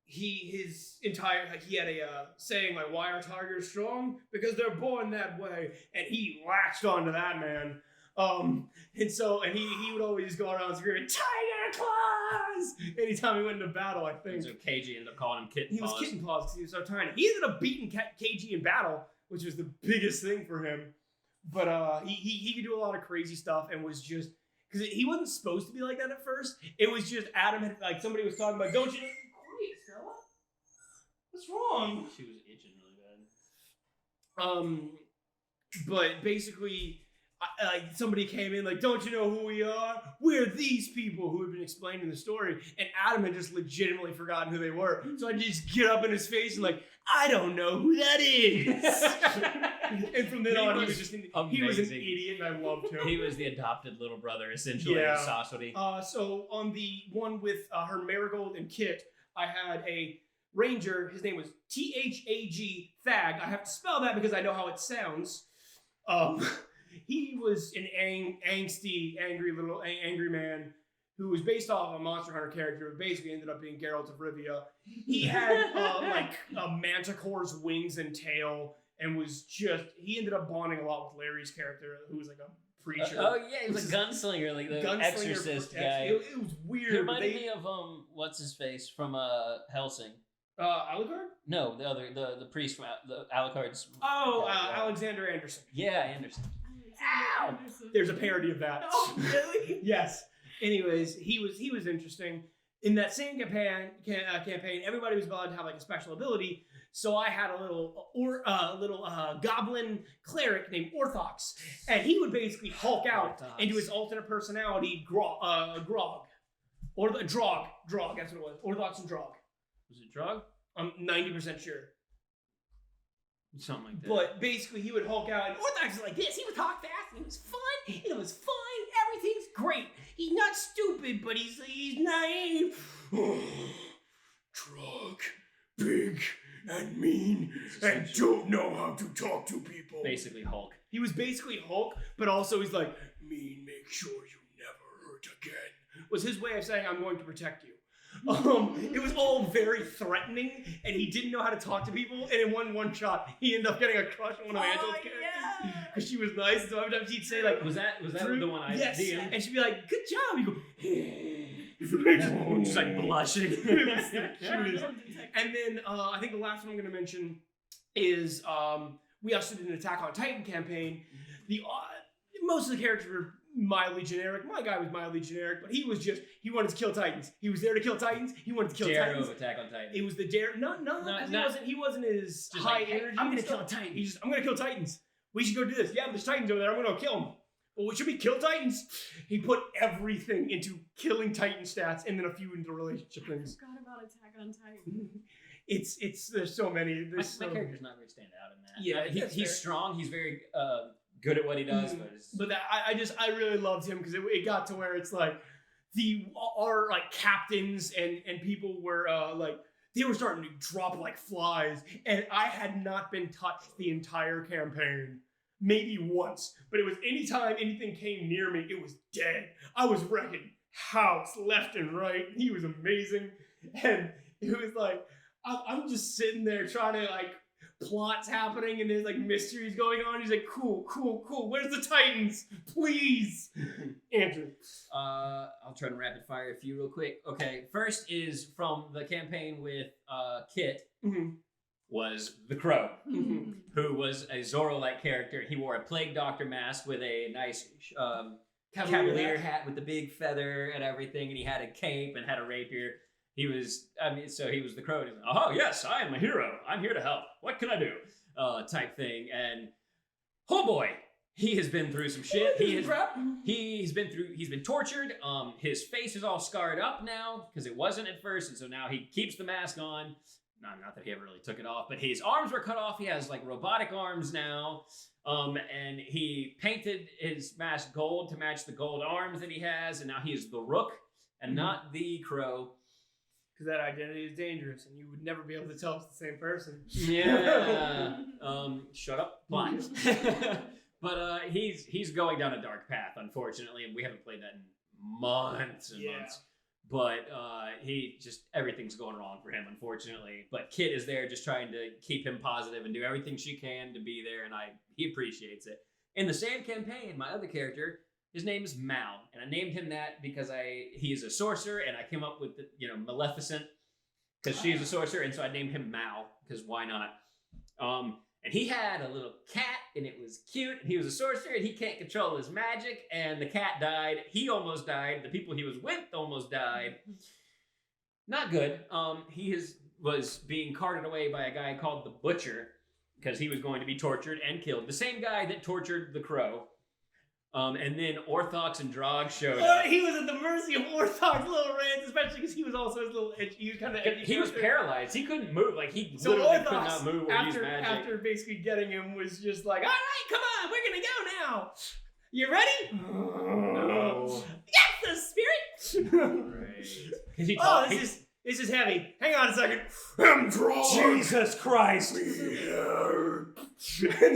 his entire he had a saying like, why are tigers strong? Because they're born that way. And he latched onto that, man. And he would always go around screaming, tiger claws! Anytime he went into battle, I think. So KG ended up calling him Kitten He was Paws. kitten paws because he was so tiny. He ended up beating KG in battle, which was the biggest thing for him. But he could do a lot of crazy stuff and was just, because he wasn't supposed to be like that at first. It was just Adam had, like, somebody was talking about, don't you know? Quiet, Stella. What's wrong? She was itching really bad. But basically, like somebody came in like, don't you know who we are? We're these people who had been explaining the story, and Adam had just legitimately forgotten who they were. So I just get up in his face and like, I don't know who that is. And from then on, he was just he was an amazing. idiot, and I loved him. He was the adopted little brother, essentially. Yeah. Sasori. So on the one with her Marigold and Kit, I had a ranger. His name was Thag. Thag. I have to spell that because I know how it sounds. He was an angsty, angry man who was based off a Monster Hunter character, but basically ended up being Geralt of Rivia. He had like a manticore's wings and tail, and was just he ended up bonding a lot with Larry's character, who was like a preacher. Oh yeah, he was a gunslinger, like the Exorcist guy. It was weird. He reminded They- me of what's his face from Helsing. Alucard? No, the other, the priest from the Alucard's. Oh, Yeah. Alexander Anderson. Yeah, Anderson. Alexander Anderson. There's a parody of that. Oh, really? Yes. Anyways, he was interesting. In that same campaign, everybody was allowed to have like a special ability. So I had a little goblin cleric named Orthox, and he would basically Hulk out Orthox. into his alternate personality, Grog, or the Drog. That's what it was. Orthox and Drog. Was it Drog? I'm 90% sure. Something like that. But basically, he would Hulk out, and Orthox is like this. He would talk fast, and it was fun. It was fun. Everything's great. He's not stupid, but he's naive. Drunk, big, and mean, and don't know how to talk to people. Basically Hulk. He was basically Hulk, but also he's like, mean, make sure you never hurt again. Was his way of saying, I'm going to protect you. It was all very threatening, and he didn't know how to talk to people. And in one shot, he ended up getting a crush on one of Angela's characters because she was nice. So every time she'd say like, Was that the one I yes, DM'd? and she'd be like, good job. You go, Just like blushing. And then I think the last one I'm going to mention is we also did an Attack on Titan campaign. Most of the characters were mildly generic. My guy was mildly generic, but he wanted to kill Titans. He was there to kill Titans. He wanted to kill Dare Titans. of Attack on Titan. It was the dare. No, he wasn't as Just high like, hey, energy. I'm gonna and kill stuff. a Titan. I'm gonna kill Titans. We should go do this. Yeah, there's Titans over there. I'm gonna kill them. Well, what should we kill Titans? He put everything into killing Titan stats and then a few into relationship I things. forgot about Attack on Titan. It's there's so many. My character's not very stand out in that. Yeah, that's he's fair. strong. He's very good at what he does, but it's, But I really loved him because it got to where it's like our like captains and people were like they were starting to drop like flies, and I had not been touched the entire campaign. Maybe once, but it was anytime anything came near me, it was dead. I was wrecking house left and right. He was amazing, and it was like I'm just sitting there trying to like plots happening and there's like mysteries going on. He's like, cool. Where's the Titans? Please, Andrew. I'll try to rapid fire a few real quick. Okay, first is from the campaign with Kit. Mm-hmm. Was the Crow, Mm-hmm. who was a Zorro-like character. He wore a plague doctor mask with a nice cavalier hat with the big feather and everything, and he had a cape and had a rapier. He was, so he was the Crow. He's like, oh yes, I am a hero. I'm here to help. What can I do? Type thing. And oh boy, he has been through some shit. He's been tortured. His face is all scarred up now because it wasn't at first, and so now he keeps the mask on. Not that he ever really took it off, but his arms were cut off. He has like robotic arms now. And he painted his mask gold to match the gold arms that he has, and now he is the Rook and not the Crow. Because that identity is dangerous, and you would never be able to tell it's the same person. Yeah. Shut up, blind. But he's going down a dark path, unfortunately, and we haven't played that in months and months. But everything's going wrong for him, unfortunately. But Kit is there just trying to keep him positive and do everything she can to be there, and he appreciates it. In the same campaign, my other character, his name is Mal, and I named him that because he is a sorcerer, and I came up with Maleficent because she's a sorcerer, and so I named him Mal because why not? And he had a little cat, and it was cute, and he was a sorcerer, and he can't control his magic, and the cat died. He almost died. The people he was with almost died. Not good. He was being carted away by a guy called the Butcher because he was going to be tortured and killed. The same guy that tortured the Crow. And then Orthox and Drog showed up. He was at the mercy of Orthox little rants, especially because he was also his little edgy. He was kind of edgy. He was paralyzed. He couldn't move. Like he so literally Orthox, could not move or use magic. After basically getting him, was just like, all right, come on, we're gonna go now. You ready? No. Yes, the spirit. Right. This is heavy. Hang on a second. I'm drunk. Jesus Christ. And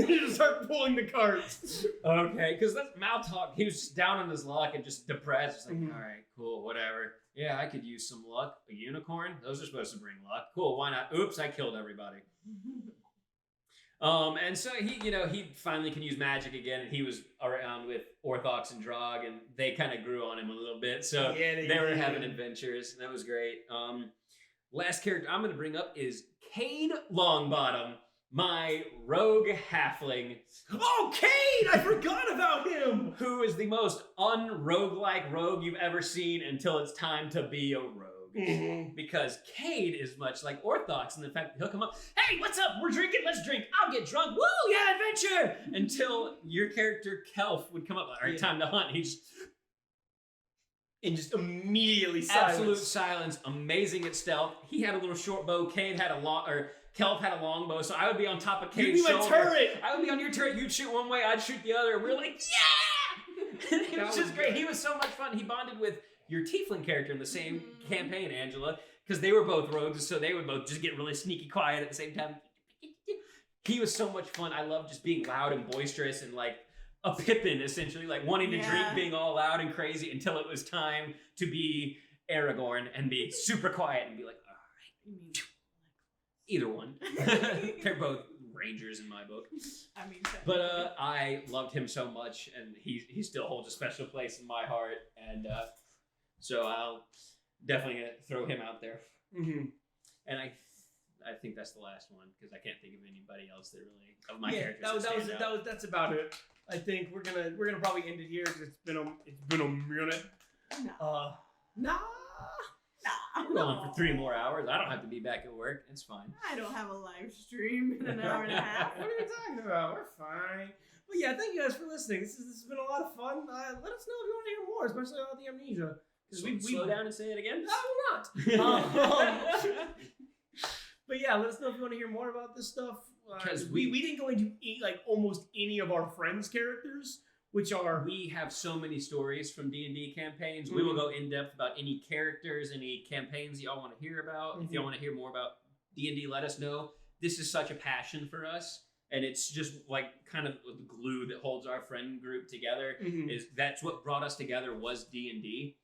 you just start pulling the carts. Okay, because that's Mal talk. He was just down on his luck and just depressed. It's like, Mhm. all right, cool, whatever. Yeah, I could use some luck. A unicorn? Those are supposed to bring luck. Cool, why not? Oops, I killed everybody. And so he finally can use magic again, and he was around with Orthox and Drog, and they kind of grew on him a little bit. So Yeah, they were having adventures, and that was great. last character I'm going to bring up is Cade Longbottom, my rogue halfling. Oh, Cade! I forgot about him! Who is the most un-roguelike rogue you've ever seen until it's time to be a rogue. Because Cade is much like Orthox in the fact that he'll come up, hey, what's up? We're drinking, let's drink. I'll get drunk. Woo, yeah, adventure! Until your character Kelf would come up, all right, time to hunt. He's and just immediately silence. Absolute silence, amazing at stealth. He had a little short bow, Cade had a long, or Kelf had a long bow, so I would be on top of Cade's shoulder. You'd be my turret! I would be on your turret, you'd shoot one way, I'd shoot the other, and we were like, yeah! It was just great. He was so much fun. He bonded with your tiefling character in the same campaign, Angela, because they were both rogues, so they would both just get really sneaky quiet at the same time. He was so much fun. I loved just being loud and boisterous and like a Pippin, essentially, like wanting to drink, being all loud and crazy until it was time to be Aragorn and be super quiet and be like, all right. Either one. They're both rangers in my book. I mean, but I loved him so much, and he still holds a special place in my heart, and so I'll definitely throw him out there. And I think that's the last one because I can't think of anybody else that really of my characters. That's about it. I think we're gonna probably end it here because it's been a minute. Nah. We're going for 3 more hours. I don't have to be back at work. It's fine. I don't have a live stream in an hour and a half. What are you talking about? We're fine. But yeah, thank you guys for listening. This has been a lot of fun. Let us know if you want to hear more, especially about the amnesia. Because we slow down and say it again. No, we're not. But yeah, let us know if you want to hear more about this stuff. Because we didn't go into like almost any of our friends' characters, which are we have so many stories from D&D campaigns. We will go in depth about any characters, any campaigns y'all want to hear about. If y'all want to hear more about D&D, let us know. This is such a passion for us, and it's just like kind of the glue that holds our friend group together. Is that's what brought us together was D&D.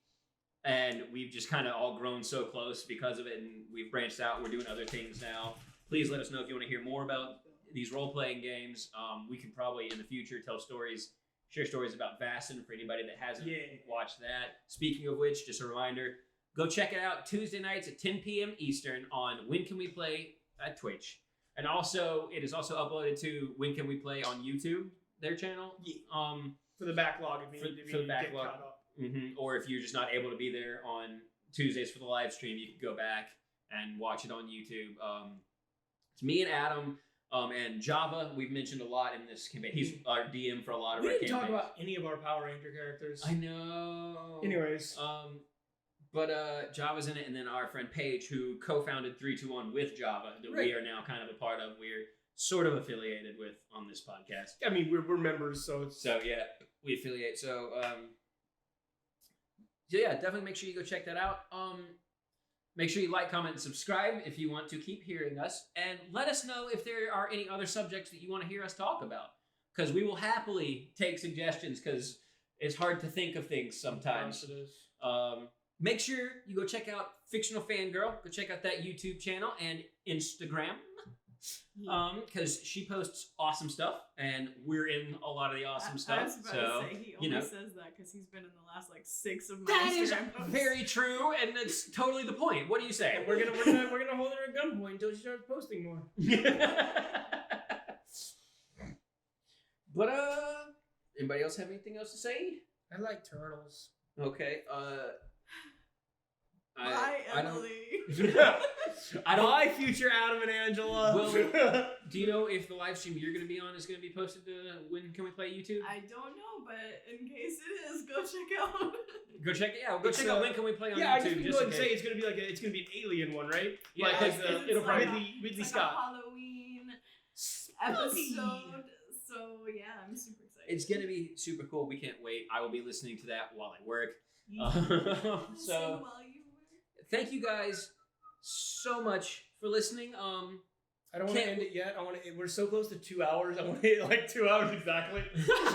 And we've just kind of all grown so close because of it, and we've branched out. We're doing other things now. Please let us know if you want to hear more about these role-playing games. We can probably, in the future, tell stories, share stories about Vassin for anybody that hasn't watched that. Speaking of which, just a reminder, go check it out Tuesday nights at 10 p.m. Eastern on When Can We Play at Twitch. And also, it is also uploaded to When Can We Play on YouTube, their channel. For the backlog, if you need to get caught up. Or if you're just not able to be there on Tuesdays for the live stream, you can go back and watch it on YouTube. It's me and Adam and Java. We've mentioned a lot in this campaign. He's our DM for a lot of our campaigns. We didn't talk about any of our Power Ranger characters. I know. Anyways. But Java's in it, and then our friend Paige, who co-founded 321 with Java, that we are now kind of a part of. We're sort of affiliated with on this podcast. I mean, we're members, so it's... So, yeah, we affiliate. So, yeah, definitely make sure you go check that out. Make sure you like, comment, and subscribe if you want to keep hearing us. And let us know if there are any other subjects that you want to hear us talk about. Because we will happily take suggestions, because it's hard to think of things sometimes. Yes, it is. Make sure you go check out Fictional Fangirl. Go check out that YouTube channel and Instagram. Because she posts awesome stuff, and we're in a lot of the awesome stuff. I was about to say, he only says that because he's been in the last like 6 of my That is posts. very true, and that's totally the point. What do you say? And we're gonna hold her at gunpoint until she starts posting more. But anybody else have anything else to say? I like turtles. Okay. Bye, Emily. I don't. Bye, future Adam and Angela. Well, do you know if the live stream you're going to be on is going to be posted to When Can We Play YouTube? I don't know, but in case it is, go check out. Go check it out. Go check out When Can We Play on YouTube. I just can go ahead and say it's going to be it's going to be an alien one, right? Yeah, like it'll probably be Ridley Scott. A Halloween episode. So yeah, I'm super excited. It's going to be super cool. We can't wait. I will be listening to that while I work. So thank you guys so much for listening. I don't want to end it yet. We're so close to 2 hours. I want to hit like 2 hours exactly.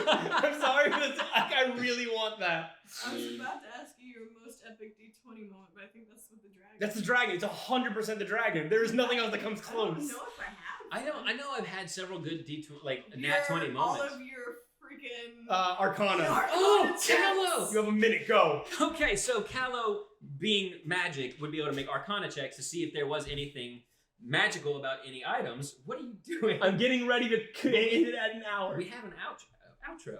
I'm sorry, but I really want that. I was about to ask you your most epic D20 moment, but I think that's with the dragon. That's the dragon. It's 100% the dragon. There is nothing else that comes close. I don't know if I have. I know I've had several good D20, like Nat 20 moments. All of your freaking Arcana. Oh, checks. Callow! You have a minute. Go. Okay, so Callow, being magic, would be able to make Arcana checks to see if there was anything magical about any items. What are you doing? I'm getting ready to end it at an hour. We have an outro.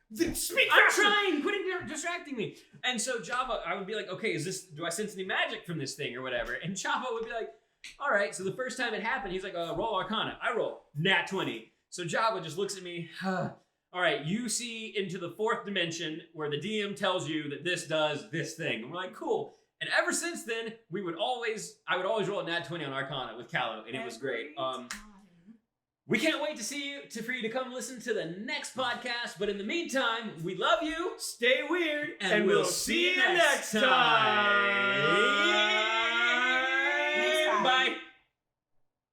Then speak I'm faster. trying. Quit distracting me. And so Java, I would be like, okay, do I sense any magic from this thing or whatever? And Java would be like, all right. So the first time it happened, he's like, roll Arcana. I roll nat 20. So Java just looks at me. All right, you see into the 4th dimension where the DM tells you that this does this thing. And we're like, cool. And ever since then, I would always roll a nat 20 on Arcana with Callow, and it was great. We can't wait for you to come listen to the next podcast. But in the meantime, we love you. Stay weird, And we'll see you next time.